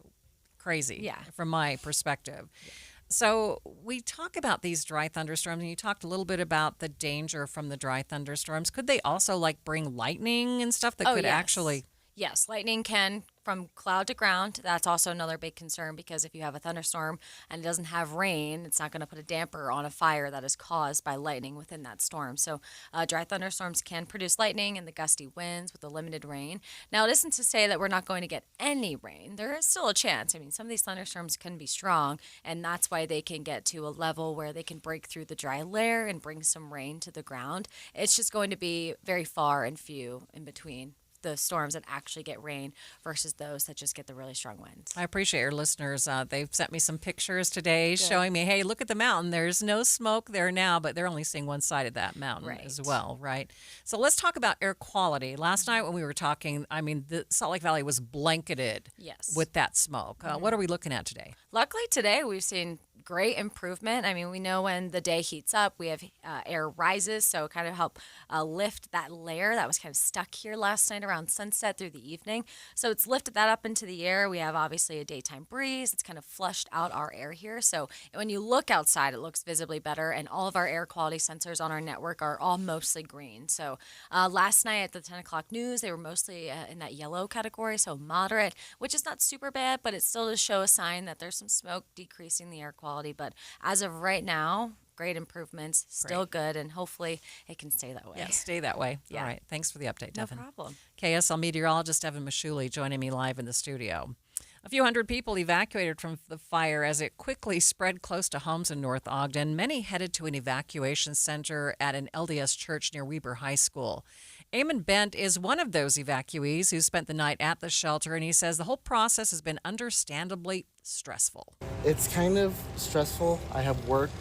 crazy from my perspective. Yeah. So we talk about these dry thunderstorms, and you talked a little bit about the danger from the dry thunderstorms. Could they also bring lightning and stuff that could actually... Yes, lightning can from cloud to ground. That's also another big concern, because if you have a thunderstorm and it doesn't have rain, it's not going to put a damper on a fire that is caused by lightning within that storm. So dry thunderstorms can produce lightning and the gusty winds with the limited rain. Now, it isn't to say that we're not going to get any rain. There is still a chance. I mean, some of these thunderstorms can be strong, and that's why they can get to a level where they can break through the dry layer and bring some rain to the ground. It's just going to be very far and few in between the storms that actually get rain versus those that just get the really strong winds. I appreciate your listeners. They've sent me some pictures today showing me, hey, look at the mountain. There's no smoke there now, but they're only seeing one side of that mountain as well, right? So let's talk about air quality. Last night when we were talking, I mean, the Salt Lake Valley was blanketed with that smoke. What are we looking at today? Luckily today we've seen great improvement. I mean, we know when the day heats up, we have air rises, so it kind of help lift that layer that was kind of stuck here last night around sunset through the evening. So it's lifted that up into the air. We have obviously a daytime breeze. It's kind of flushed out our air here. So when you look outside, it looks visibly better, and all of our air quality sensors on our network are all mostly green. So last night at the 10 o'clock news, they were mostly in that yellow category, so moderate, which is not super bad, but it still does show a sign that there's some smoke decreasing the air quality. But as of right now, great improvements, still good, and hopefully it can stay that way. Yeah, stay that way. Yeah. All right. Thanks for the update, Devin. No problem. KSL meteorologist Devin Mashuli joining me live in the studio. A few hundred people evacuated from the fire as it quickly spread close to homes in North Ogden. Many headed to an evacuation center at an LDS church near Weber High School. Eamon Bent is one of those evacuees who spent the night at the shelter, and he says the whole process has been understandably stressful. It's kind of stressful. I have work.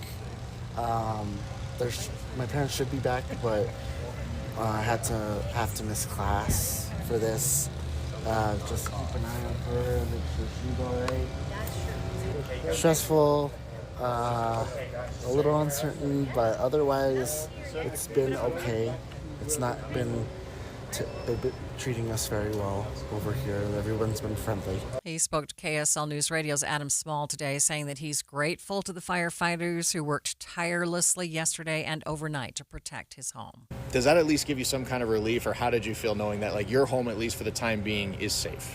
My parents should be back, but I have to miss class for this. Just keep an eye on her and make sure she's all right. Stressful, a little uncertain, but otherwise it's been okay. It's not been. They've been treating us very well over here. Everyone's been friendly. He spoke to KSL News Radio's Adam Small today, saying that he's grateful to the firefighters who worked tirelessly yesterday and overnight to protect his home. Does that at least give you some kind of relief, or how did you feel knowing that your home, at least for the time being, is safe?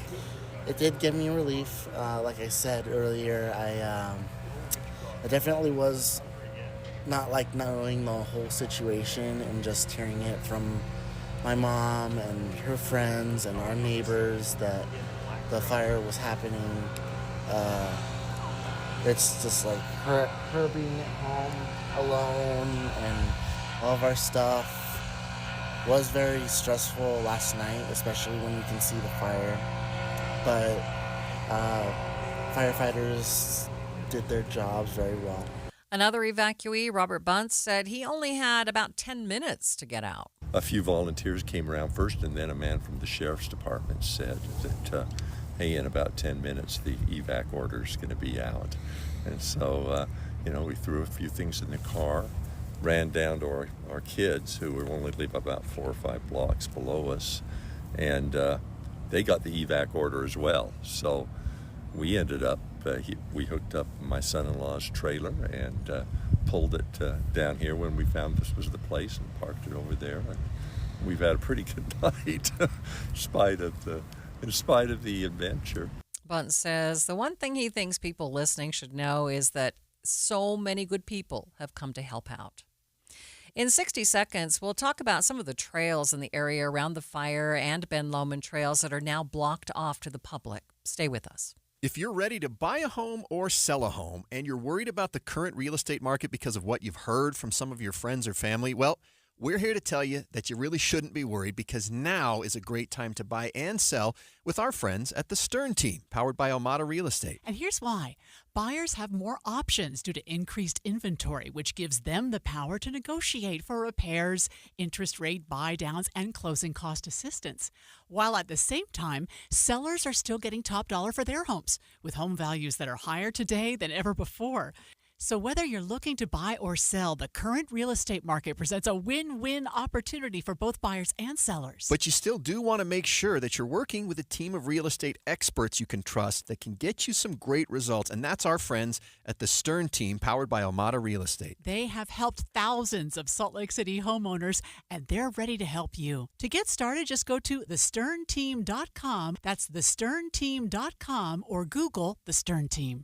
It did give me relief. Like I said earlier, I definitely was not knowing the whole situation and just hearing it from my mom and her friends and our neighbors that the fire was happening. It's just her being at home alone, and all of our stuff was very stressful last night, especially when you can see the fire. But firefighters did their jobs very well. Another evacuee, Robert Bunce, said he only had about 10 minutes to get out. A few volunteers came around first, and then a man from the sheriff's department said that, hey, in about 10 minutes, the evac order is going to be out. And so, we threw a few things in the car, ran down to our kids, who were only live about 4 or 5 blocks below us, and they got the evac order as well. So we ended up, we hooked up my son-in-law's trailer and pulled it down here when we found this was the place and parked it over there. And we've had a pretty good night in spite of the adventure. Bunce says the one thing he thinks people listening should know is that so many good people have come to help out. In 60 seconds, we'll talk about some of the trails in the area around the fire and Ben Lomond trails that are now blocked off to the public. Stay with us. If you're ready to buy a home or sell a home and you're worried about the current real estate market because of what you've heard from some of your friends or family, well, we're here to tell you that you really shouldn't be worried, because now is a great time to buy and sell with our friends at the Stern Team, powered by Almada Real Estate. And here's why. Buyers have more options due to increased inventory, which gives them the power to negotiate for repairs, interest rate buy-downs, and closing cost assistance. While at the same time, sellers are still getting top dollar for their homes, with home values that are higher today than ever before. So whether you're looking to buy or sell, the current real estate market presents a win-win opportunity for both buyers and sellers. But you still do want to make sure that you're working with a team of real estate experts you can trust that can get you some great results. And that's our friends at the Stern Team, powered by Almada Real Estate. They have helped thousands of Salt Lake City homeowners, and they're ready to help you. To get started, just go to thesternteam.com. That's thesternteam.com, or Google The Stern Team.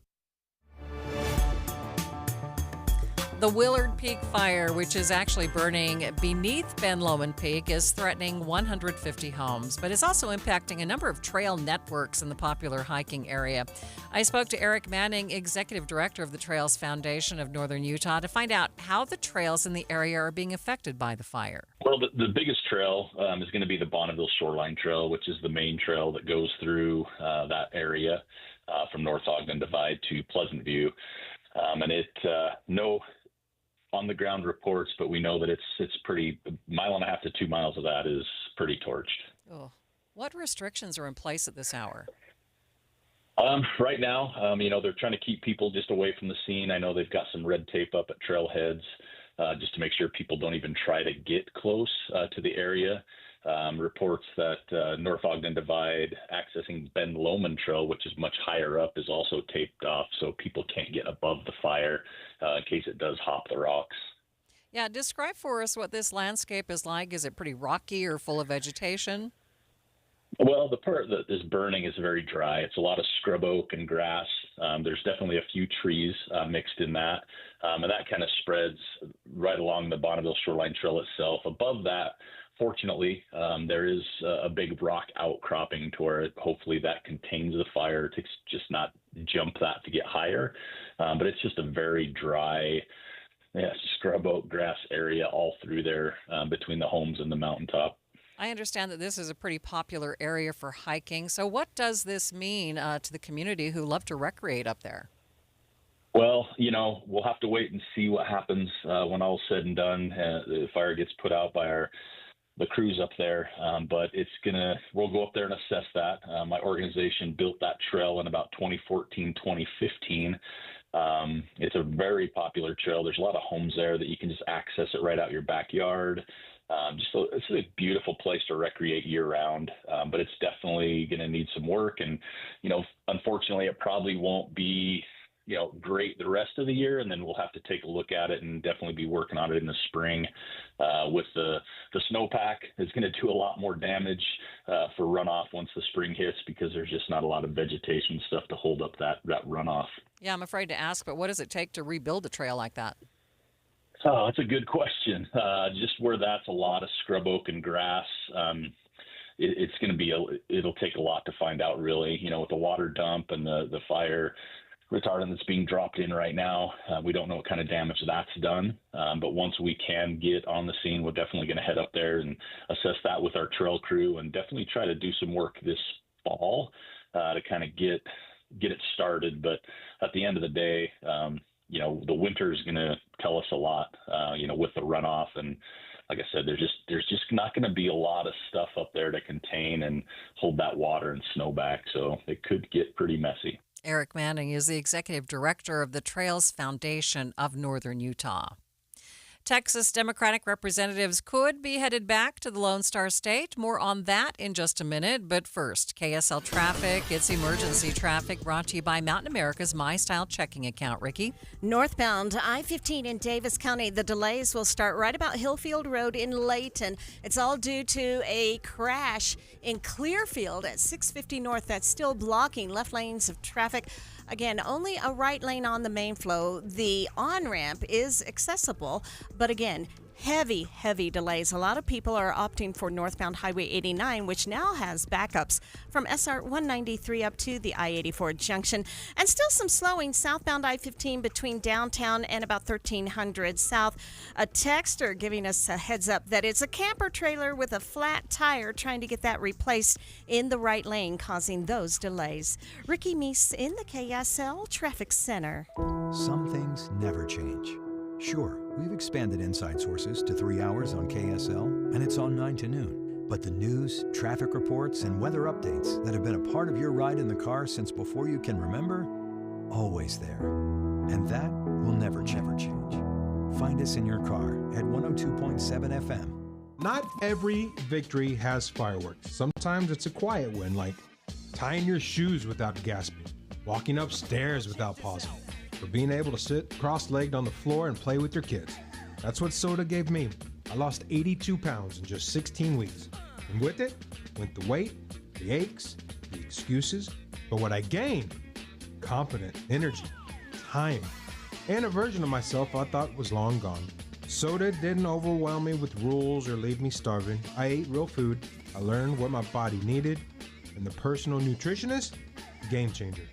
The Willard Peak Fire, which is actually burning beneath Ben Lomond Peak, is threatening 150 homes, but it's also impacting a number of trail networks in the popular hiking area. I spoke to Eric Manning, Executive Director of the Trails Foundation of Northern Utah, to find out how the trails in the area are being affected by the fire. Well, the biggest trail is going to be the Bonneville Shoreline Trail, which is the main trail that goes through that area from North Ogden Divide to Pleasant View. And no on-the-ground reports, but we know that it's pretty, 1.5 miles to 2 miles of that is pretty torched. Oh. What restrictions are in place at this hour? Right now, they're trying to keep people just away from the scene. I know they've got some red tape up at trailheads just to make sure people don't even try to get close to the area. Reports that North Ogden Divide accessing Ben Lomond Trail, which is much higher up, is also taped off, so people can't get above the fire in case it does hop the rocks. Yeah, describe for us what this landscape is like. Is it pretty rocky or full of vegetation? Well, the part that is burning is very dry. It's a lot of scrub oak and grass. There's definitely a few trees mixed in that, and that kind of spreads right along the Bonneville Shoreline Trail itself. Above that, fortunately, there is a big rock outcropping to where hopefully that contains the fire to just not jump that to get higher. But it's just a very dry, scrub oak grass area all through there between the homes and the mountaintop. I understand that this is a pretty popular area for hiking. So what does this mean to the community who love to recreate up there? Well, we'll have to wait and see what happens when all's said and done. The fire gets put out by the crews up there, but we'll go up there and assess that. My organization built that trail in about 2014, 2015. It's a very popular trail. There's a lot of homes there that you can just access it right out your backyard. It's a beautiful place to recreate year round, but it's definitely going to need some work. And, unfortunately, it probably won't be great the rest of the year, and then we'll have to take a look at it and definitely be working on it in the spring. With the snowpack, it's going to do a lot more damage for runoff once the spring hits, because there's just not a lot of vegetation stuff to hold up that runoff. Yeah, I'm afraid to ask, but what does it take to rebuild a trail like that? Oh, that's a good question. Just where that's a lot of scrub oak and grass, it's going to be it'll take a lot to find out, really. With the water dump and the fire retardant that's being dropped in right now, we don't know what kind of damage that's done. But once we can get on the scene, we're definitely going to head up there and assess that with our trail crew, and definitely try to do some work this fall to kind of get it started. But at the end of the day, the winter is going to tell us a lot, with the runoff. And like I said, there's just not going to be a lot of stuff up there to contain and hold that water and snow back. So it could get pretty messy. Eric Manning is the executive director of the Trails Foundation of Northern Utah. Texas Democratic representatives could be headed back to the Lone Star State. More on that in just a minute. But first, KSL Traffic. It's emergency traffic brought to you by Mountain America's My Style checking account. Ricky? Northbound I-15 in Davis County. The delays will start right about Hillfield Road in Layton. It's all due to a crash in Clearfield at 650 North. That's still blocking left lanes of traffic. Again, only a right lane on the main flow. The on-ramp is accessible, but again, heavy delays. A lot of people are opting for northbound Highway 89, which now has backups from SR 193 up to the I-84 junction. And still some slowing southbound I-15 between downtown and about 1300 south. A texter giving us a heads up that it's a camper trailer with a flat tire trying to get that replaced in the right lane, causing those delays. Ricky Meese in the KSL Traffic Center. Some things never change. Sure, we've expanded Inside Sources to 3 hours on KSL, and it's on 9 to noon. But the news, traffic reports, and weather updates that have been a part of your ride in the car since before you can remember, always there. And that will never change. Find us in your car at 102.7 FM. Not every victory has fireworks. Sometimes it's a quiet win, like tying your shoes without gasping, walking upstairs without pausing, or being able to sit cross-legged on the floor and play with your kids. That's what soda gave me. I lost 82 pounds in just 16 weeks. And with it went the weight, the aches, the excuses. But what I gained, confidence, energy, time, and a version of myself I thought was long gone. Soda didn't overwhelm me with rules or leave me starving. I ate real food. I learned what my body needed. And the personal nutritionist, game changer.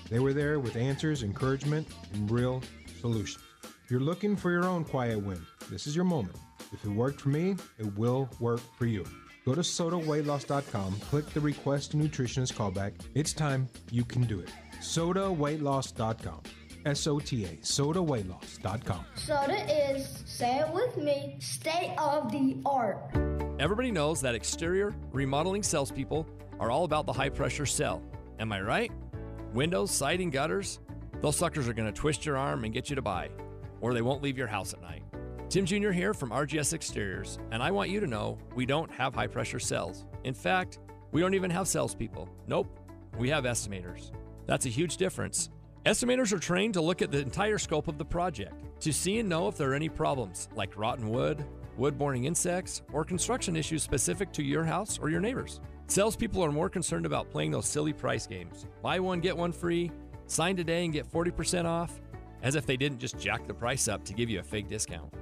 They were there with answers, encouragement, and real solutions. If you're looking for your own quiet win, this is your moment. If it worked for me, it will work for you. Go to SodaWeightLoss.com, click the Request a Nutritionist callback. It's time. You can do it. SodaWeightLoss.com. SOTA, SodaWeightLoss.com. Soda is, say it with me, state of the art. Everybody knows that exterior remodeling salespeople are all about the high-pressure sell. Am I right? Windows, siding, gutters, those suckers are going to twist your arm and get you to buy, or they won't leave your house at night. Tim Jr. here from RGS Exteriors, and I want you to know we don't have high-pressure cells. In fact, we don't even have salespeople. Nope, we have estimators. That's a huge difference. Estimators are trained to look at the entire scope of the project, to see and know if there are any problems, like rotten wood, wood-borne insects, or construction issues specific to your house or your neighbors. Salespeople are more concerned about playing those silly price games. Buy one, get one free, sign today and get 40% off, as if they didn't just jack the price up to give you a fake discount.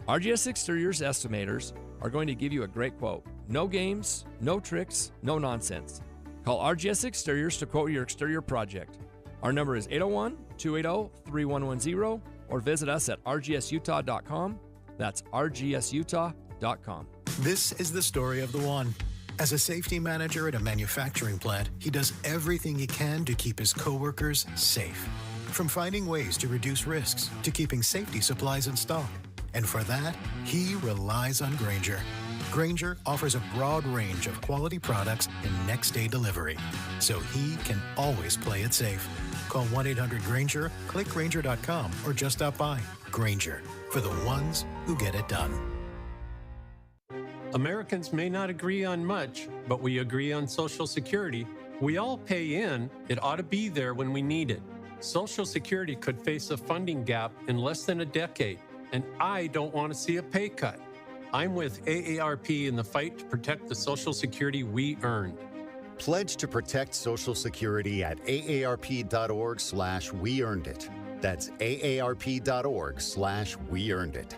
RGS Exteriors estimators are going to give you a great quote. No games, no tricks, no nonsense. Call RGS Exteriors to quote your exterior project. Our number is 801-280-3110 or visit us at rgsutah.com. That's rgsutah.com. This is the story of the one. As a safety manager at a manufacturing plant, he does everything he can to keep his coworkers safe. From finding ways to reduce risks to keeping safety supplies in stock. And for that, he relies on Grainger. Grainger offers a broad range of quality products and next-day delivery, so he can always play it safe. Call 1-800-GRAINGER, click Grainger.com, or just stop by. Grainger, for the ones who get it done. Americans may not agree on much, but we agree on Social Security. We all pay in. It ought to be there when we need it. Social Security could face a funding gap in less than a decade, and I don't want to see a pay cut. I'm with AARP in the fight to protect the Social Security we earned. Pledge to protect Social Security at aarp.org/weearnedit. That's aarp.org/weearnedit.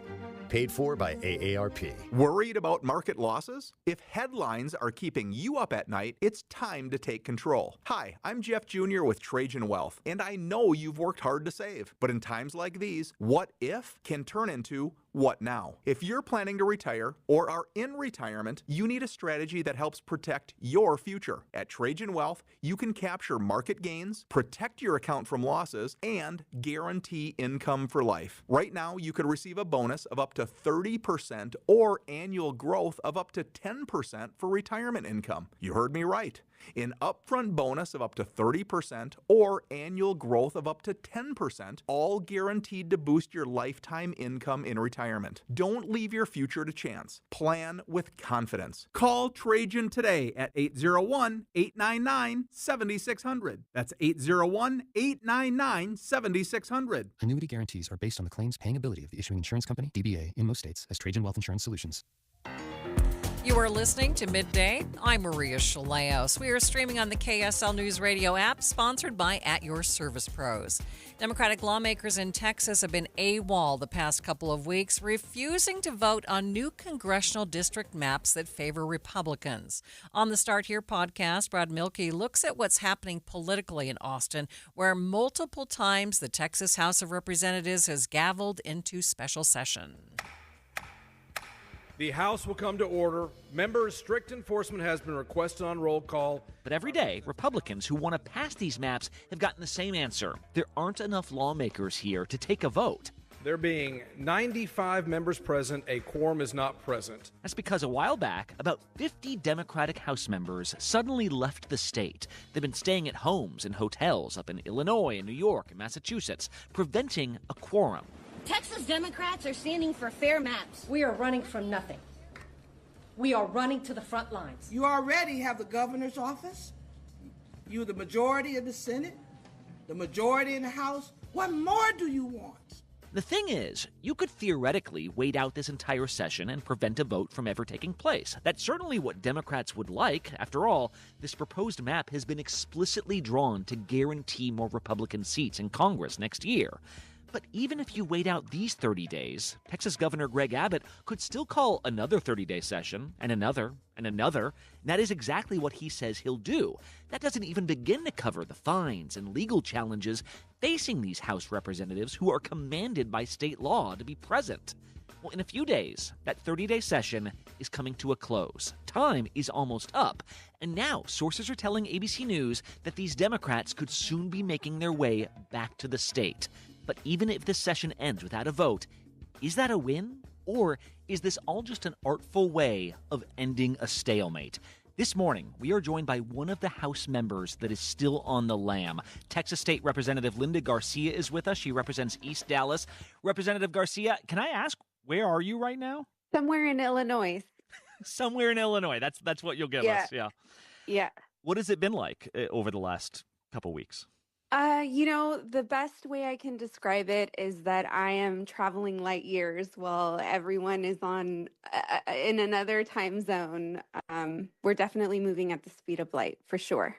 Paid for by AARP. Worried about market losses? If headlines are keeping you up at night, it's time to take control. Hi, I'm Jeff Jr. with Trajan Wealth, and I know you've worked hard to save. But in times like these, what if can turn into what now? If you're planning to retire or are in retirement, you need a strategy that helps protect your future. At Trajan Wealth, you can capture market gains, protect your account from losses, and guarantee income for life. Right now, you could receive a bonus of up to 30% or annual growth of up to 10% for retirement income. You heard me right. An upfront bonus of up to 30% or annual growth of up to 10%, all guaranteed to boost your lifetime income in retirement. Don't leave your future to chance. Plan with confidence. Call Trajan today at 801-899-7600. That's 801-899-7600. Annuity guarantees are based on the claims paying ability of the issuing insurance company, DBA, in most states as Trajan Wealth Insurance Solutions. You are listening to Midday. I'm Maria Shilaos. We are streaming on the KSL News Radio app, sponsored by At Your Service Pros. Democratic lawmakers in Texas have been AWOL the past couple of weeks, refusing to vote on new congressional district maps that favor Republicans. On the Start Here podcast, Brad Milkey looks at what's happening politically in Austin, where multiple times the Texas House of Representatives has gavelled into special session. The House will come to order. Members, strict enforcement has been requested on roll call. But every day, Republicans who want to pass these maps have gotten the same answer. There aren't enough lawmakers here to take a vote. There being 95 members present, a quorum is not present. That's because a while back, about 50 Democratic House members suddenly left the state. They've been staying at homes and hotels up in Illinois and New York and Massachusetts, preventing a quorum. Texas Democrats are standing for fair maps. We are running from nothing. We are running to the front lines. You already have the governor's office. You're the majority in the Senate, the majority in the House. What more do you want? The thing is, you could theoretically wait out this entire session and prevent a vote from ever taking place. That's certainly what Democrats would like. After all, this proposed map has been explicitly drawn to guarantee more Republican seats in Congress next year. But even if you wait out these 30 days, Texas Governor Greg Abbott could still call another 30-day session, and another, and another. And that is exactly what he says he'll do. That doesn't even begin to cover the fines and legal challenges facing these House representatives who are commanded by state law to be present. Well, in a few days, that 30-day session is coming to a close. Time is almost up. And now, sources are telling ABC News that these Democrats could soon be making their way back to the state. But even if this session ends without a vote, is that a win? Or is this all just an artful way of ending a stalemate? This morning, we are joined by one of the House members that is still on the lam. Texas State Representative Linda Garcia is with us. She represents East Dallas. Representative Garcia, can I ask, where are you right now? Somewhere in Illinois. Somewhere in Illinois. That's what you'll give us. Yeah. Yeah. What has it been like over the last couple weeks? The best way I can describe it is that I am traveling light years while everyone is on in another time zone. We're definitely moving at the speed of light, for sure.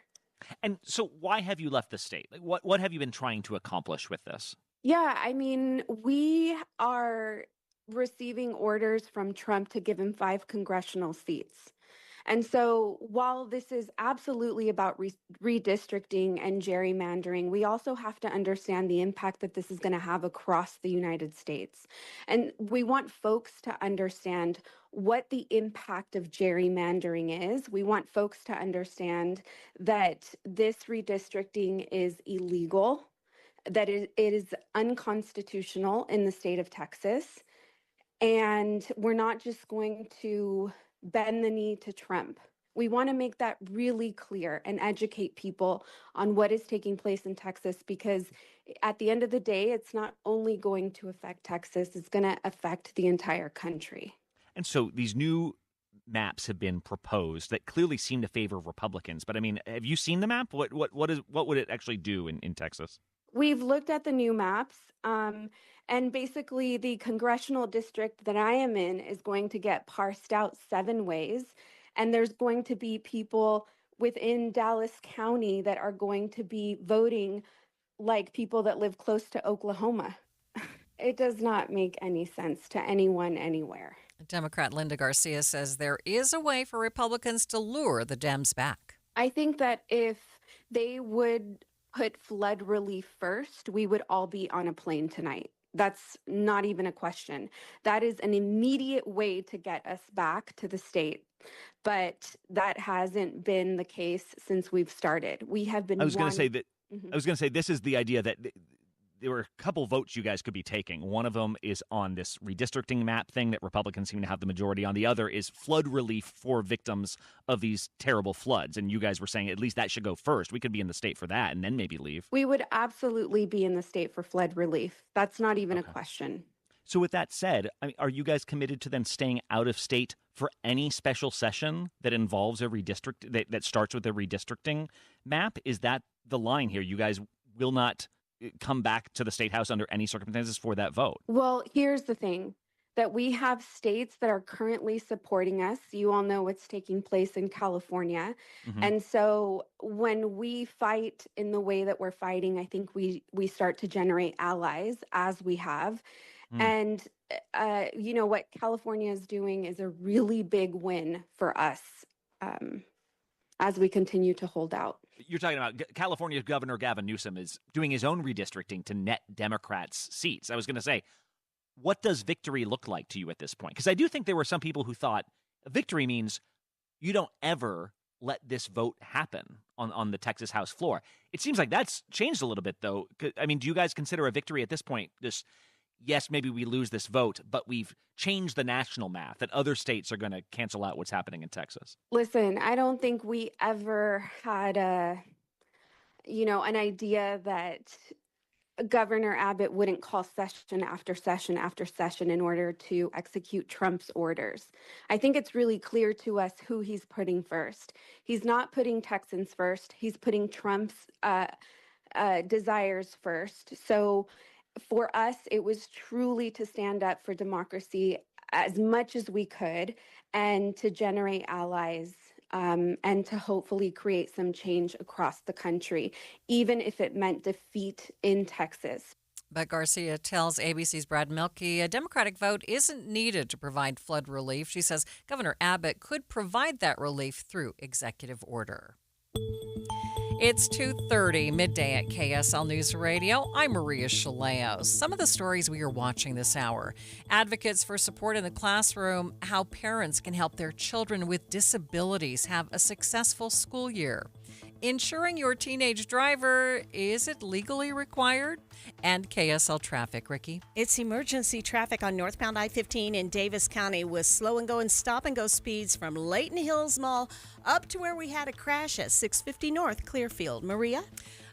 And so why have you left the state? Like, what have you been trying to accomplish with this? Yeah, I mean, we are receiving orders from Trump to give him 5 congressional seats. And so while this is absolutely about redistricting and gerrymandering, we also have to understand the impact that this is going to have across the United States. And we want folks to understand what the impact of gerrymandering is. We want folks to understand that this redistricting is illegal, that it is unconstitutional in the state of Texas. And we're not just going to bend the knee to Trump. We want to make that really clear and educate people on what is taking place in Texas, because at the end of the day, it's not only going to affect Texas, it's going to affect the entire country. And so these new maps have been proposed that clearly seem to favor Republicans. But I mean, have you seen the map? What would it actually do in Texas? We've looked at the new maps, and basically the congressional district that I am in is going to get parsed out 7 ways. And there's going to be people within Dallas County that are going to be voting like people that live close to Oklahoma. It does not make any sense to anyone anywhere. Democrat Linda Garcia says there is a way for Republicans to lure the Dems back. I think that if they would put flood relief first, we would all be on a plane tonight. That's not even a question. That is an immediate way to get us back to the state. But that hasn't been the case since we've started. We have been. I was going to say that. Mm-hmm. I was going to say this is the idea that there were a couple votes you guys could be taking. One of them is on this redistricting map thing that Republicans seem to have the majority on. The other is flood relief for victims of these terrible floods. And you guys were saying at least that should go first. We could be in the state for that and then maybe leave. We would absolutely be in the state for flood relief. That's not even a question. So with that said, I mean, are you guys committed to then staying out of state for any special session that involves a redistrict that starts with a redistricting map? Is that the line here? You guys will not come back to the state house under any circumstances for that vote? Well, here's the thing, that we have states that are currently supporting us. You all know what's taking place in California. Mm-hmm. And so when we fight in the way that we're fighting, I think we start to generate allies, as we have. And, you know, what California is doing is a really big win for us as we continue to hold out. You're talking about California's Governor Gavin Newsom is doing his own redistricting to net Democrats' seats. I was going to say, what does victory look like to you at this point? Because I do think there were some people who thought victory means you don't ever let this vote happen on the Texas House floor. It seems like that's changed a little bit, though. I mean, do you guys consider a victory at this point just, yes, maybe we lose this vote, but we've changed the national map, that other states are going to cancel out what's happening in Texas? Listen, I don't think we ever had an idea that Governor Abbott wouldn't call session after session after session in order to execute Trump's orders. I think it's really clear to us who he's putting first. He's not putting Texans first. He's putting Trump's desires first. So for us, it was truly to stand up for democracy as much as we could and to generate allies and to hopefully create some change across the country, even if it meant defeat in Texas. But Garcia tells ABC's Brad Mielke a Democratic vote isn't needed to provide flood relief. She says Governor Abbott could provide that relief through executive order. It's 2:30, midday at KSL News Radio. I'm Maria Shilaos. Some of the stories we are watching this hour. Advocates for support in the classroom, how parents can help their children with disabilities have a successful school year. Insuring your teenage driver, is it legally required? And KSL traffic, Ricky. It's emergency traffic on northbound I-15 in Davis County with slow and go and stop and go speeds from Layton Hills Mall up to where we had a crash at 650 North Clearfield. Maria?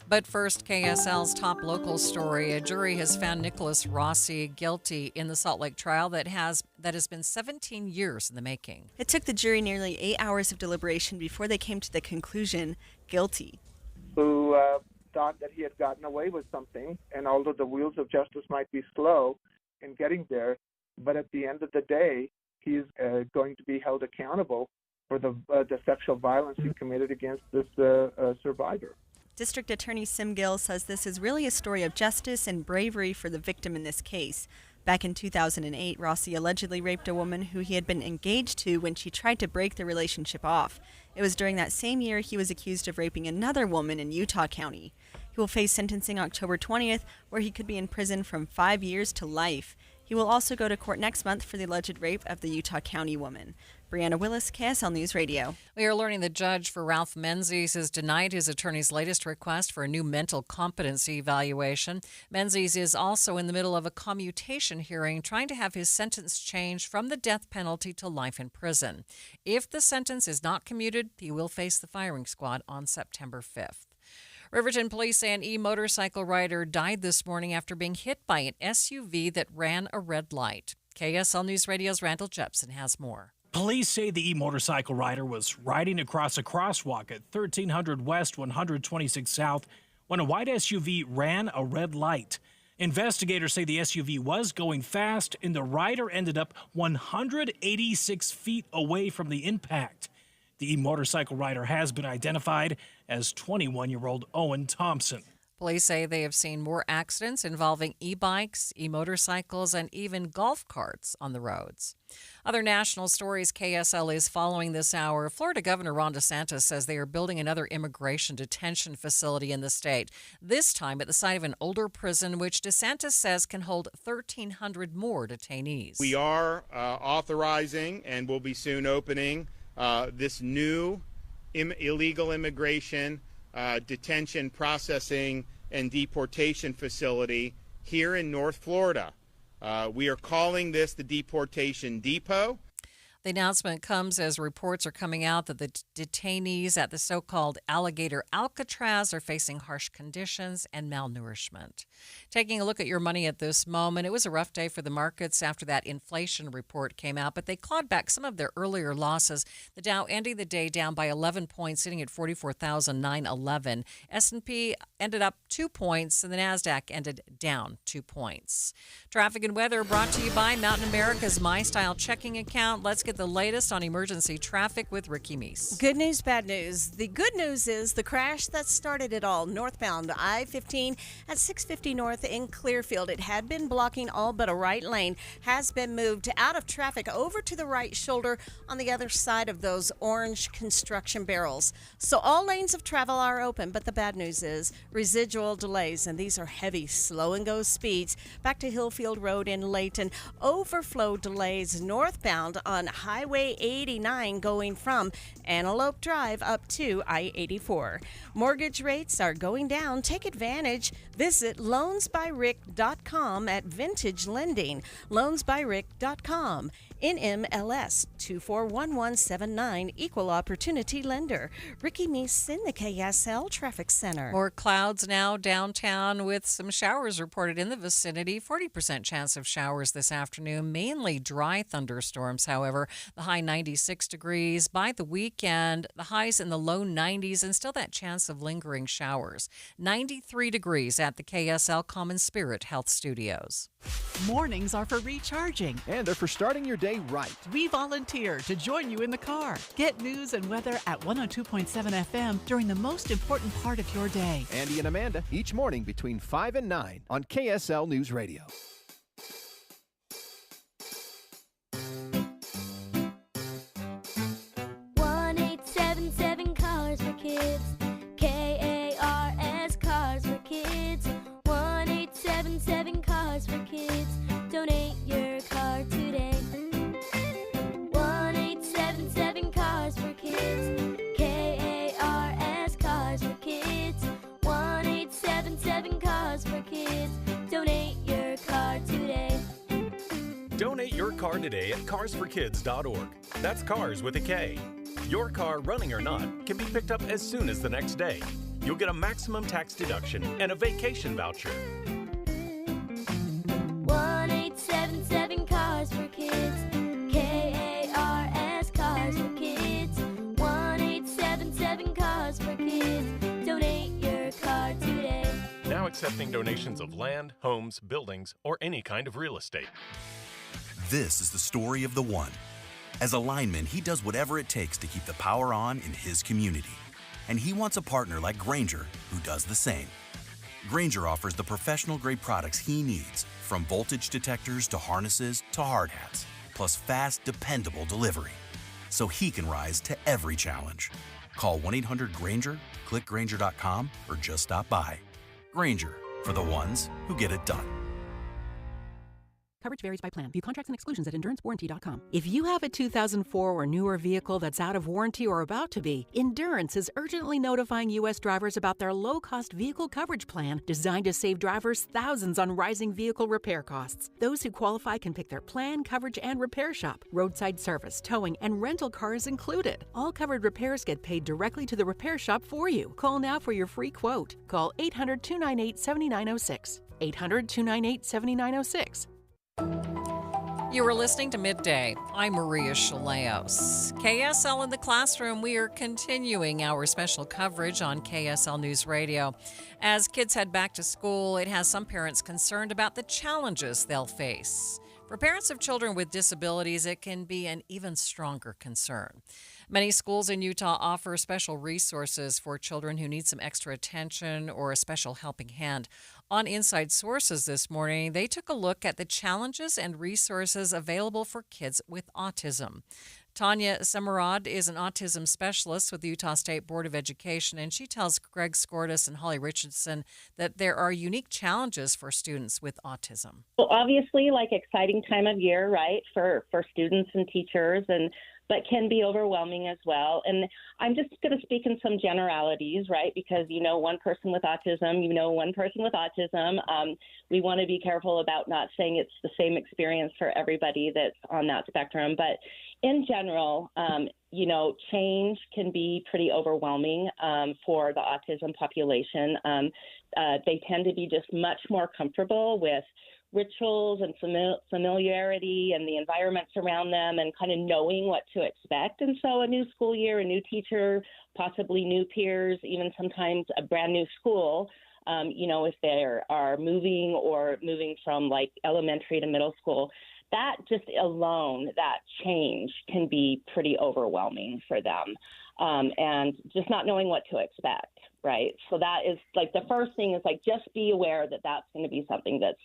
But first, KSL's top local story. A jury has found Nicholas Rossi guilty in the Salt Lake trial that has been 17 years in the making. It took the jury nearly 8 hours of deliberation before they came to the conclusion, guilty. Who thought that he had gotten away with something, and although the wheels of justice might be slow in getting there, but at the end of the day, he's going to be held accountable for the sexual violence he committed against this survivor. District Attorney Sim Gill says this is really a story of justice and bravery for the victim in this case. Back in 2008, Rossi allegedly raped a woman who he had been engaged to when she tried to break the relationship off. It was during that same year he was accused of raping another woman in Utah County. He will face sentencing October 20th, where he could be in prison from 5 years to life. He will also go to court next month for the alleged rape of the Utah County woman. Brianna Willis, KSL News Radio. We are learning the judge for Ralph Menzies has denied his attorney's latest request for a new mental competency evaluation. Menzies is also in the middle of a commutation hearing, trying to have his sentence changed from the death penalty to life in prison. If the sentence is not commuted, he will face the firing squad on September 5th. Riverton police say an e-motorcycle rider died this morning after being hit by an SUV that ran a red light. KSL News Radio's Randall Jepson has more. Police say the e-motorcycle rider was riding across a crosswalk at 1300 West, 126 South when a white SUV ran a red light. Investigators say the SUV was going fast and the rider ended up 186 feet away from the impact. The e-motorcycle rider has been identified as 21-year-old Owen Thompson. Police say they have seen more accidents involving e-bikes, e-motorcycles, and even golf carts on the roads. Other national stories KSL is following this hour. Florida Governor Ron DeSantis says they are building another immigration detention facility in the state, this time at the site of an older prison, which DeSantis says can hold 1,300 more detainees. We are authorizing and will be soon opening this new illegal immigration detention, processing, and deportation facility here in North Florida. We are calling this the Deportation Depot. The announcement comes as reports are coming out that the detainees at the so-called Alligator Alcatraz are facing harsh conditions and malnourishment. Taking a look at your money at this moment, it was a rough day for the markets after that inflation report came out, but they clawed back some of their earlier losses. The Dow ending the day down by 11 points, sitting at 44,911. S&P ended up 2 points, and the NASDAQ ended down 2 points. Traffic and weather brought to you by Mountain America's MyStyle checking account. Let's get the latest on emergency traffic with Ricky Meese. Good news, bad news. The good news is the crash that started it all, northbound I-15 at 650 North in Clearfield. It had been blocking all but a right lane, has been moved out of traffic over to the right shoulder on the other side of those orange construction barrels. So all lanes of travel are open, but the bad news is residual delays, and these are heavy slow-and-go speeds. Back to Hillfield Road in Layton, overflow delays northbound on Highway 89 going from Antelope Drive up to I-84. Mortgage rates are going down. Take advantage. Visit loansbyrick.com at Vintage Lending. Loansbyrick.com. NMLS 241179, Equal Opportunity Lender. Ricky Meese in the KSL Traffic Center. More clouds now downtown with some showers reported in the vicinity. 40% chance of showers this afternoon, mainly dry thunderstorms, however. The high 96 degrees. By the weekend, the highs in the low 90s and still that chance of lingering showers. 93 degrees at the KSL Common Spirit Health Studios. Mornings are for recharging. And they're for starting your day right. We volunteer to join you in the car. Get news and weather at 102.7 FM during the most important part of your day. Andy and Amanda, each morning between 5 and 9 on KSL News Radio. Cars for Kids. KARS Cars for Kids. 1877 Cars for Kids. Donate your car today. 1877 Cars for Kids. KARS Cars for Kids. 1877 Cars for Kids. Donate your car today. Donate your car today at carsforkids.org. That's cars with a K. Your car, running or not, can be picked up as soon as the next day. You'll get a maximum tax deduction and a vacation voucher. 1877 Cars for Kids. KARS Cars for Kids. 1877 Cars for Kids. Donate your car today. Now accepting donations of land, homes, buildings, or any kind of real estate. This is the story of the one. As a lineman, he does whatever it takes to keep the power on in his community. And he wants a partner like Grainger who does the same. Grainger offers the professional-grade products he needs for From voltage detectors to harnesses to hard hats, plus fast, dependable delivery. So he can rise to every challenge. Call 1-800-GRANGER, click Grainger.com, or just stop by. Grainger, for the ones who get it done. Coverage varies by plan. View contracts and exclusions at EnduranceWarranty.com. If you have a 2004 or newer vehicle that's out of warranty or about to be, Endurance is urgently notifying U.S. drivers about their low-cost vehicle coverage plan designed to save drivers thousands on rising vehicle repair costs. Those who qualify can pick their plan, coverage, and repair shop. Roadside service, towing, and rental cars included. All covered repairs get paid directly to the repair shop for you. Call now for your free quote. Call 800-298-7906. 800-298-7906. You are listening to Midday. I'm Maria Shilaos. KSL in the classroom. We are continuing our special coverage on KSL News Radio. As kids head back to school, it has some parents concerned about the challenges they'll face. For parents of children with disabilities, it can be an even stronger concern. Many schools in Utah offer special resources for children who need some extra attention or a special helping hand. On Inside Sources this morning, they took a look at the challenges and resources available for kids with autism. Tanya Semerad is an autism specialist with the Utah State Board of Education, and she tells Greg Skordas and Holly Richardson that there are unique challenges for students with autism. Well, obviously, exciting time of year, right, for students and teachers, but can be overwhelming as well. And I'm just going to speak in some generalities, right, because one person with autism, one person with autism. We want to be careful about not saying it's the same experience for everybody that's on that spectrum. But in general, change can be pretty overwhelming for the autism population. They tend to be just much more comfortable with rituals and familiarity and the environments around them and kind of knowing what to expect. And so a new school year, a new teacher, possibly new peers, even sometimes a brand new school, if they are moving from elementary to middle school, that just alone, that change can be pretty overwhelming for them. And just not knowing what to expect, right? So that is the first thing is just be aware that that's going to be something that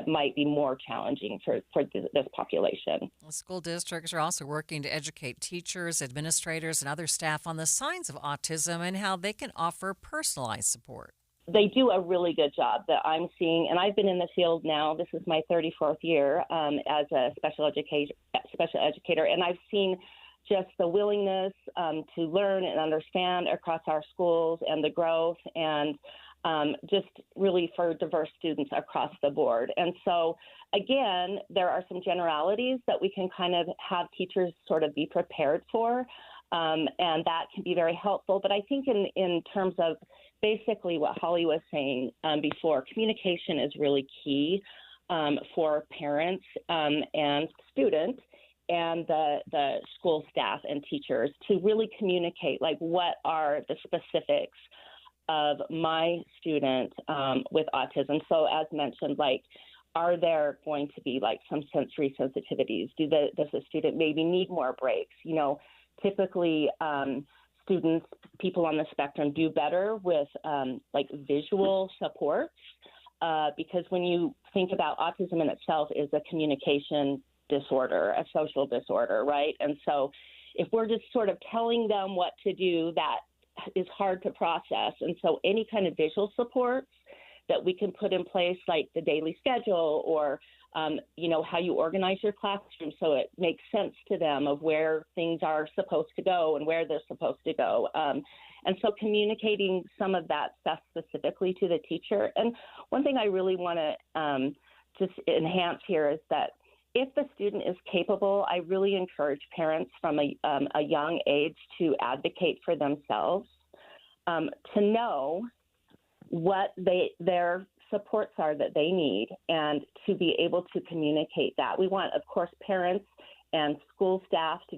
might be more challenging for this population. School districts are also working to educate teachers, administrators, and other staff on the signs of autism and how they can offer personalized support. They do a really good job that I'm seeing, and I've been in the field now. This is my 34th year as a special educator, and I've seen just the willingness to learn and understand across our schools and the growth and just really for diverse students across the board. And so, again, there are some generalities that we can kind of have teachers sort of be prepared for, and that can be very helpful. But I think in terms of basically what Holly was saying before, communication is really key for parents and students and the school staff and teachers to really communicate, what are the specifics of my student with autism. So as mentioned, are there going to be some sensory sensitivities? Does the student maybe need more breaks? Typically students, people on the spectrum do better with visual supports because when you think about autism in itself is a communication disorder, a social disorder, right? And so if we're just sort of telling them what to do, that is hard to process. And so any kind of visual supports that we can put in place, like the daily schedule or, how you organize your classroom so it makes sense to them of where things are supposed to go and where they're supposed to go. And so communicating some of that stuff specifically to the teacher. And one thing I really want to just enhance here is that if the student is capable, I really encourage parents from a young age to advocate for themselves, to know what their supports are that they need and to be able to communicate that. We want, of course, parents and school staff to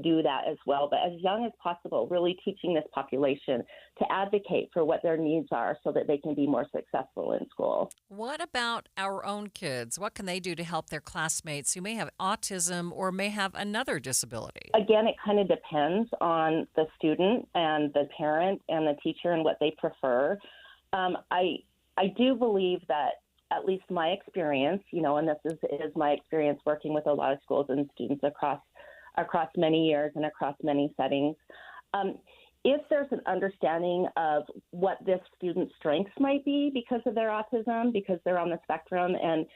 do that as well, but as young as possible, really teaching this population to advocate for what their needs are so that they can be more successful in school. What about our own kids? What can they do to help their classmates who may have autism or may have another disability? Again, it kind of depends on the student and the parent and the teacher and what they prefer. I do believe that at least my experience, and this is my experience working with a lot of schools and students across many years and across many settings. If there's an understanding of what this student's strengths might be because of their autism, because they're on the spectrum, and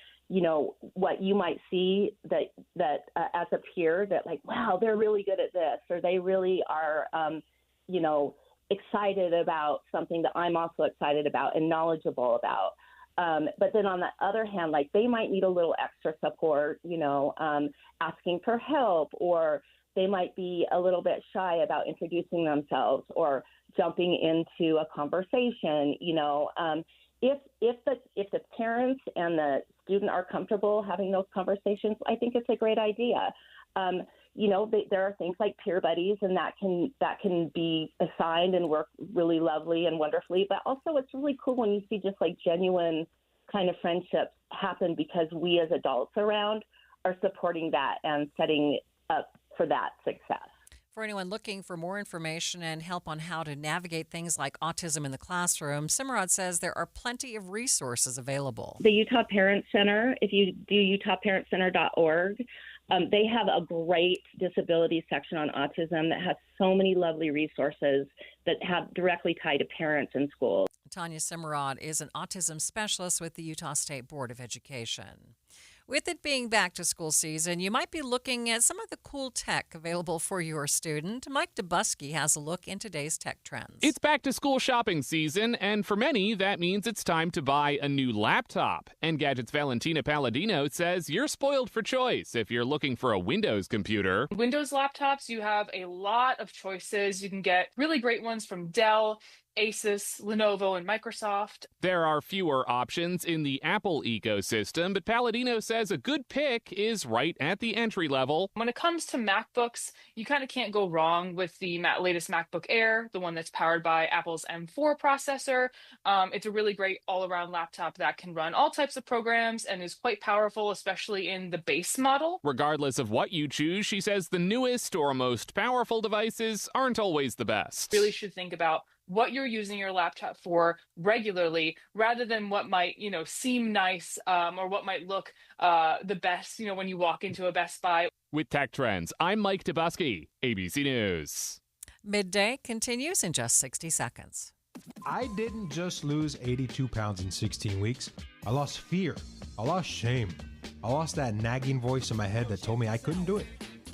what you might see that as a peer that like, wow, they're really good at this, or they really are, excited about something that I'm also excited about and knowledgeable about. But then on the other hand, like they might need a little extra support, asking for help, or they might be a little bit shy about introducing themselves or jumping into a conversation. If the parents and the student are comfortable having those conversations, I think it's a great idea. There are things like peer buddies, and that can be assigned and work really lovely and wonderfully. But also, it's really cool when you see just like genuine kind of friendships happen because we as adults around are supporting that and setting up for that success. For anyone looking for more information and help on how to navigate things like autism in the classroom, Simrod says there are plenty of resources available. The Utah Parent Center, if you do utahparentcenter.org, they have a great disability section on autism that has so many lovely resources that have directly tied to parents in schools. Tanya Simrod is an autism specialist with the Utah State Board of Education. With it being back to school season, you might be looking at some of the cool tech available for your student. Mike Dubusky has a look in today's tech trends. It's back to school shopping season, and for many, that means it's time to buy a new laptop. Engadget's Valentina Palladino says you're spoiled for choice if you're looking for a Windows computer. Windows laptops, you have a lot of choices. You can get really great ones from Dell, Asus, Lenovo, and Microsoft. There are fewer options in the Apple ecosystem, but Palladino says a good pick is right at the entry level. When it comes to MacBooks, you kind of can't go wrong with the latest MacBook Air, the one that's powered by Apple's M4 processor. It's a really great all-around laptop that can run all types of programs and is quite powerful, especially in the base model. Regardless of what you choose, she says the newest or most powerful devices aren't always the best. Really should think about what you're using your laptop for regularly, rather than what might, seem nice or what might look the best, when you walk into a Best Buy. With Tech Trends, I'm Mike Dubusky, ABC News. Midday continues in just 60 seconds. I didn't just lose 82 pounds in 16 weeks. I lost fear. I lost shame. I lost that nagging voice in my head that told me I couldn't do it.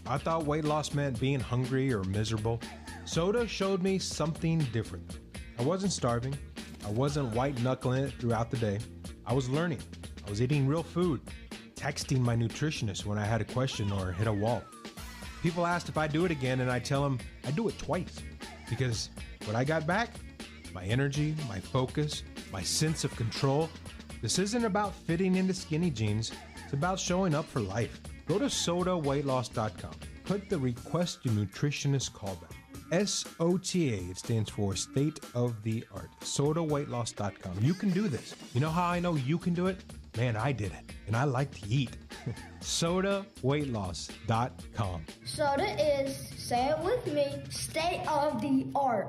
I thought weight loss meant being hungry or miserable. Soda showed me something different. I wasn't starving. I wasn't white-knuckling it throughout the day. I was learning. I was eating real food, texting my nutritionist when I had a question or hit a wall. People asked if I'd do it again, and I tell them I'd do it twice. Because what I got back, my energy, my focus, my sense of control, this isn't about fitting into skinny jeans. It's about showing up for life. Go to sodaweightloss.com. Put the Request Your Nutritionist callback. SOTA, it stands for State of the Art. SodaWeightLoss.com. You can do this. You know how I know you can do it? Man, I did it. And I like to eat. SodaWeightLoss.com. Soda is, say it with me, state of the art.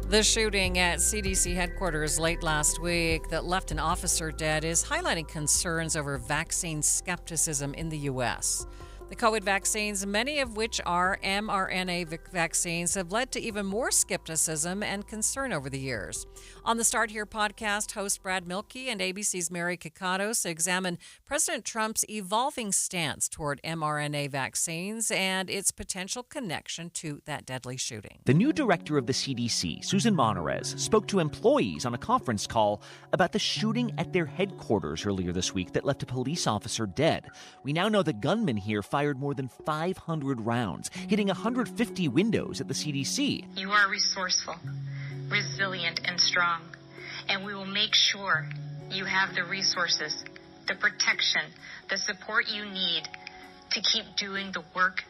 The shooting at CDC headquarters late last week that left an officer dead is highlighting concerns over vaccine skepticism in the U.S. The COVID vaccines, many of which are mRNA vaccines, have led to even more skepticism and concern over the years. On the Start Here podcast, host Brad Milkey and ABC's Mary Kakatos examine President Trump's evolving stance toward mRNA vaccines and its potential connection to that deadly shooting. The new director of the CDC, Susan Monterez, spoke to employees on a conference call about the shooting at their headquarters earlier this week that left a police officer dead. We now know the gunman here fired more than 500 rounds, hitting 150 windows at the CDC. You are resourceful, resilient, and strong, and we will make sure you have the resources, the protection, the support you need to keep doing the work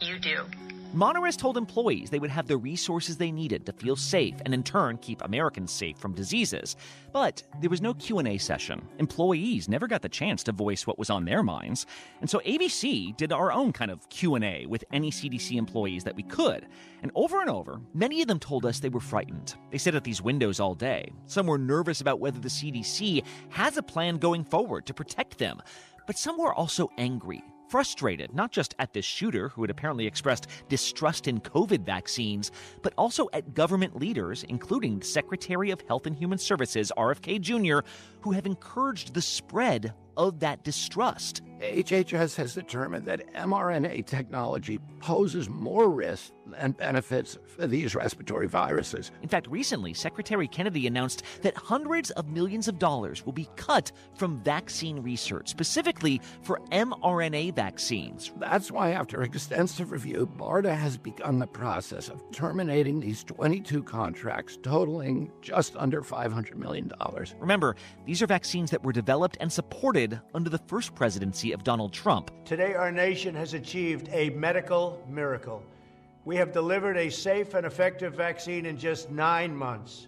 you do. Monterist told employees they would have the resources they needed to feel safe and in turn keep Americans safe from diseases. But there was no Q&A session. Employees never got the chance to voice what was on their minds. And so ABC did our own kind of Q&A with any CDC employees that we could. And over, many of them told us they were frightened. They sat at these windows all day. Some were nervous about whether the CDC has a plan going forward to protect them. But some were also angry. Frustrated, not just at this shooter who had apparently expressed distrust in COVID vaccines, but also at government leaders, including Secretary of Health and Human Services, RFK Jr., who have encouraged the spread of that distrust. HHS has determined that mRNA technology poses more risk than benefits for these respiratory viruses. In fact, recently, Secretary Kennedy announced that hundreds of millions of dollars will be cut from vaccine research, specifically for mRNA vaccines. That's why, after extensive review, BARDA has begun the process of terminating these 22 contracts, totaling just under $500 million. Remember, these are vaccines that were developed and supported under the first presidency of Donald Trump. Today, our nation has achieved a medical miracle. We have delivered a safe and effective vaccine in just 9 months.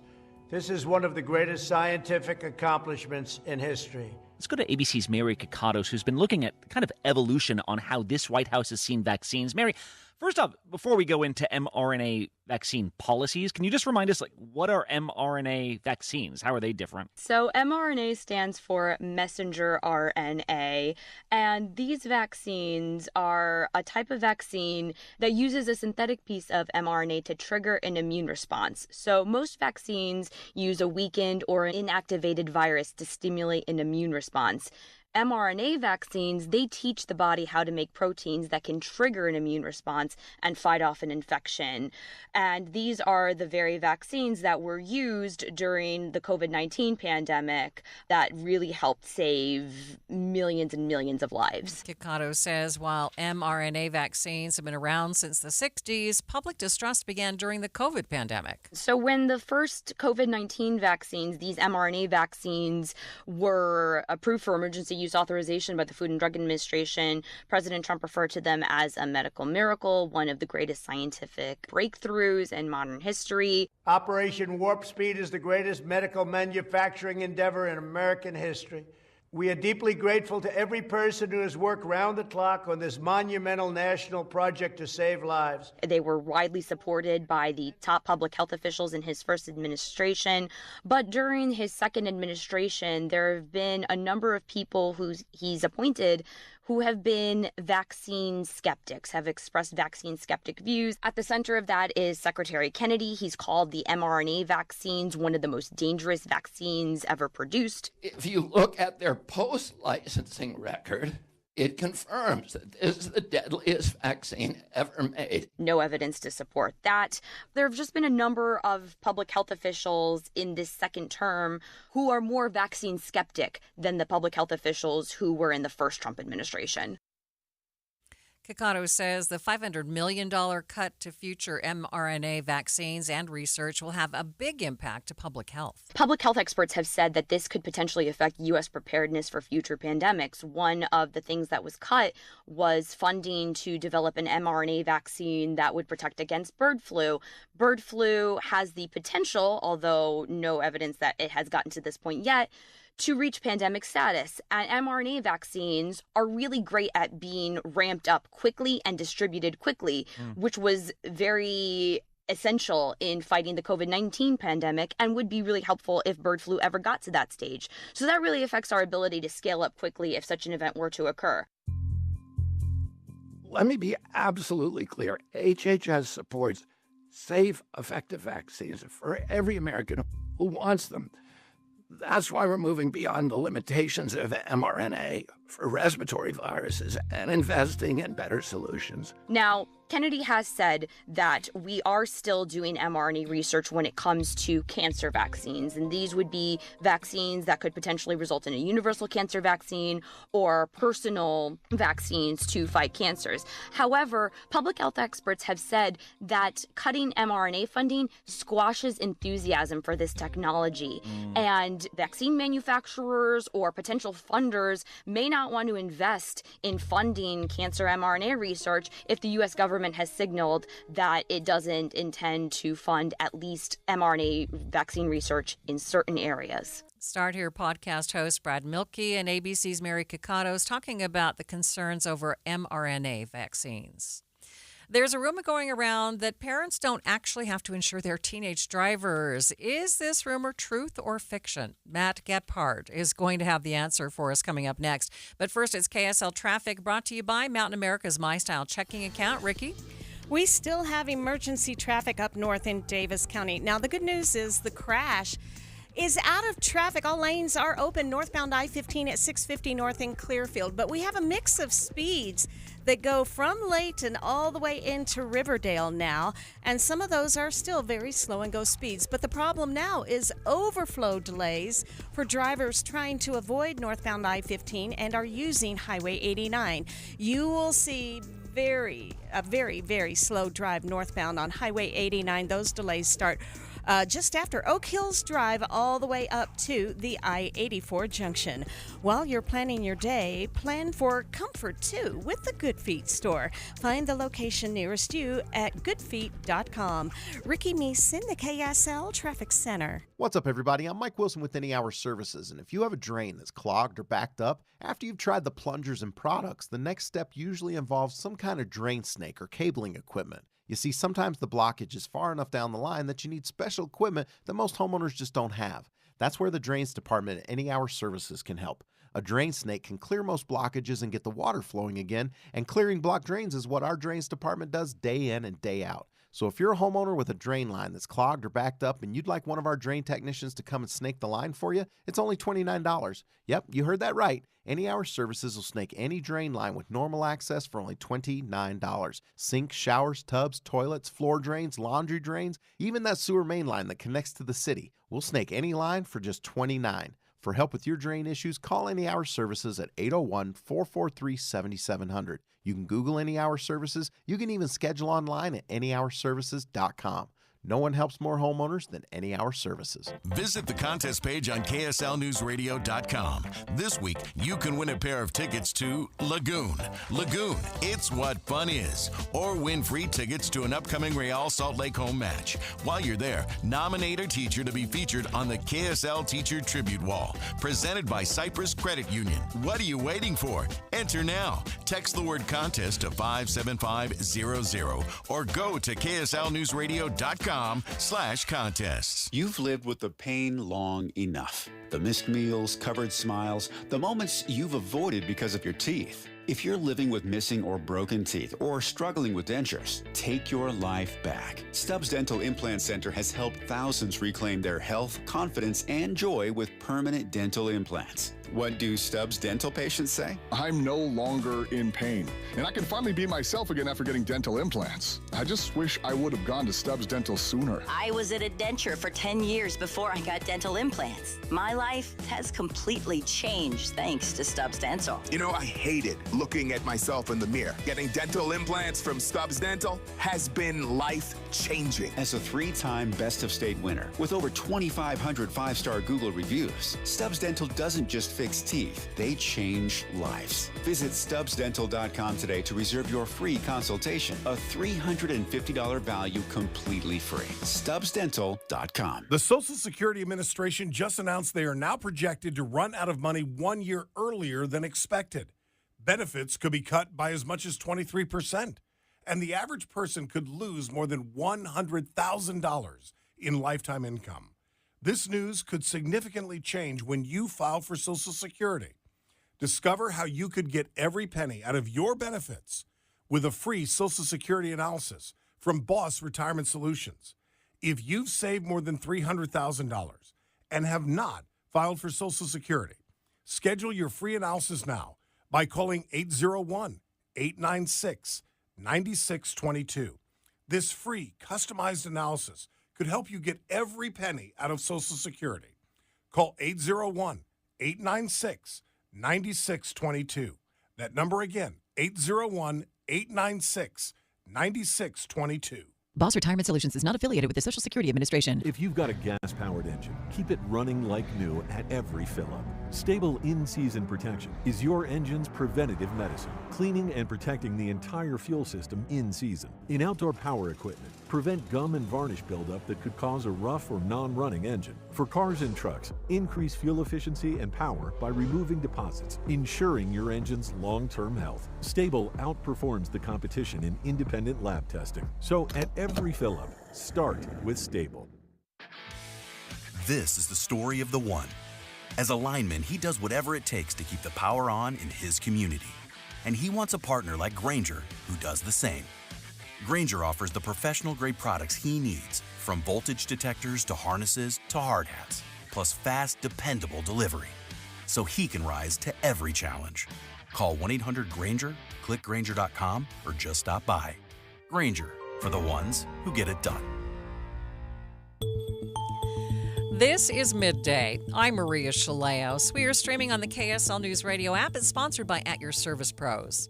This is one of the greatest scientific accomplishments in history. Let's go to ABC's Mary Kakatos, who's been looking at kind of evolution on how this White House has seen vaccines. Mary, first off, before we go into mRNA vaccine policies, can you just remind us, what are mRNA vaccines? How are they different? So mRNA stands for messenger RNA, and these vaccines are a type of vaccine that uses a synthetic piece of mRNA to trigger an immune response. So most vaccines use a weakened or an inactivated virus to stimulate an immune response. mRNA vaccines, they teach the body how to make proteins that can trigger an immune response and fight off an infection. And these are the very vaccines that were used during the COVID-19 pandemic that really helped save millions and millions of lives. Kikato says while mRNA vaccines have been around since the 60s, public distrust began during the COVID pandemic. So when the first COVID-19 vaccines, these mRNA vaccines, were approved for emergency use authorization by the Food and Drug Administration, President Trump referred to them as a medical miracle, one of the greatest scientific breakthroughs in modern history. Operation Warp Speed is the greatest medical manufacturing endeavor in American history. We are deeply grateful to every person who has worked round the clock on this monumental national project to save lives. They were widely supported by the top public health officials in his first administration, but during his second administration, there have been a number of people who he's appointed who have been vaccine skeptics, have expressed vaccine skeptic views. At the center of that is Secretary Kennedy. He's called the mRNA vaccines one of the most dangerous vaccines ever produced. If you look at their post-licensing record, it confirms that this is the deadliest vaccine ever made. No evidence to support that. There have just been a number of public health officials in this second term who are more vaccine skeptic than the public health officials who were in the first Trump administration. Kikato says the $500 million cut to future mRNA vaccines and research will have a big impact to public health. Public health experts have said that this could potentially affect U.S. preparedness for future pandemics. One of the things that was cut was funding to develop an mRNA vaccine that would protect against bird flu. Bird flu has the potential, although no evidence that it has gotten to this point yet, to reach pandemic status. And mRNA vaccines are really great at being ramped up quickly and distributed quickly, which was very essential in fighting the COVID-19 pandemic and would be really helpful if bird flu ever got to that stage. So that really affects our ability to scale up quickly if such an event were to occur. Let me be absolutely clear. HHS supports safe, effective vaccines for every American who wants them. That's why we're moving beyond the limitations of mRNA for respiratory viruses and investing in better solutions. Now, Kennedy has said that we are still doing mRNA research when it comes to cancer vaccines, and these would be vaccines that could potentially result in a universal cancer vaccine or personal vaccines to fight cancers. However, public health experts have said that cutting mRNA funding squashes enthusiasm for this technology, and vaccine manufacturers or potential funders may not not want to invest in funding cancer mRNA research if the U.S. government has signaled that it doesn't intend to fund at least mRNA vaccine research in certain areas. Start Here podcast host Brad Milkey and ABC's Mary Kakatos talking about the concerns over mRNA vaccines. There's a rumor going around that parents don't actually have to insure their teenage drivers. Is this rumor truth or fiction? Matt Gephardt is going to have the answer for us coming up next. But first, it's KSL Traffic brought to you by Mountain America's MyStyle checking account. Ricky? We still have emergency traffic up north in Davis County. Now, the good news is the crash is out of traffic. All lanes are open northbound I-15 at 650 north in Clearfield. But we have a mix of speeds that go from Layton all the way into Riverdale now. And some of those are still very slow and go speeds. But the problem now is overflow delays for drivers trying to avoid northbound I-15 and are using Highway 89. You will see a very, very slow drive northbound on Highway 89. Those delays start just after Oak Hills Drive all the way up to the I-84 junction. While you're planning your day, plan for comfort too with the Good Feet store. Find the location nearest you at goodfeet.com. Ricky Meeson, the KSL Traffic Center. What's up, everybody? I'm Mike Wilson with Any Hour Services, and if you have a drain that's clogged or backed up, after you've tried the plungers and products, the next step usually involves some kind of drain snake or cabling equipment. You see, sometimes the blockage is far enough down the line that you need special equipment that most homeowners just don't have. That's where the Drains Department at Any Hour Services can help. A drain snake can clear most blockages and get the water flowing again, and clearing blocked drains is what our Drains Department does day in and day out. So if you're a homeowner with a drain line that's clogged or backed up and you'd like one of our drain technicians to come and snake the line for you, it's only $29. Yep, you heard that right. Any Hour Services will snake any drain line with normal access for only $29. Sinks, showers, tubs, toilets, floor drains, laundry drains, even that sewer main line that connects to the city. We'll snake any line for just $29. For help with your drain issues, call Any Hour Services at 801-443-7700. You can Google Any Hour Services. You can even schedule online at anyhourservices.com. No one helps more homeowners than Any Hour Services. Visit the contest page on KSLNewsRadio.com. This week, you can win a pair of tickets to Lagoon. Lagoon, it's what fun is. Or win free tickets to an upcoming Real Salt Lake home match. While you're there, nominate a teacher to be featured on the KSL Teacher Tribute Wall. Presented by Cypress Credit Union. What are you waiting for? Enter now. Text the word contest to 57500 or go to KSLNewsRadio.com/contests. You've lived with the pain long enough. The missed meals, covered smiles, the moments you've avoided because of your teeth. If you're living with missing or broken teeth or struggling with dentures, take your life back. Stubbs Dental Implant Center has helped thousands reclaim their health, confidence, and joy with permanent dental implants. What do Stubbs Dental patients say? I'm no longer in pain, and I can finally be myself again after getting dental implants. I just wish I would have gone to Stubbs Dental sooner. I was at a denture for 10 years before I got dental implants. My life has completely changed thanks to Stubbs Dental. You know, I hated looking at myself in the mirror. Getting dental implants from Stubbs Dental has been life-changing. As a 3-time Best of State winner with over 2,500 5-star Google reviews, Stubbs Dental doesn't just fix teeth, they change lives. Visit StubbsDental.com today to reserve your free consultation. A $350 value completely free. StubbsDental.com. The Social Security Administration just announced they are now projected to run out of money 1 year earlier than expected. Benefits could be cut by as much as 23%, and the average person could lose more than $100,000 in lifetime income. This news could significantly change when you file for Social Security. Discover how you could get every penny out of your benefits with a free Social Security analysis from Boss Retirement Solutions. If you've saved more than $300,000 and have not filed for Social Security, schedule your free analysis now by calling 801-896-9622. This free, customized analysis could help you get every penny out of Social Security. Call 801-896-9622. That number again, 801-896-9622. Boss Retirement Solutions is not affiliated with the Social Security Administration. If you've got a gas-powered engine, keep it running like new at every fill-up. Stable in-season protection is your engine's preventative medicine, cleaning and protecting the entire fuel system in season. In outdoor power equipment, prevent gum and varnish buildup that could cause a rough or non-running engine. For cars and trucks, increase fuel efficiency and power by removing deposits, ensuring your engine's long-term health. Stable outperforms the competition in independent lab testing. So at every fill-up, start with Stable. This is the story of the one. As a lineman, he does whatever it takes to keep the power on in his community. And he wants a partner like Grainger who does the same. Grainger offers the professional-grade products he needs, from voltage detectors to harnesses to hard hats, plus fast, dependable delivery, so he can rise to every challenge. Call 1-800-GRAINGER, click Grainger.com, or just stop by. Grainger, for the ones who get it done. This is Midday. I'm Maria Shilaos. We are streaming on the KSL News Radio app. It's sponsored by At Your Service Pros.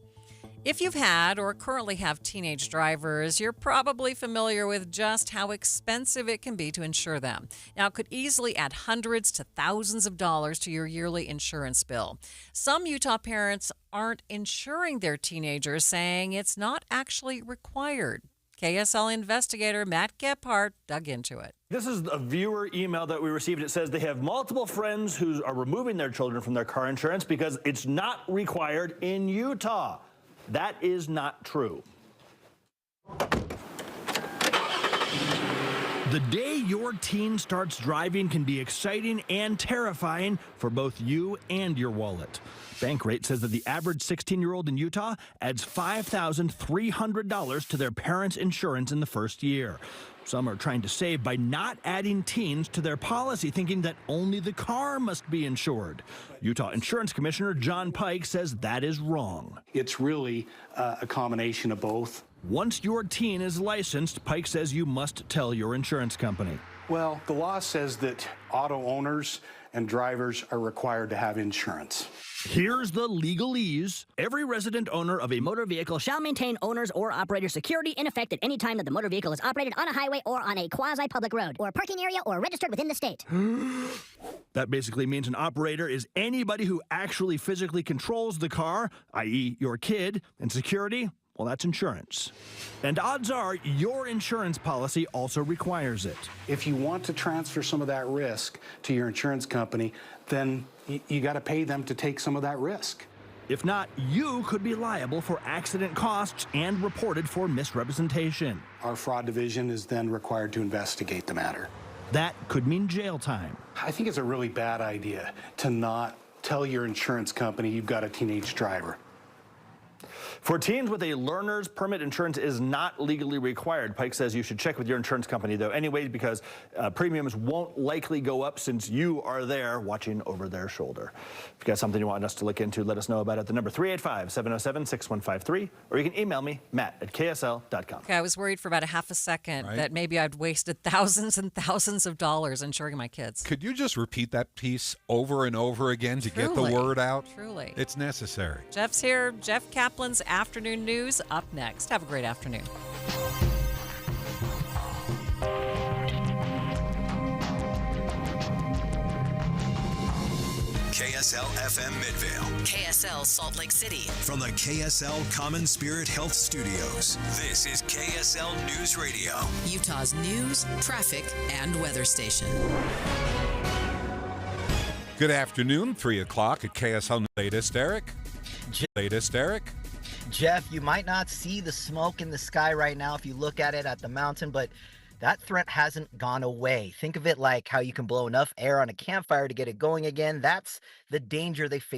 If you've had or currently have teenage drivers, you're probably familiar with just how expensive it can be to insure them. Now, it could easily add hundreds to thousands of dollars to your yearly insurance bill. Some Utah parents aren't insuring their teenagers, saying it's not actually required. KSL investigator Matt Gephardt dug into it. This is a viewer email that we received. It says they have multiple friends who are removing their children from their car insurance because it's not required in Utah. That is not true. The day your teen starts driving can be exciting and terrifying for both you and your wallet. Bankrate says that the average 16-year-old in Utah adds $5,300 to their parents' insurance in the first year. Some are trying to save by not adding teens to their policy, thinking that only the car must be insured. Utah Insurance Commissioner John Pike says that is wrong. It's really a combination of both. Once your teen is licensed, Pike says you must tell your insurance company. Well, the law says that auto owners and drivers are required to have insurance. Here's the legalese. Every resident owner of a motor vehicle shall maintain owner's or operator's security in effect at any time that the motor vehicle is operated on a highway or on a quasi-public road or parking area or registered within the state. That basically means an operator is anybody who actually physically controls the car, i.e. your kid, and security, well, that's insurance. And odds are your insurance policy also requires it. If you want to transfer some of that risk to your insurance company, then you got to pay them to take some of that risk. If not, you could be liable for accident costs and reported for misrepresentation. Our fraud division is then required to investigate the matter. That could mean jail time. I think it's a really bad idea to not tell your insurance company you've got a teenage driver. For teens with a learner's permit, insurance is not legally required. Pike says you should check with your insurance company, though, anyway, because premiums won't likely go up since you are there watching over their shoulder. If you got something you want us to look into, let us know about it. The number 385-707-6153, or you can email me, matt@ksl.com. Okay, I was worried for about a half a second that maybe I'd wasted thousands and thousands of dollars insuring my kids. Could you just repeat that piece over and over again to get the word out? Truly. It's necessary. Jeff's here. Jeff Kaplan's Afternoon News up next. Have a great afternoon. KSL FM Midvale. KSL Salt Lake City. From the KSL Common Spirit Health Studios, this is KSL News Radio. Utah's news, traffic, and weather station. Good afternoon, 3 o'clock at KSL. Latest, Eric. Jeff, you might not see the smoke in the sky right now if you look at it at the mountain, but that threat hasn't gone away. Think of it like how you can blow enough air on a campfire to get it going again. That's the danger they face.